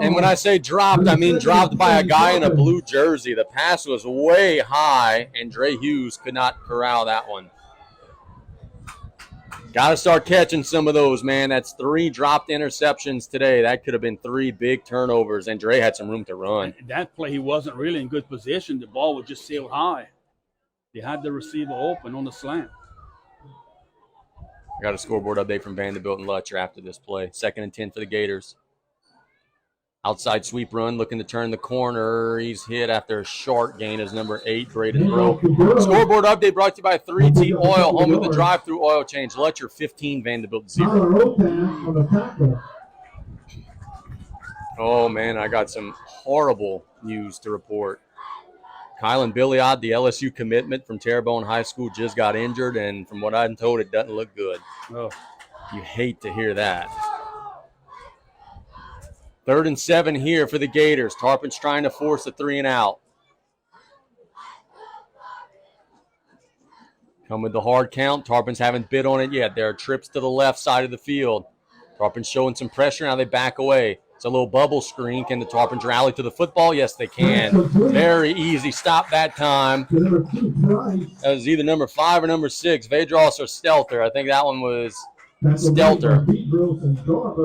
And when I say dropped, I mean dropped by a guy in a blue jersey. The pass was way high, and Dre Hughes could not corral that one. Got to start catching some of those, man. That's 3 dropped interceptions today. That could have been 3 big turnovers, and Dre had some room to run. That play, he wasn't really in good position. The ball was just sailed high. They had the receiver open on the slant. Got a scoreboard update from Vanderbilt and Lutcher after this play. 2nd and 10 for the Gators. Outside sweep run, looking to turn the corner. He's hit after a short gain as number 8, Braden Bro. Scoreboard update brought to you by 3T Oil, home of the drive-through oil change. Lutcher 15, Vanderbilt 0. Oh, man, I got some horrible news to report. Kylan Billiard, the LSU commitment from Terrebonne High School, just got injured, and from what I'm told, it doesn't look good. Oh. You hate to hear that. 3rd and 7 here for the Gators. Tarpon's trying to force a 3 and out. Come with the hard count. Tarpons haven't bid on it yet. There are trips to the left side of the field. Tarpons showing some pressure. Now they back away. It's a little bubble screen. Can the Tarpons rally to the football? Yes, they can. Very easy stop that time. That was either number 5 or number 6. Vedros or Stelter. I think that one was Stelter.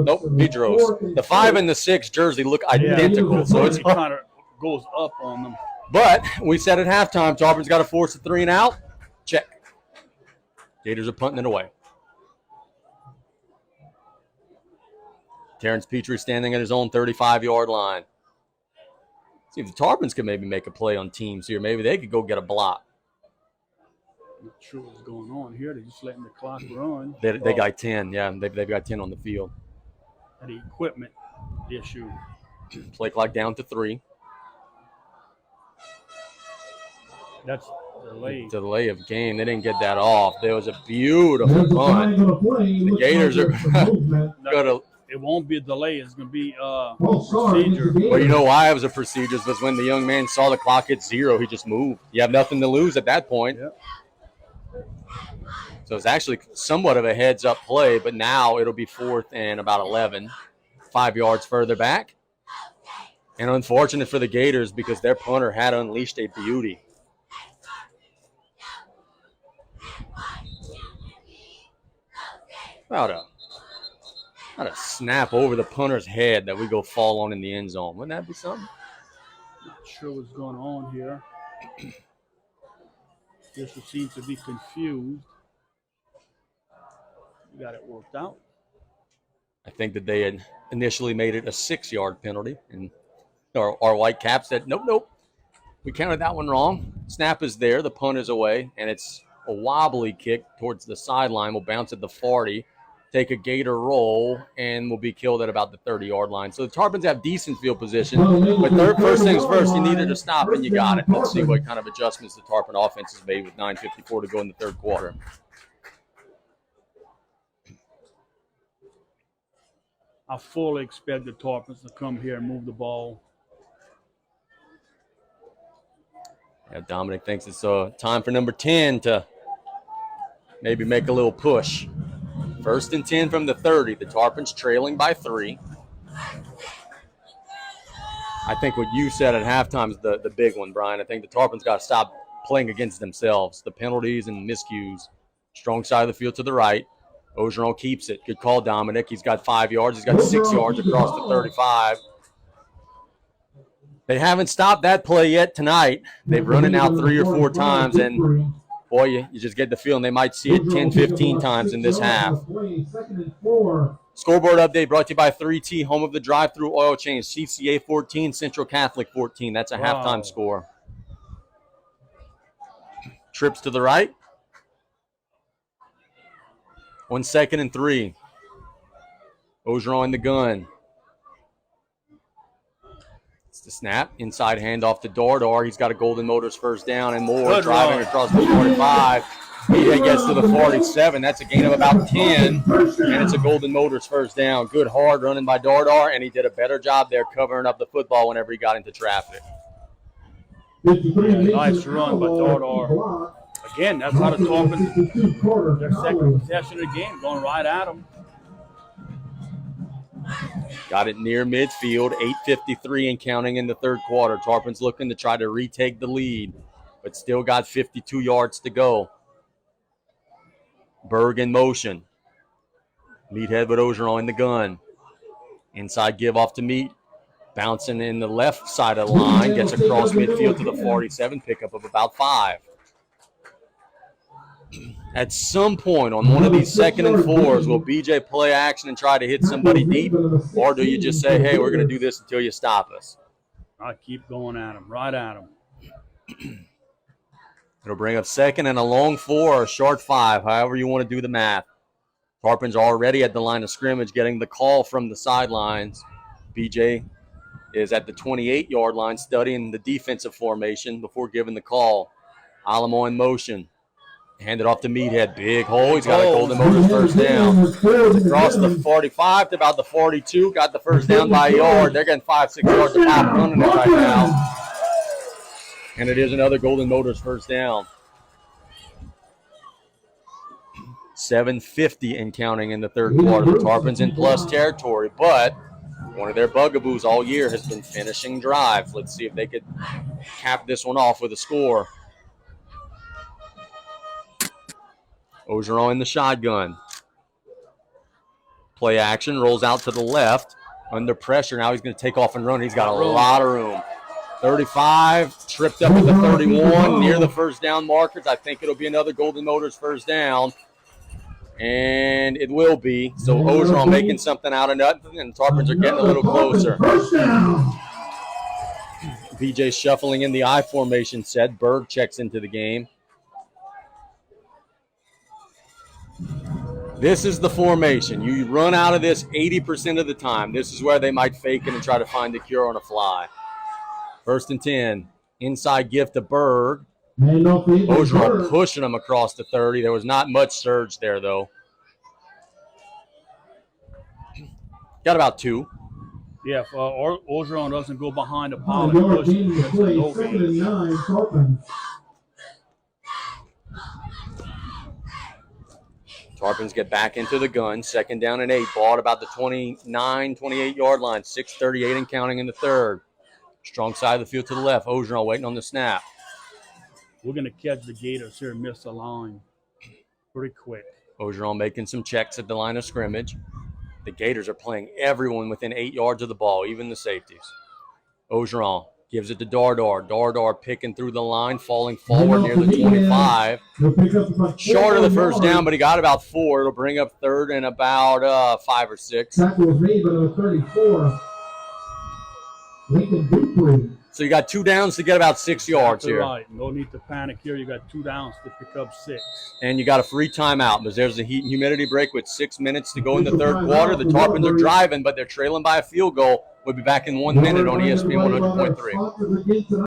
Nope, Vedros. The 5 and the 6 jersey look identical. Yeah, so it's kind of goes up on them. But we said at halftime, Tarpon's got to force a 3 and out. Check. Gators are punting it away. Terrence Petrie standing at his own 35-yard line. See if the Tarpons could maybe make a play on teams here. Maybe they could go get a block. Not sure what's going on here. They're just letting the clock run. They got 10, yeah. They've got 10 on the field. The equipment issue. Play clock down to 3. That's Delay of game. They didn't get that off. There was a beautiful punt. The Gators are going to. It won't be a delay. It's going to be procedure. Well, you know why it was a procedure? Was when the young man saw the clock hit 0, he just moved. You have nothing to lose at that point. Yep. So it's actually somewhat of a heads-up play, but now it'll be 4th and about 11, 5 yards further back. And unfortunate for the Gators because their punter had unleashed a beauty. About a snap over the punter's head that we go fall on in the end zone. Wouldn't that be something? Not sure what's going on here. This seems to be confused. We got it worked out. I think that they had initially made it a 6-yard penalty, and our white cap said, nope. We counted that one wrong. Snap is there. The punt is away, and it's a wobbly kick towards the sideline. Will bounce at the 40. Take a Gator roll, and will be killed at about the 30-yard line. So the Tarpons have decent field position, but first things first, you needed to stop, and you got it. Let's see what kind of adjustments the Tarpon offense has made with 9:54 to go in the third quarter. I fully expect the Tarpons to come here and move the ball. Yeah, Dominic thinks it's time for number 10 to maybe make a little push. 1st and 10 from the 30. The Tarpons trailing by 3. I think what you said at halftime is the big one, Brian. I think the Tarpons got to stop playing against themselves. The penalties and miscues. Strong side of the field to the right. Ogeron keeps it. Good call, Dominic. He's got 5 yards. He's got 6 yards across the 35. They haven't stopped that play yet tonight. They've run it now 3 or 4 times, and boy, you just get the feeling they might see it 10, 15 times in this half. Scoreboard update brought to you by 3T, home of the drive-through oil change. CCA 14, Central Catholic 14. That's a halftime score. Trips to the right. 1 2nd and 3. Ogeron in the gun. It's the snap. Inside handoff to Dardar. He's got a Golden Motors first down and more. Good driving run. across the 45. He gets to the 47. That's a gain of about 10. And it's a Golden Motors first down. Good hard running by Dardar, and he did a better job there covering up the football whenever he got into traffic. Nice run by Dardar. Again, that's how the Tarpons, their second possession of the game, going right at them. Got it near midfield, 8:53 and counting in the third quarter. Tarpons looking to try to retake the lead, but still got 52 yards to go. Berg in motion. Meathead with Ogeron in the gun. Inside give off to Meat. Bouncing in the left side of the line. Gets across midfield to the 47. Pickup of about 5. At some point on one of these 2nd and 4s, will BJ play action and try to hit somebody deep? Or do you just say, hey, we're going to do this until you stop us? I keep going at him, right at him. It'll bring up 2nd and a long 4 or a short 5, however you want to do the math. Tarpon's already at the line of scrimmage getting the call from the sidelines. BJ is at the 28-yard line studying the defensive formation before giving the call. Alamo in motion. Hand it off to Meathead. Big hole. He's got a Golden Motors first down. It's across the 45 to about the 42. Got the first down by a yard. They're getting 5-6 yards to pop running it right now. And it is another Golden Motors first down. 7:50 and counting in the third quarter. The Tarpons in plus territory, but one of their bugaboos all year has been finishing drives. Let's see if they could cap this one off with a score. Ogeron in the shotgun. Play action, rolls out to the left. Under pressure, now he's going to take off and run. He's got a lot of room. 35, tripped up at the 31, near the first down markers. I think it'll be another Golden Motors first down. And it will be. So Ogeron making something out of nothing, and the Tarpons are getting a little closer. BJ shuffling in the I formation set. Berg checks into the game. This is the formation. You run out of this 80% of the time. This is where they might fake it and try to find the cure on a fly. 1st and 10. Inside gift to Berg. Ogeron pushing him across the 30. There was not much surge there, though. Got about 2. Yeah, if Ogeron doesn't go behind the pile Your and push, team to play 2nd and 9, Tarpon. Tarpons get back into the gun. 2nd down and 8. Ball at about the 29, 28-yard line. 6:38 and counting in the 3rd. Strong side of the field to the left. Ogeron waiting on the snap. We're going to catch the Gators here and miss the line pretty quick. Ogeron making some checks at the line of scrimmage. The Gators are playing everyone within 8 yards of the ball, even the safeties. Ogeron gives it to Dardar. Dardar picking through the line, falling forward near the 25. Short of the 1st down, but he got about 4. It'll bring up 3rd and about 5 or 6. Tackle was made by number 34. Lincoln Dupree. So you got 2 downs to get about 6 yards here. Right. No need to panic here. You got 2 downs to pick up 6. And you got a free timeout because there's a heat and humidity break with 6 minutes to go in the 3rd quarter. The Tarpons are driving, but they're trailing by a field goal. We'll be back in 1 minute on ESPN 100.3.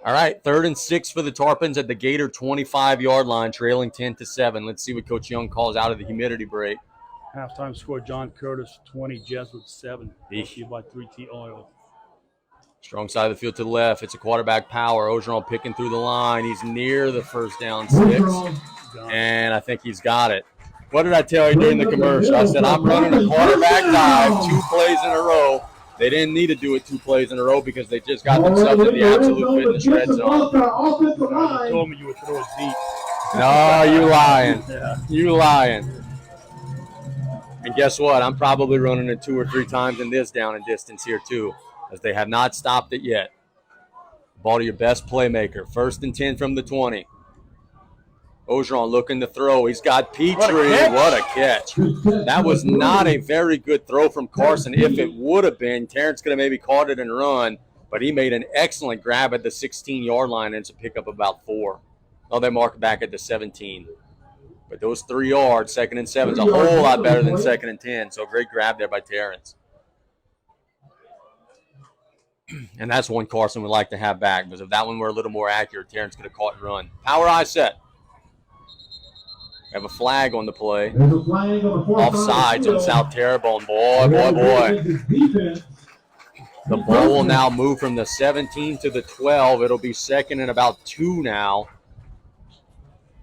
All right, 3rd and 6 for the Tarpons at the Gator 25-yard line, trailing 10-7. Let's see what Coach Young calls out of the humidity break. Halftime score, John Curtis 20, Jesuit 7. Brought you by 3T Oil. Strong side of the field to the left. It's a quarterback power. Ogeron picking through the line. He's near the 1st down 6, and I think he's got it. What did I tell you during the commercial? I said, I'm running a quarterback dive 2 plays in a row. They didn't need to do it 2 plays in a row because they just got themselves in the absolute fitness red zone. You told me you would throw it deep. No, you lying. Yeah. You lying. And guess what? I'm probably running it 2 or 3 times in this down and distance here too, as they have not stopped it yet. Ball to your best playmaker. 1st and 10 from the 20. Ogeron looking to throw. He's got Petrie. What a catch. That was not a very good throw from Carson. If it would have been, Terrence could have maybe caught it and run, but he made an excellent grab at the 16-yard line, and it's a pickup about 4. Oh, they mark back at the 17. But those 3 yards, 2nd and 7, is a whole lot better than 2nd and 10. So great grab there by Terrence. And that's one Carson would like to have back, because if that one were a little more accurate, Terrence could have caught and run. Power eye set. We have a flag on the play. Offsides on South Terrebonne. Boy. The ball will now move from the 17 to the 12. It'll be 2nd and about 2 now.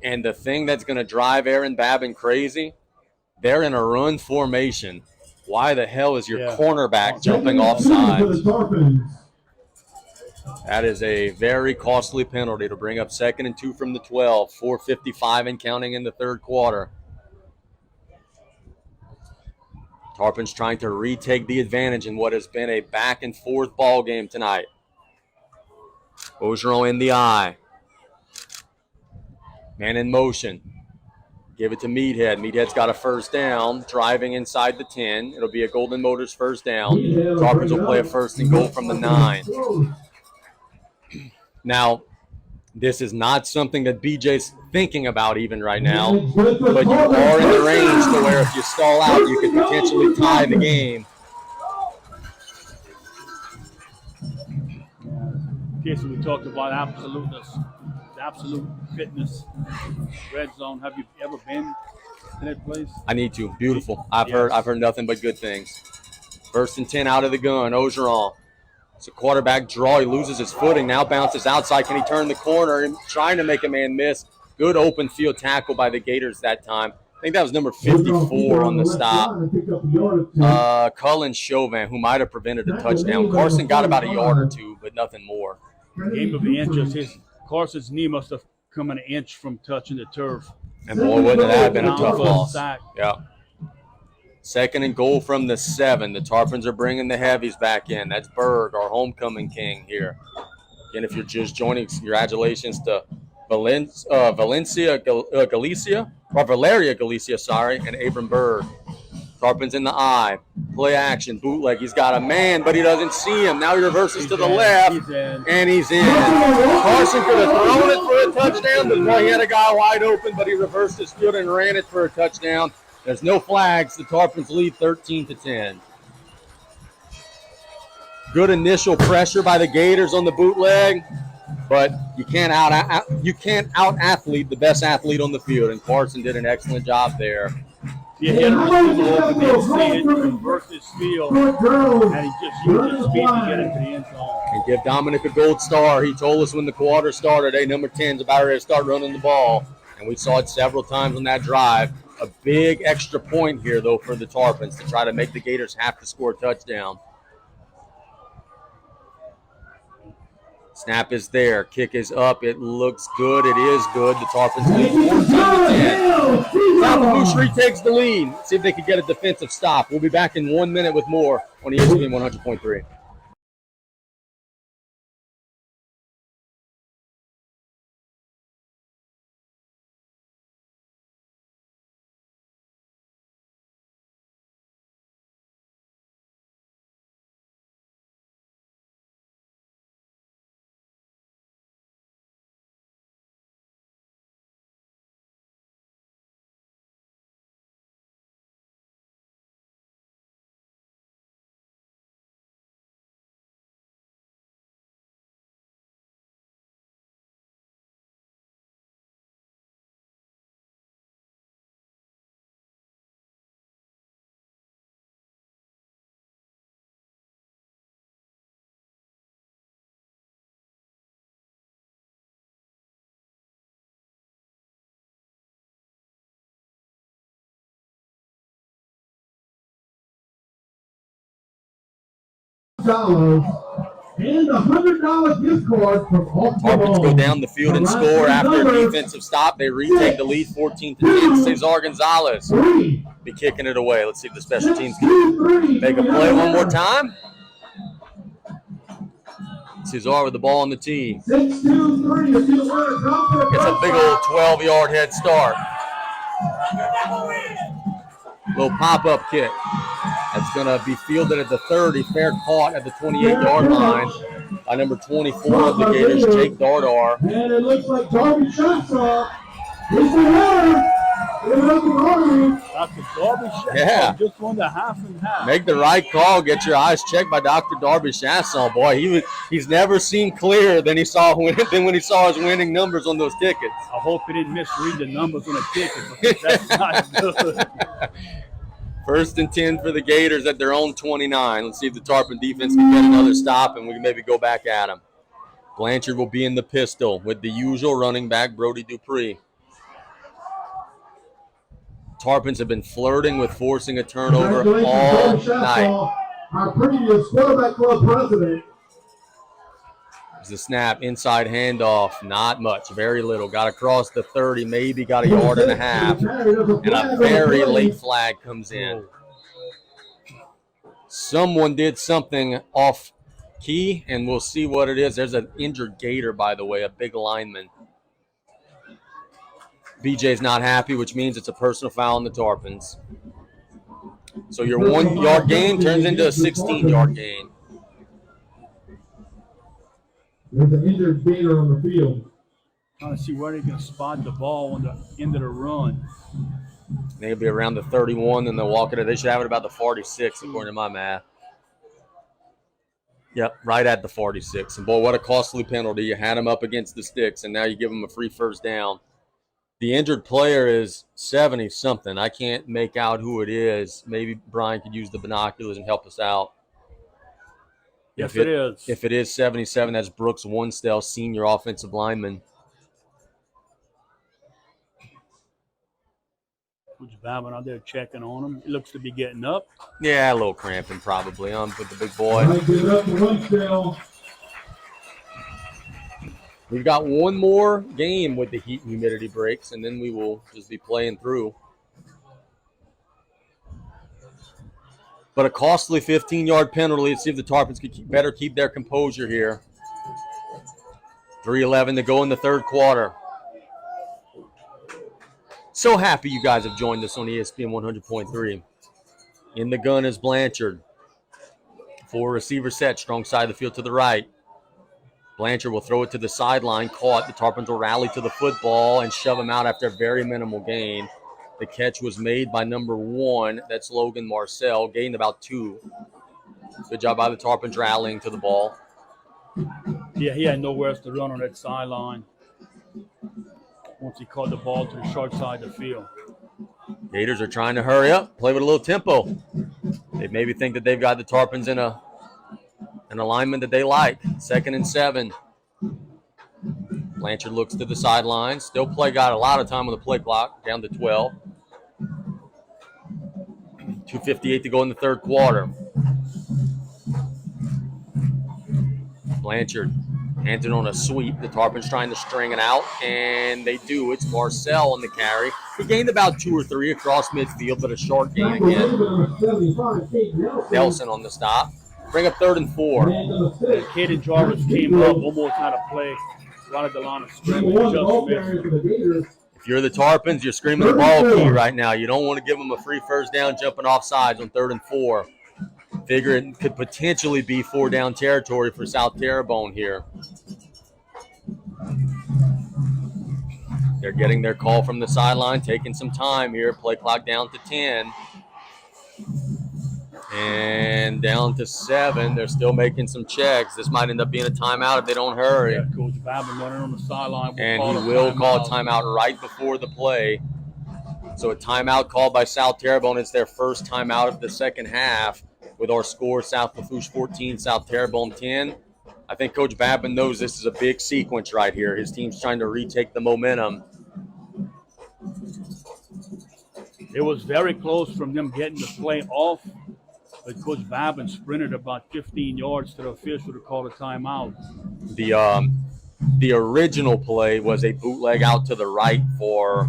And the thing that's going to drive Aaron Babin crazy, they're in a run formation. Why the hell is your cornerback jumping offsides? That is a very costly penalty to bring up 2nd and 2 from the 12. 4:55 and counting in the 3rd quarter. Tarpon's trying to retake the advantage in what has been a back and forth ball game tonight. Ogeron in the eye. Man in motion. Give it to Meathead. Meathead's got a 1st down, driving inside the 10. It'll be a Golden Motors 1st down. Tarpons will play a 1st and goal from the 9. Now, this is not something that BJ's thinking about even right now, but you are in the range to where if you stall out, you could potentially tie the game. In case we talked about absoluteness, absolute fitness. Red zone. Have you ever been to that place? I need to. Beautiful. I've heard nothing but good things. 1st and 10 out of the gun. Ogeron. It's a quarterback draw. He loses his footing. Now bounces outside. Can he turn the corner? And trying to make a man miss. Good open field tackle by the Gators that time. I think that was number 54 on the stop. Cullen Chauvin, who might have prevented a touchdown. Carson got about a yard or two, but nothing more. Game of the inches. Carson's knee must have come an inch from touching the turf. And boy, wouldn't that have been a tough loss. Yeah. 2nd and goal from the 7. The Tarpons are bringing the heavies back in. That's Berg, our homecoming king here. Again, if you're just joining, congratulations to Valeria Galicia, and Abram Berg. Tarpons in the eye. Play action, bootleg. He's got a man, but he doesn't see him. Now he reverses to the left, and he's in. Carson could have thrown it for a touchdown, but boy, he had a guy wide open, but he reversed his field and ran it for a touchdown. There's no flags. The Tarpons lead 13-10. Good initial pressure by the Gators on the bootleg, but you can't out-athlete the best athlete on the field, and Carson did an excellent job there. You hit a receiver open, didn't see it, reversed his field, and he just used his speed to get into the end zone. And give Dominic a gold star. He told us when the quarter started, hey, number 10's about ready to start running the ball, and we saw it several times on that drive. A big extra point here, though, for the Tarpons to try to make the Gators have to score a touchdown. Snap is there. Kick is up. It looks good. It is good. The Tarpons lead 14-10. Lafourche retakes the lead. Let's see if they can get a defensive stop. We'll be back in 1 minute with more on ESPN 100.3. And $100 gift card from Tarpons go down the field and score after a defensive stop. They retake the lead 14-10. Cesar Gonzalez be kicking it away. Let's see if the special teams can make a play one more time. Cesar with the ball on the tee. Gets a big old 12-yard head start. Little pop-up kick. That's going to be fielded at the 30. Fair caught at the 28-yard line by number 24 of the Gators, Jake Dardar. And it looks like Darby Shotsaw is the winner. Dr. Darby Shasson just won the half and half. Make the right call. Get your eyes checked by Dr. Darby Shasson. Boy, he's never seen clearer than when he saw his winning numbers on those tickets. I hope he didn't misread the numbers on the ticket, because that's not good. 1st and 10 for the Gators at their own 29. Let's see if the Tarpon defense can get another stop and we can maybe go back at them. Blanchard will be in the pistol with the usual running back, Brody Dupree. Tarpons have been flirting with forcing a turnover all night. Our previous quarterback club president. There's a snap, inside handoff, not much, very little. Got across the 30, maybe got a yard and a half, and a very late flag comes in. Someone did something off key, and we'll see what it is. There's an injured Gator, by the way, a big lineman. BJ's not happy, which means it's a personal foul on the Tarpons. So your 1 yard gain turns into a 16-yard gain. There's an injured Gator on the field. Trying to see where they can spot the ball on the end of the run. They'll be around the 31, and they'll walk it. They should have it about the 46, according to my math. Yep, right at the 46. And, boy, what a costly penalty. You had him up against the sticks, and now you give him a free first down. The injured player is 70-something. I can't make out who it is. Maybe Brian could use the binoculars and help us out. Yes, it is. If it is 77, that's Brooks Onestell, senior offensive lineman. Coach Babin out there checking on him. He looks to be getting up. Yeah, a little cramping probably with the big boy. Get up to Onestell. We've got one more game with the heat and humidity breaks, and then we will just be playing through. But a costly 15-yard penalty. Let's see if the Tarpons could better keep their composure here. 3:11 to go in the third quarter. So happy you guys have joined us on ESPN 100.3. In the gun is Blanchard. For receiver set, strong side of the field to the right. Blanchard will throw it to the sideline, caught. The Tarpons will rally to the football and shove him out after a very minimal gain. The catch was made by number 1. That's Logan Marcel. Gained about 2. Good job by the Tarpons rallying to the ball. Yeah, he had nowhere else to run on that sideline once he caught the ball to the short side of the field. Gators are trying to hurry up, play with a little tempo. They maybe think that they've got the Tarpons in an alignment that they like. 2nd and 7. Blanchard looks to the sideline. Still got a lot of time on the play clock, down to 12. 2:58 to go in the third quarter. Blanchard hands it on a sweep. The Tarpons trying to string it out, and they do. It's Marcel on the carry. He gained about 2 or 3 across midfield, but a short gain again. Nelson on the stop. Bring up 3rd and 4. Caden Jarvis came up, almost had a play. Wanted the line of scrimmage, just missed. If you're the Tarpons, you're screaming the ball key right now. You don't want to give them a free first down jumping off sides on 3rd and 4. Figure it could potentially be 4-down territory for South Terrebonne here. They're getting their call from the sideline, taking some time here. Play clock down to 10. And down to 7. They're still making some checks. This might end up being a timeout if they don't hurry. Yeah, Coach Babin running on the sideline. And he will call a timeout right before the play. So a timeout called by South Terrebonne. It's their first timeout of the second half with our score South Lafourche 14, South Terrebonne 10. I think Coach Babin knows this is a big sequence right here. His team's trying to retake the momentum. It was very close from them getting the play off. But Coach Babin sprinted about 15 yards to the official to call a timeout. The original play was a bootleg out to the right for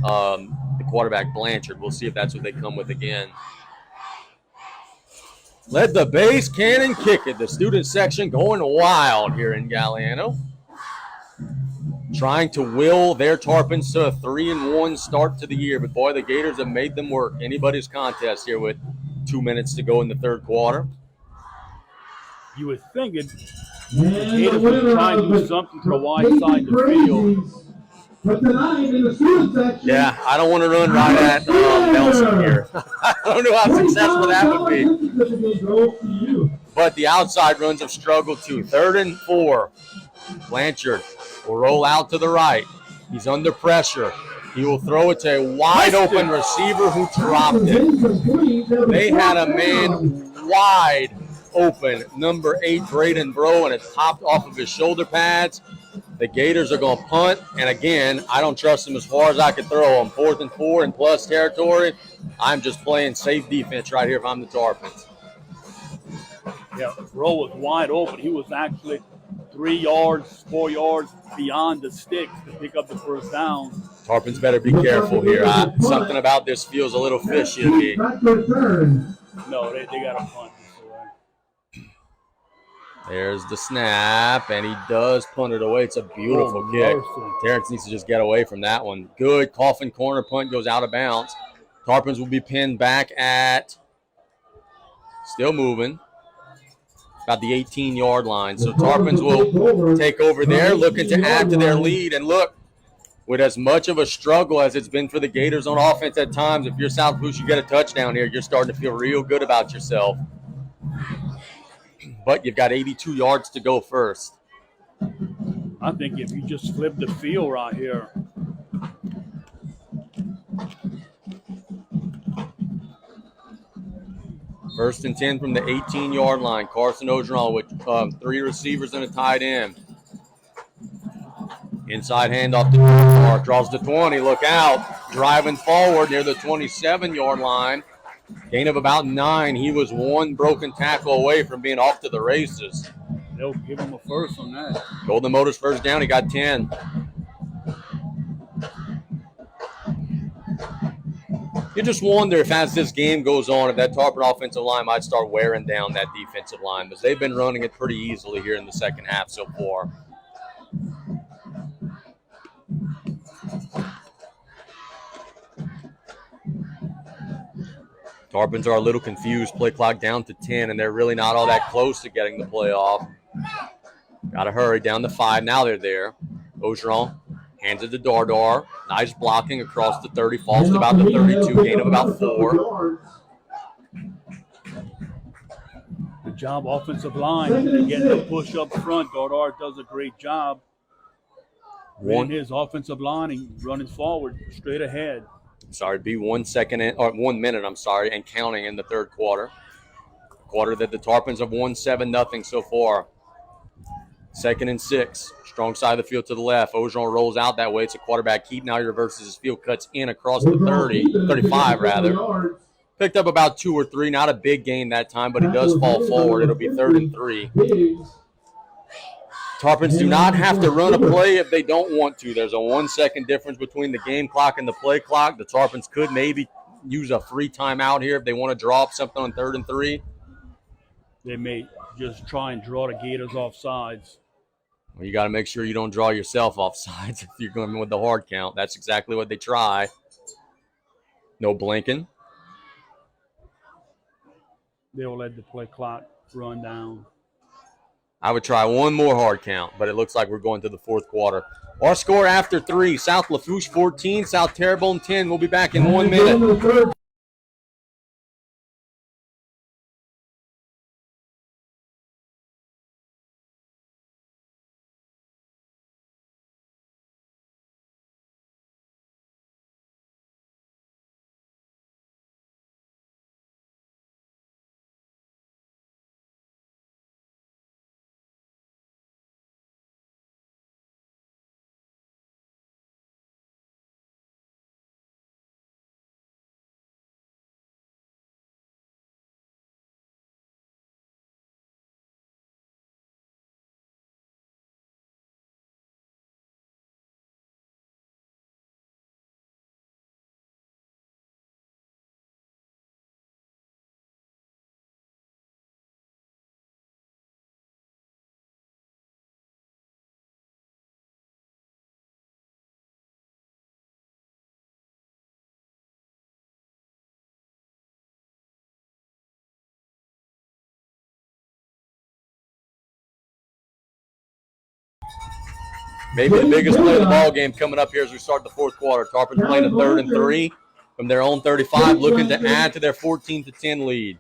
the quarterback Blanchard. We'll see if that's what they come with again. Let the base cannon kick it. The student section going wild here in Galliano. Trying to will their Tarpons to a 3-1 start to the year. But, boy, the Gators have made them work. Anybody's contest here with 2 minutes to go in the third quarter. You would think the Gators would try and do something to the wide side of the field. Yeah, I don't want to run right at Nelson here. I don't know how successful that would be. But the outside runs have struggled too. 3rd and 4. Blanchard will roll out to the right. He's under pressure. He will throw it to a wide-open receiver who dropped it. They had a man wide open, number 8, Braden Bro, and it popped off of his shoulder pads. The Gators are going to punt, and again, I don't trust them as far as I can throw them. 4th and 4 in plus territory. I'm just playing safe defense right here if I'm the Tarpons. Yeah, Bro was wide open. He was actually 3 yards, 4 yards beyond the sticks to pick up the first down. Tarpons better be careful here. Something about this feels a little fishy to me. No, they got a punt. There's the snap, and he does punt it away. It's a beautiful kick. Terrence needs to just get away from that one. Good coffin corner punt goes out of bounds. Tarpons will be pinned back at, still moving, about the 18-yard line. So Tarpons will take over there, looking to add to their lead. And look, with as much of a struggle as it's been for the Gators on offense at times, if you're South Lafourche, you get a touchdown here, you're starting to feel real good about yourself. but you've got 82 yards to go first. I think if you just flip the field right here. First and 10 from the 18-yard line. Carson Ogeron with 3 receivers and a tight end. Inside handoff to Tarpon. Draws the 20. Look out. Driving forward near the 27-yard line. Gain of about 9. He was 1 broken tackle away from being off to the races. They'll give him a first on that. Golden Motors first down. He got 10. You just wonder if as this game goes on, if that Tarpon offensive line might start wearing down that defensive line, because they've been running it pretty easily here in the second half so far. Tarpons are a little confused. Play clock down to 10, and they're really not all that close to getting the play off. Got to hurry down to 5. Now they're there. Ogeron hands it to Dardar. Nice blocking across the 30. Falls to about the 32. Gain of about 4. Good job, offensive line. Getting the push up front. Dardar does a great job. Running his offensive line and running forward, straight ahead. Sorry, be 1 minute, and counting in the third quarter. Quarter that the Tarpons have won 7-0 so far. 2nd and 6. Strong side of the field to the left. Ogeron rolls out that way. It's a quarterback keep. Now he reverses his field, cuts in across the 35 rather. Picked up about 2 or 3. Not a big gain that time, but he does fall forward. It'll be 3rd and 3. Tarpons do not have to run a play if they don't want to. There's a 1 second difference between the game clock and the play clock. The Tarpons could maybe use a free timeout here if they want to draw up something on 3rd and 3. They may just try and draw the Gators off sides. Well, you got to make sure you don't draw yourself off sides if you're going with the hard count. That's exactly what they try. No blinking. They'll let the play clock run down. I would try one more hard count, but it looks like we're going to the fourth quarter. Our score after 3, South Lafourche 14, South Terrebonne 10. We'll be back in 1 minute. Maybe the biggest play of the ball game coming up here as we start the fourth quarter. Tarpon's playing a 3rd and 3 from their own 35, looking to add to their 14-10 lead.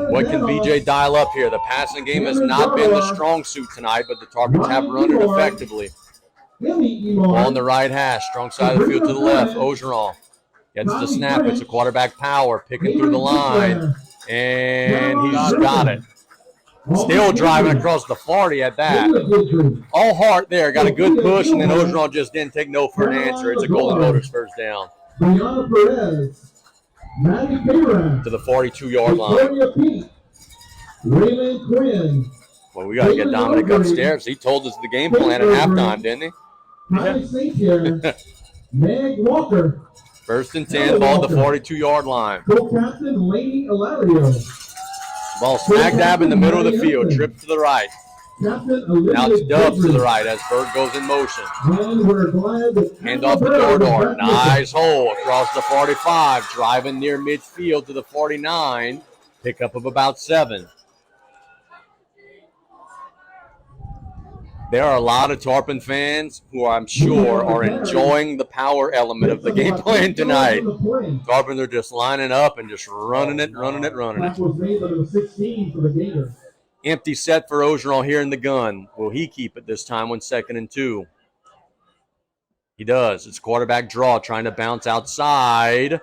What can BJ dial up here? The passing game has not been the strong suit tonight, but the Tarpons have run it effectively. On the right hash, strong side of the field to the left. Ogeron gets the snap. It's a quarterback power, picking through the line, and he's got it. Still driving across the 40 at that. All heart there. Got a good push, and then Ogeron just didn't take no for an answer. It's a Golden Motors first down. To the 42-yard line. Well, we got to get Dominic upstairs. He told us the game plan at halftime, didn't he? First and 10, ball at the 42-yard line. Ball smack dab in the middle of the field, trip to the right. Now it's Dove to the right as Berg goes in motion. Hand off to Dardar. Nice hole across the 45, driving near midfield to the 49. Pickup of about 7. There are a lot of Tarpon fans who I'm sure are enjoying the power element of the game plan tonight. Tarpons are just lining up and just running it. That was made number 16 for the Gators. Empty set for Ogeron here in the gun. Will he keep it this time on 2nd and 2? He does. It's quarterback draw, trying to bounce outside.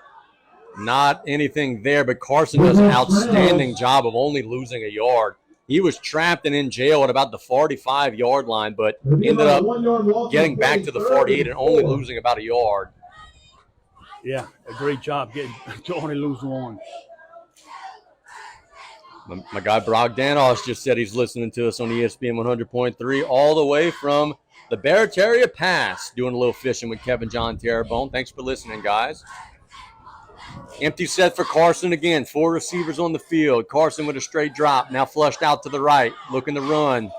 Not anything there, but Carson does an outstanding job of only losing a yard. He was trapped and in jail at about the 45-yard line, but ended up getting back to the 48 and only losing about a yard. Yeah, a great job getting to only lose one. My guy Brogdanos just said he's listening to us on ESPN 100.3 all the way from the Barataria Pass, doing a little fishing with Kevin John Terrebonne. Thanks for listening, guys. Empty set for Carson again. 4 receivers on the field. Carson with a straight drop. Now flushed out to the right. Looking to run.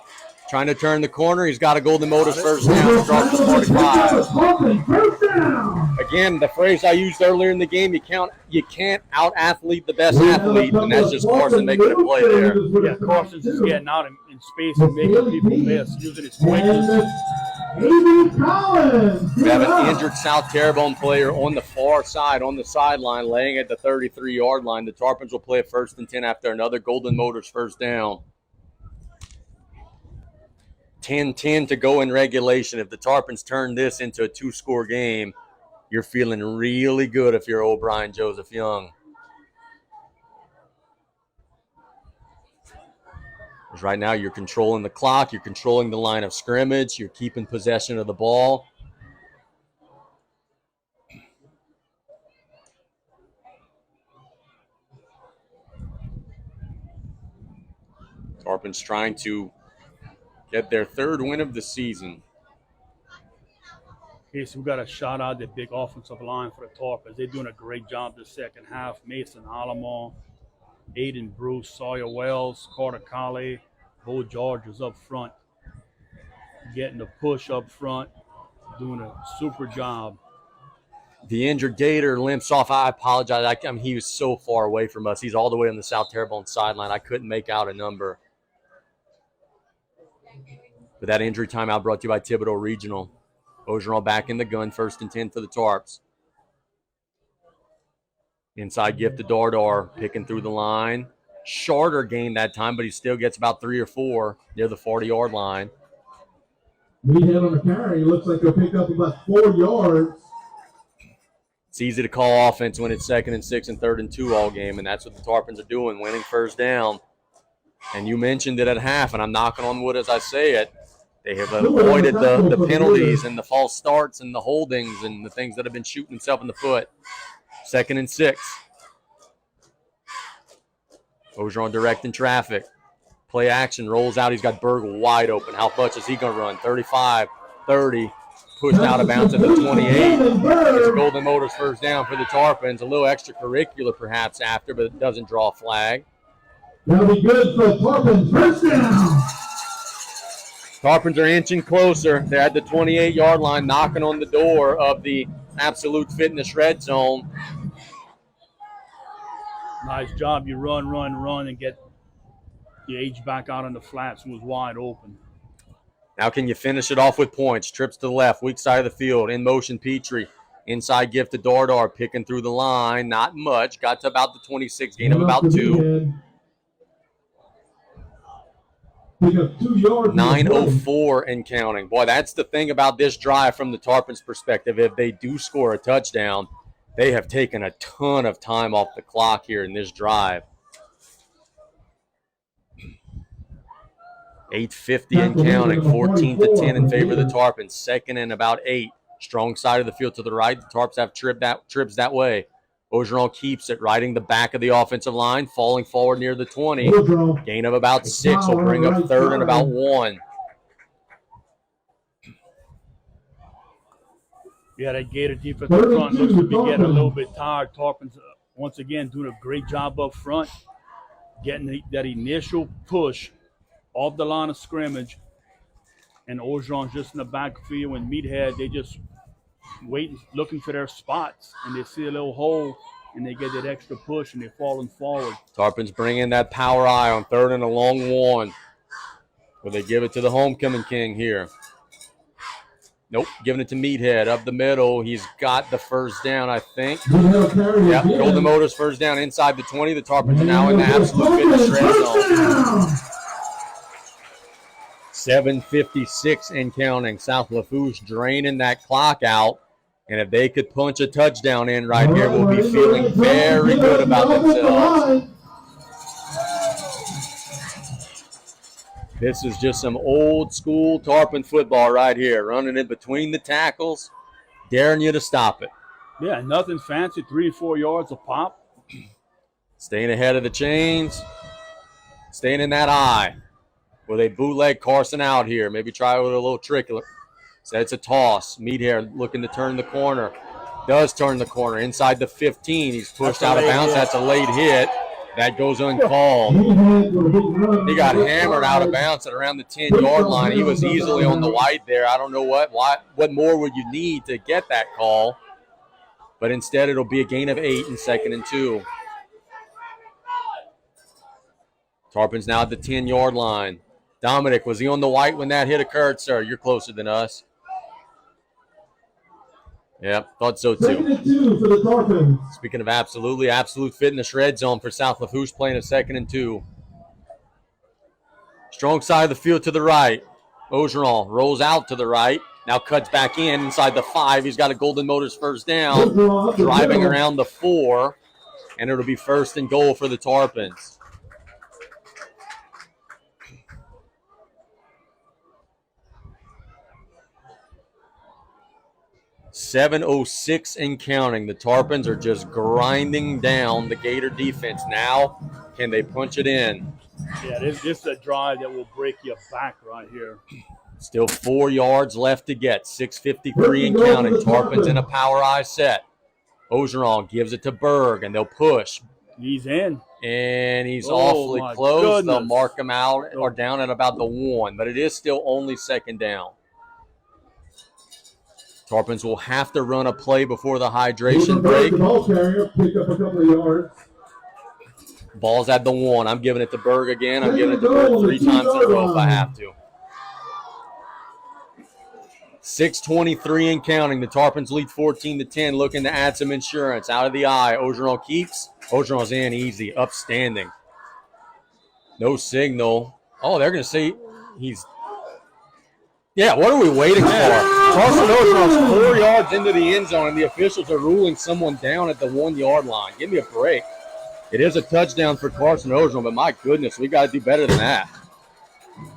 Trying to turn the corner. He's got a Golden Motors first down. Across the 45. Again, the phrase I used earlier in the game, you can't out-athlete the best athlete, and that's just Carson making a play there. Yeah, Carson's just getting out in space and making people miss, using his quickness. We have an injured South Terrebonne player on the far side, on the sideline, laying at the 33-yard line. The Tarpons will play a 1st and 10 after another Golden Motors first down. 10-10 to go in regulation. If the Tarpons turn this into a 2-score game, you're feeling really good if you're O'Brien Joseph Young. Because right now you're controlling the clock, you're controlling the line of scrimmage, you're keeping possession of the ball. Tarpons trying to get their 3rd win of the season. Okay, so we got to shout out the big offensive line for the Tarpons. They're doing a great job this second half. Mason Alamo, Aiden Bruce, Sawyer Wells, Carter Colley, Bo George is up front, getting the push up front, doing a super job. The injured Gator limps off. I apologize. I mean, he was so far away from us. He's all the way on the South Terrebonne sideline. I couldn't make out a number. But that injury timeout brought to you by Thibodaux Regional. Ogeron back in the gun, 1st and 10 for the Tarps. Inside gift to Dardar, picking through the line. Shorter gain that time, but he still gets about 3 or 4 near the 40-yard line. Meathead on the carry. Looks like he'll pick up about 4 yards. It's easy to call offense when it's 2nd and 6 and 3rd and 2 all game, and that's what the Tarpons are doing, winning first down. And you mentioned it at half, and I'm knocking on wood as I say it. They have avoided the penalties and the false starts and the holdings and the things that have been shooting himself in the foot. 2nd and 6. Ogeron directing traffic. Play action, rolls out. He's got Berg wide open. How much is he going to run? 35, 30. Pushed out of bounds at the 28. It's Golden Motors first down for the Tarpons. A little extracurricular perhaps after, but it doesn't draw a flag. That'll be good for Tarpons. First down. Tarpons are inching closer. They're at the 28-yard line, knocking on the door of the Absolute Fitness red zone. Nice job. You run, and get the H back out on the flats. It was wide open. Now can you finish it off with points? Trips to the left, weak side of the field. In motion, Petrie. Inside gift to Dardar, picking through the line. Not much. Got to about the 26, gain of about 2. 9:04 and counting. Boy, that's the thing about this drive from the Tarpons' perspective. If they do score a touchdown, they have taken a ton of time off the clock here in this drive. 8:50 and counting. 14-10 in favor of the Tarpons. 2nd and about 8. Strong side of the field to the right. The Tarps have trips that way. Ogeron keeps it, riding the back of the offensive line, falling forward near the 20. Gain of about 6 will bring up 3rd and about 1. Yeah, that Gator defense up front looks to be getting a little bit tired. Tarpons, once again, doing a great job up front, getting that initial push off the line of scrimmage. And Ogeron's just in the backfield, and Meathead, they just waiting, looking for their spots, and they see a little hole, and they get that extra push, and they're falling forward. Tarpons bring in that power eye on 3rd and a long 1. Will they give it to the homecoming king here? Nope, giving it to Meathead up the middle. He's got the first down, I think. Yep, Golden Motors first down inside the 20. The Tarpons are now in the absolute fitness red zone. 7:56 and counting. South Lafourche draining that clock out. And if they could punch a touchdown in right here, we'll be feeling very good about themselves. This is just some old school Tarpon football right here. Running in between the tackles, daring you to stop it. Yeah, nothing fancy, 3 or 4 yards a pop. Staying ahead of the chains. Staying in that eye. Will they bootleg Carson out here? Maybe try with a little trick. So it's a toss. Meathead looking to turn the corner. Does turn the corner inside the 15. He's pushed out of bounds. That's a late hit. That goes uncalled. He got hammered out of bounds at around the 10-yard line. He was easily on the white there. I don't know what more would you need to get that call. But instead, it'll be a gain of 8 and 2nd and 2. Tarpon's now at the 10-yard line. Dominic, was he on the white when that hit occurred, sir? You're closer than us. Yep, thought so too. Speaking of absolute fitness red zone for South Lafourche playing a 2nd and 2. Strong side of the field to the right. Ogeron rolls out to the right. Now cuts back in inside the 5. He's got a Golden Motors first down. Driving around the 4. And it'll be 1st and goal for the Tarpons. 7:06 and counting. The Tarpons are just grinding down the Gator defense. Now, can they punch it in? Yeah, this is a drive that will break your back right here. Still 4 yards left to get. 6:53 and counting. Tarpons in a power eye set. Ogeron gives it to Berg, and they'll push. He's in. And he's awfully close. Goodness. They'll mark him out or down at about the 1, but it is still only 2nd down. Tarpons will have to run a play before the hydration break. Pick up a couple of yards. Ball's at the 1. I'm giving it to Berg again. I'm giving it to Berg 3 times in a row if I have to. 6:23 and counting. The Tarpons lead 14-10, looking to add some insurance. Out of the eye. Ogeron keeps. Ogeron's in easy. Upstanding. No signal. Oh, they're going to say he's... Yeah, what are we waiting for? Carson Ogeron's 4 yards into the end zone, and the officials are ruling someone down at the 1-yard line. Give me a break. It is a touchdown for Carson Ogeron, but my goodness, we got to do better than that.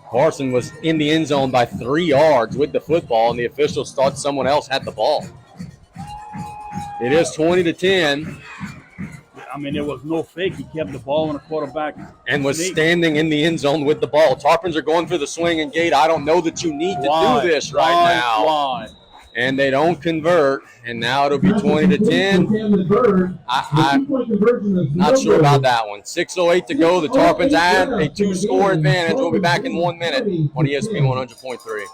Carson was in the end zone by 3 yards with the football, and the officials thought someone else had the ball. It is 20-10. I mean, there was no fake. He kept the ball on the quarterback. And was standing in the end zone with the ball. Tarpons are going for the swing and gate. I don't know that you need to do this right now. And they don't convert. And now it'll be 20-10. I'm not sure about that one. 6:08 to go. The Tarpons add a 2-score advantage. We'll be back in 1 minute on ESPN 100.3.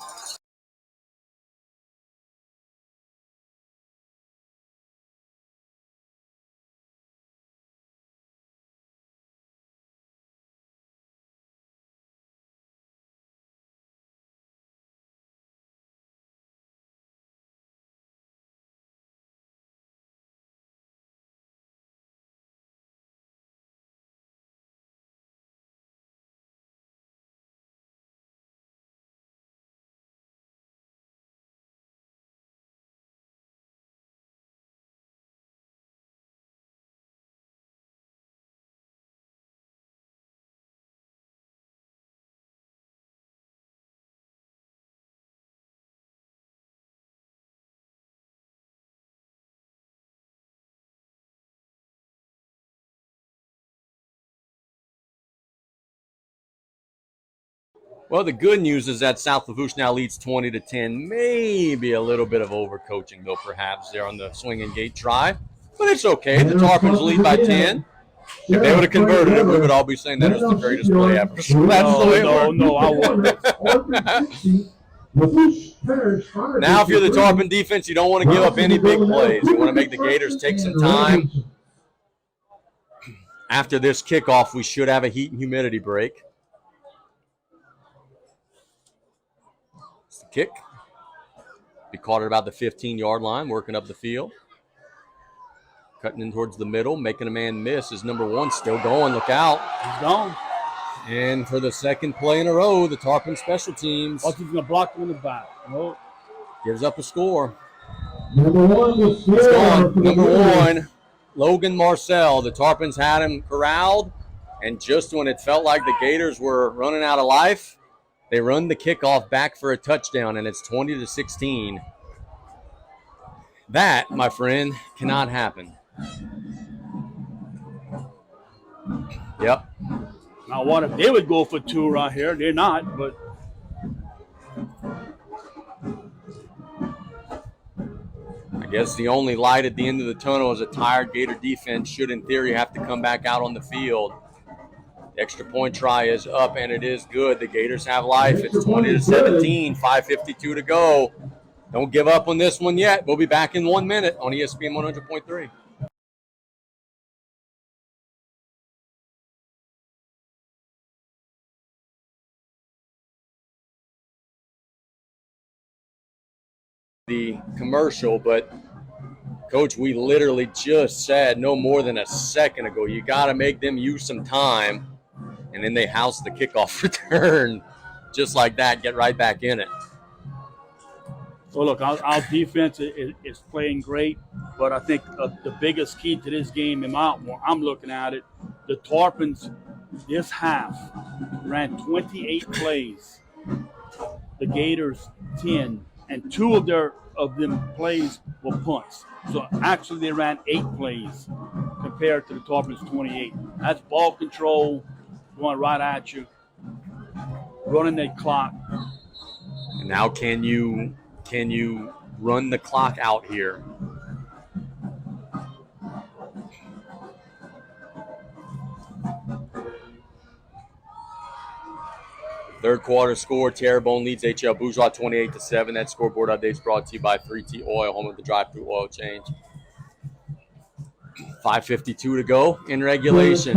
Well, the good news is that South Lafourche now leads 20-10. Maybe a little bit of overcoaching, though, perhaps, there on the swing and gate try. But it's okay. The Tarpons lead by 10. If they would have converted it, we would all be saying that is the greatest play ever. So that's the way it works. No, I wouldn't. Now, if you're the Tarpon defense, you don't want to give up any big plays. You want to make the Gators take some time. After this kickoff, we should have a heat and humidity break. It's the kick. Be caught at about the 15-yard line, working up the field. Cutting in towards the middle, making a man miss is number 1. Still going. Look out. He's gone. And for the second play in a row, the Tarpon special teams. Oh, he's going to block him in the back. No. Gives up a score. Number 1 was He's gone. Number 1, Logan Marcel. The Tarpons had him corralled, and just when it felt like the Gators were running out of life, they run the kickoff back for a touchdown, and it's 20-16. That, my friend, cannot happen. Yep. Now, what if they would go for 2 right here? They're not, but. I guess the only light at the end of the tunnel is a tired Gator defense should, in theory, have to come back out on the field. The extra point try is up, and it is good. The Gators have life. It's 20-17, 5:52 to go. Don't give up on this one yet. We'll be back in 1 minute on ESPN 100.3. The commercial, but Coach, we literally just said no more than a second ago, you got to make them use some time, and then they house the kickoff return just like that, get right back in it. So, look, our defense is playing great, but I think the biggest key to this game, I'm looking at it, the Tarpons this half ran 28 plays, the Gators 10, and 2 of them plays were punts. So actually they ran 8 plays compared to the Tarpons 28. That's ball control, going right at you, running that clock. And now can you run the clock out here? Third quarter score, Terrebonne leads HL Bourgeois 28-7. That scoreboard update is brought to you by 3T Oil, home of the drive-through oil change. 5:52 to go in regulation.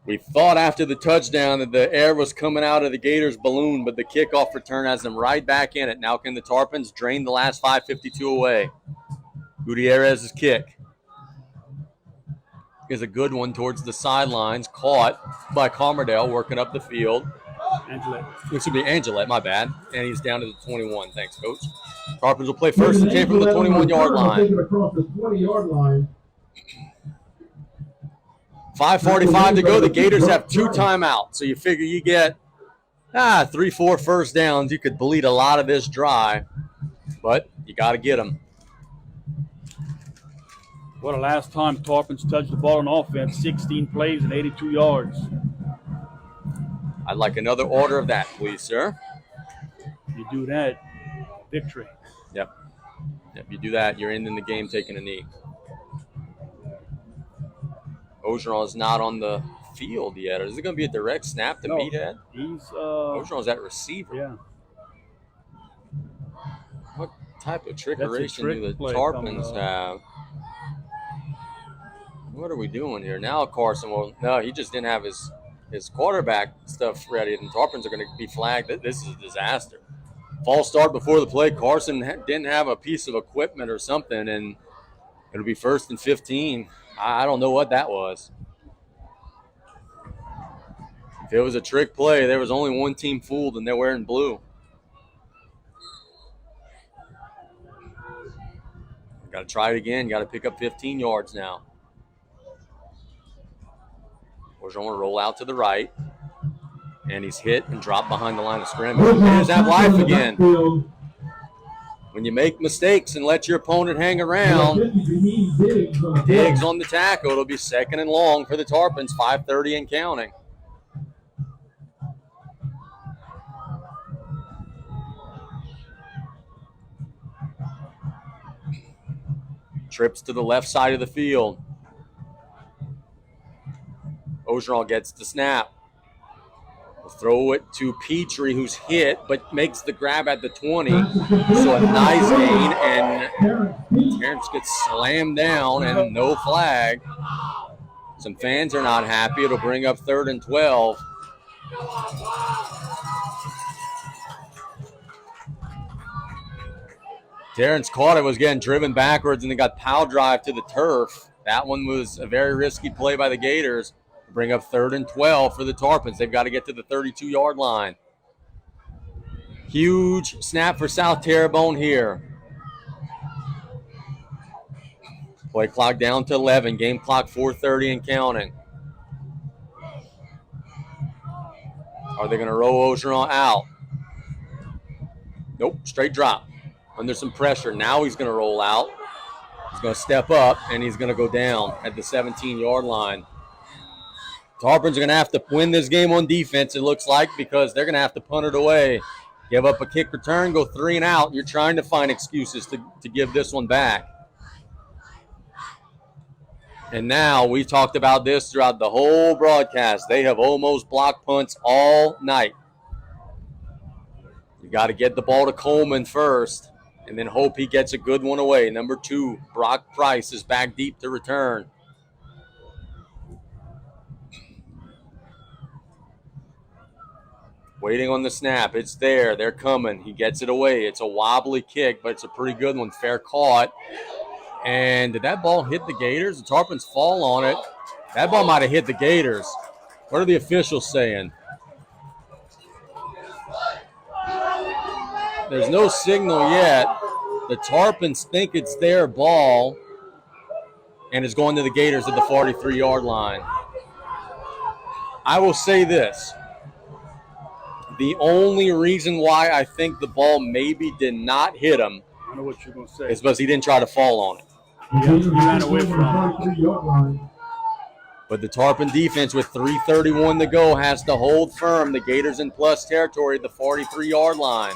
We thought after the touchdown that the air was coming out of the Gators' balloon, but the kickoff return has them right back in it. Now can the Tarpons drain the last 5:52 away? Gutierrez's kick is a good one towards the sidelines, caught by Carmardale working up the field. This would be Angelette, my bad. And he's down to the 21. Thanks, Coach. Tarpons will play first and 10 from the 21-yard line. 5:45 to go. The Gators have 2 timeouts. So you figure you get 3-4 first downs. You could bleed a lot of this dry, but you got to get them. Well, the last time Tarpons touched the ball on offense, 16 plays and 82 yards. I'd like another order of that, please, sir. You do that, victory. Yep, you do that, you're in the game taking a knee. Ogeron is not on the field yet. Is it going to be a direct snap to Meathead? Ogeron's at receiver. Yeah. What type of trickeration do the Tarpons have? What are we doing here? Now Carson he just didn't have his quarterback stuff ready, and Tarpons are going to be flagged. This is a disaster. False start before the play. Carson didn't have a piece of equipment or something, and it'll be 1st and 15. I don't know what that was. If it was a trick play, there was only one team fooled, and they're wearing blue. Got to try it again. Got to pick up 15 yards now. We're going to roll out to the right, and he's hit and dropped behind the line of scrimmage. There's that life again. When you make mistakes and let your opponent hang around, Diggs on the tackle. It'll be 2nd and long for the Tarpons, 5:30 and counting. Trips to the left side of the field. Ogeron gets the snap. We'll throw it to Petrie, who's hit, but makes the grab at the 20. So a nice gain, and Terrence gets slammed down, and no flag. Some fans are not happy. It'll bring up 3rd and 12. Terrence caught it, was getting driven backwards, and then got power drive to the turf. That one was a very risky play by the Gators to bring up 3rd and 12 for the Tarpons. They've got to get to the 32-yard line. Huge snap for South Terrebonne here. Play clock down to 11. Game clock 4:30 and counting. Are they going to roll Ogeron out? Nope, straight drop. Under some pressure. Now he's going to roll out. He's going to step up, and he's going to go down at the 17-yard line. Tarpons are going to have to win this game on defense, it looks like, because they're going to have to punt it away. Give up a kick return, go 3 and out. You're trying to find excuses to give this one back. And now, we talked about this throughout the whole broadcast. They have almost blocked punts all night. You got to get the ball to Coleman first, and then hope he gets a good one away. Number 2, Brock Price is back deep to return. Waiting on the snap. It's there. They're coming. He gets it away. It's a wobbly kick, but it's a pretty good one. Fair caught. And did that ball hit the Gators? The Tarpons fall on it. That ball might have hit the Gators. What are the officials saying? There's no signal yet. The Tarpons think it's their ball, and it's going to the Gators at the 43-yard line. I will say this. The only reason why I think the ball maybe did not hit him I know what you're going to say. is because he didn't try to fall on it. Yeah, he ran away from it. But the Tarpon defense with 3:31 to go has to hold firm. The Gators in plus territory at the 43-yard line.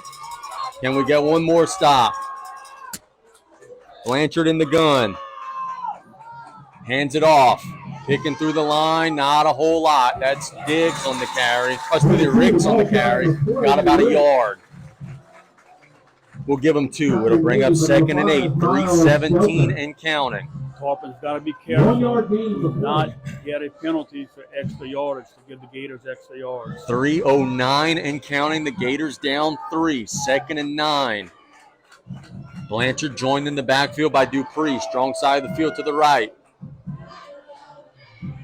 Can we get one more stop? Blanchard in the gun. Hands it off. Picking through the line, not a whole lot. That's Diggs on the carry. Must be the Riggs on the carry. Got about a yard. We'll give them 2. It'll bring up 2nd and 8. 3:17 and counting. Tarpon's got to be careful not get a penalty for extra yardage to give the Gators extra yards. 3:09 and counting. The Gators down 3. 2nd and 9. Blanchard joined in the backfield by Dupree. Strong side of the field to the right.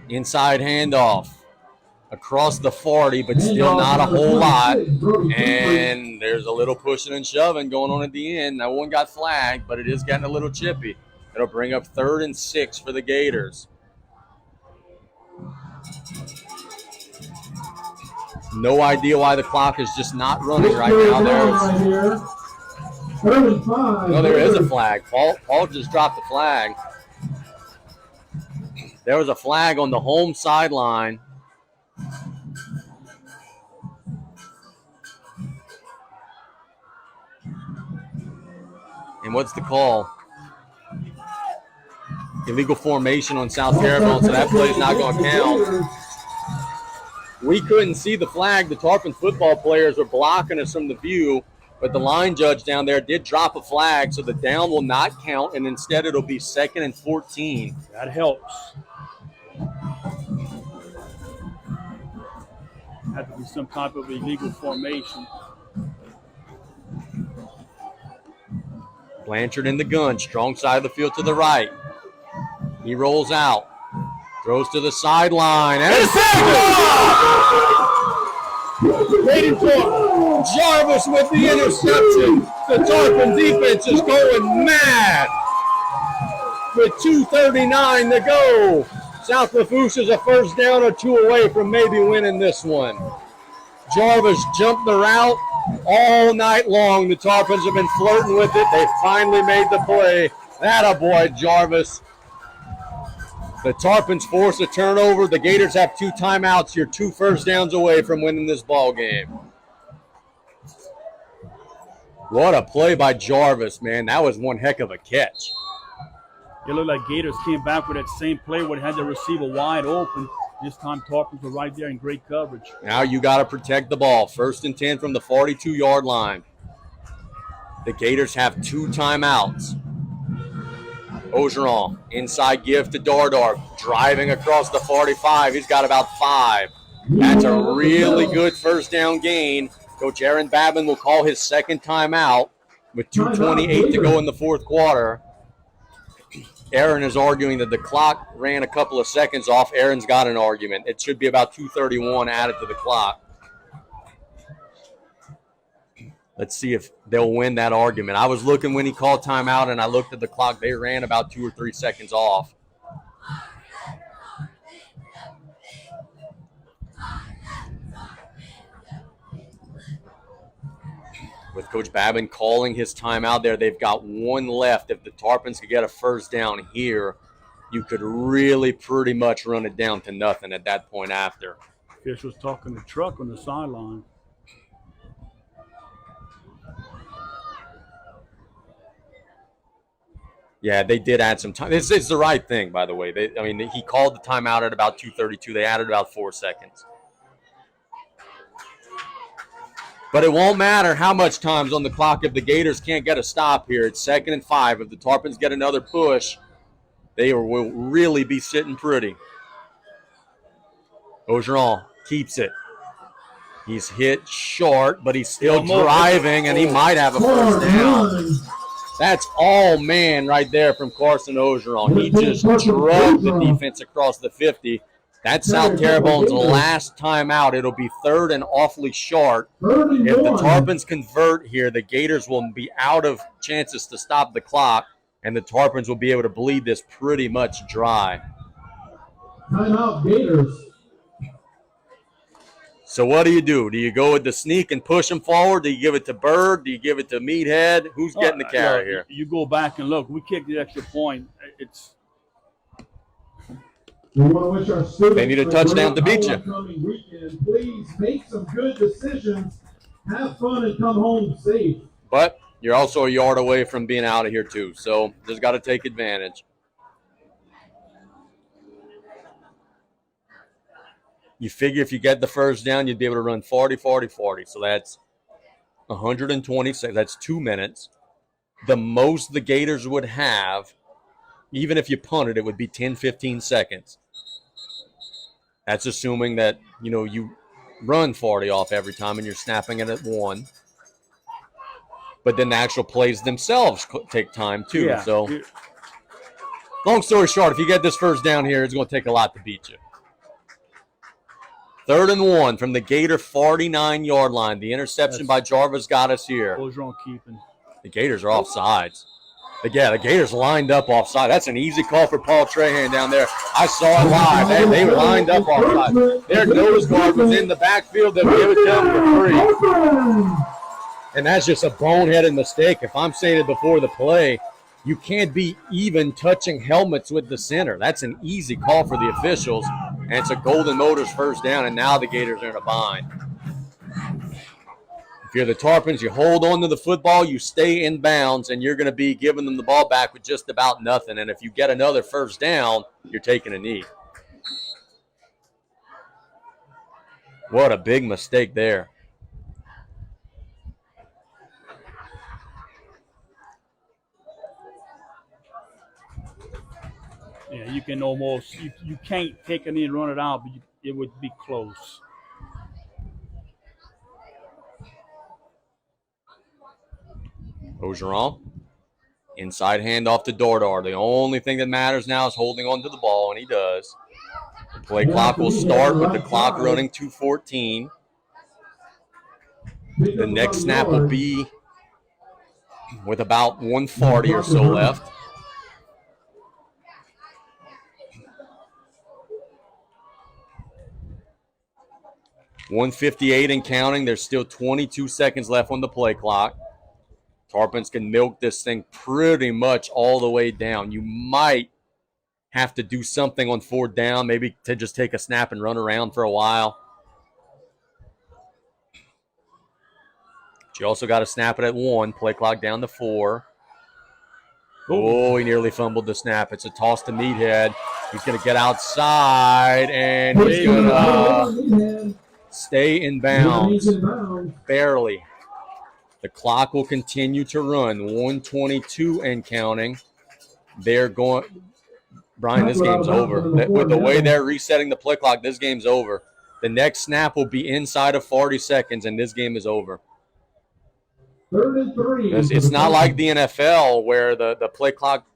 Inside handoff. Across the 40, but still not a whole lot. And there's a little pushing and shoving going on at the end. That one got flagged, but it is getting a little chippy. It'll bring up 3rd and 6 for the Gators. No idea why the clock is just not running right now. There is a flag. Paul just dropped the flag. There was a flag on the home sideline. And what's the call? Illegal formation on South Terrebonne, so that play's not going to count. We couldn't see the flag. The Tarpon football players were blocking us from the view, but the line judge down there did drop a flag, so the down will not count, and instead it'll be 2nd and 14. That helps. Had to be some type of illegal formation. Blanchard in the gun, strong side of the field to the right. He rolls out, throws to the sideline, and it's waiting for Jarvis with the interception. The Tarpon defense is going mad with 2:39 to go. South Lafourche is a first down or 2 away from maybe winning this one. Jarvis jumped the route all night long. The Tarpons have been flirting with it. They finally made the play. Attaboy, Jarvis. The Tarpons force a turnover. The Gators have 2 timeouts. You're 2 first downs away from winning this ball game. What a play by Jarvis, man. That was one heck of a catch. It looked like Gators came back with that same play where they had the receiver wide open. This time, Tarpons were right there in great coverage. Now you got to protect the ball. 1st and 10 from the 42-yard line. The Gators have 2 timeouts. Ogeron, inside give to Dardar, driving across the 45. He's got about 5. That's a really good first down gain. Coach Aaron Babin will call his second timeout with 2:28 to go in the fourth quarter. Aaron is arguing that the clock ran a couple of seconds off. Aaron's got an argument. It should be about 2:31 added to the clock. Let's see if they'll win that argument. I was looking when he called timeout, and I looked at the clock. They ran about 2 or 3 seconds off. With Coach Babin calling his timeout there, they've got one left. If the Tarpons could get a first down here, you could really pretty much run it down to nothing at that point after. Fish was talking to Truck on the sideline. Yeah, they did add some time. This is the right thing, by the way. He called the timeout at about 2:32. They added about 4 seconds. But it won't matter how much time's on the clock if the Gators can't get a stop here. It's 2nd and 5. If the Tarpons get another push, they will really be sitting pretty. Ogeron keeps it. He's hit short, but he's still driving, and he might have a first down. That's all man right there from Carson Ogeron. He just drove the defense across the 50. That's South Terrebonne's last time out. It'll be 3rd and awfully short. If the Tarpons convert here, the Gators will be out of chances to stop the clock, and the Tarpons will be able to bleed this pretty much dry. Timeout, Gators. So what do? Do you go with the sneak and push them forward? Do you give it to Bird? Do you give it to Meathead? Who's getting the carry here? You go back and look. We kicked the extra point. They need a touchdown to beat you. Please make some good decisions. Have fun and come home safe. But you're also a yard away from being out of here too, so just got to take advantage. You figure if you get the first down, you'd be able to run 40, 40, 40. So that's 126. That's 2 minutes. The most the Gators would have, even if you punted, it would be 10, 15 seconds. That's assuming that, you run 40 off every time and you're snapping it at 1. But then the actual plays themselves take time too. Yeah. So long story short, if you get this first down here, it's going to take a lot to beat you. 3rd and 1 from the Gator 49-yard line. The interception by Jarvis got us here. Ogeron keeping. The Gators are offsides. The Gators lined up offside. That's an easy call for Paul Trahan down there. I saw it live. They lined up offside. Their nose guard was in the backfield. They'll give it to them for free. And that's just a boneheaded mistake. If I'm saying it before the play, you can't be even touching helmets with the center. That's an easy call for the officials. And it's a Golden Motors first down, and now the Gators are in a bind. If you're the Tarpons, you hold on to the football, you stay in bounds, and you're going to be giving them the ball back with just about nothing. And if you get another first down, you're taking a knee. What a big mistake there. Yeah, you can almost you can't take a knee and run it out, but it would be close. Ogeron, inside handoff to Dordar. The only thing that matters now is holding on to the ball, and he does. The play clock will start with the clock running 2:14. The next snap will be with about 1:40 or so left. $1:58 and counting. There's still 22 seconds left on the play clock. Tarpons can milk this thing pretty much all the way down. You might have to do something on 4th down, maybe to just take a snap and run around for a while. But you also got to snap it at 1. Play clock down to 4. Oh, he nearly fumbled the snap. It's a toss to Meathead. He's going to get outside, and he's going to stay in bounds. Barely. The clock will continue to run. 1:22 and counting. They're going – Brian, this game's over. With the way they're resetting the play clock, this game's over. The next snap will be inside of 40 seconds, and this game is over. 33. It's not like the NFL where the play clock,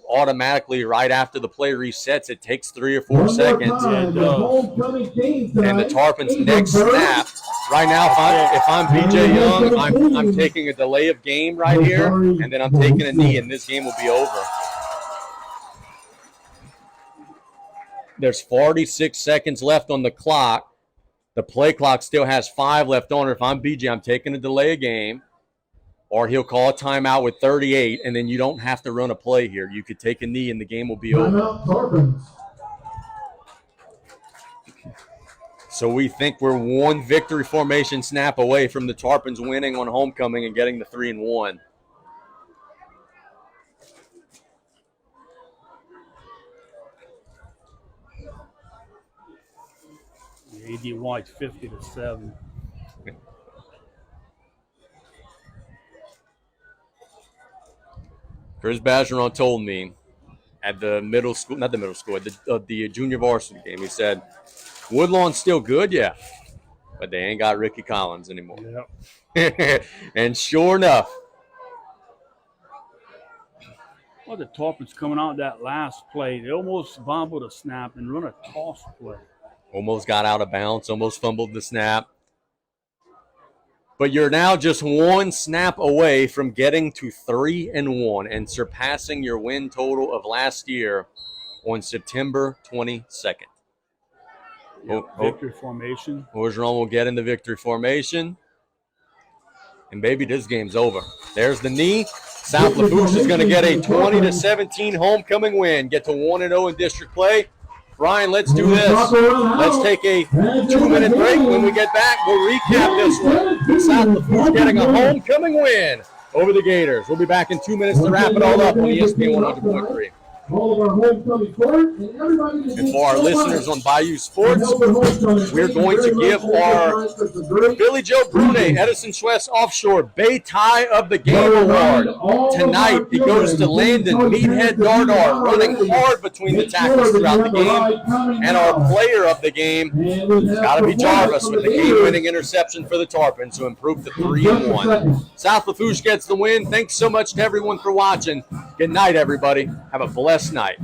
automatically right after the play resets, it takes 3 or 4 seconds. And the Tarpon's next snap, right now, if I'm BJ Young, I'm taking a delay of game right here, and then I'm taking a knee, and this game will be over. There's 46 seconds left on the clock. The play clock still has 5 left on it. If I'm BJ, I'm taking a delay of game. Or he'll call a timeout with 38, and then you don't have to run a play here. You could take a knee, and the game will be over. So we think we're one victory formation snap away from the Tarpons winning on homecoming and getting the 3-1. AD White 50-7. Chris Bergeron told me at the middle school, not the middle school, at the junior varsity game, he said, Woodlawn's still good, yeah, but they ain't got Ricky Collins anymore. Yep. And sure enough. Well, the Tarpons coming out that last play, they almost bobbled a snap and run a toss play. Almost got out of bounds, almost fumbled the snap. But you're now just one snap away from getting to 3-1 and surpassing your win total of last year on September 22nd. Victory formation. Bergeron will get in the victory formation. And, baby, this game's over. There's the knee. South Lafourche is going to get a 20-17 homecoming win, get to 1-0 in district play. Brian, let's do this. Let's take a 2-minute break. When we get back, we'll recap this one. South Lafourche getting a homecoming win over the Gators. We'll be back in 2 minutes to wrap it all up on ESPN 100.3. And for our listeners on Bayou Sports, we're going to give our Billy Joe Brune Edison Schwess Offshore Bay Tie of the Game Award. Tonight, it goes to Landon Meathead Dardar, running hard between the tackles throughout the game. And our player of the game has got to be Jarvis with the game-winning interception for the Tarpons to improve to 3-1. South Lafourche gets the win. Thanks so much to everyone for watching. Good night, everybody. Have a blessed night.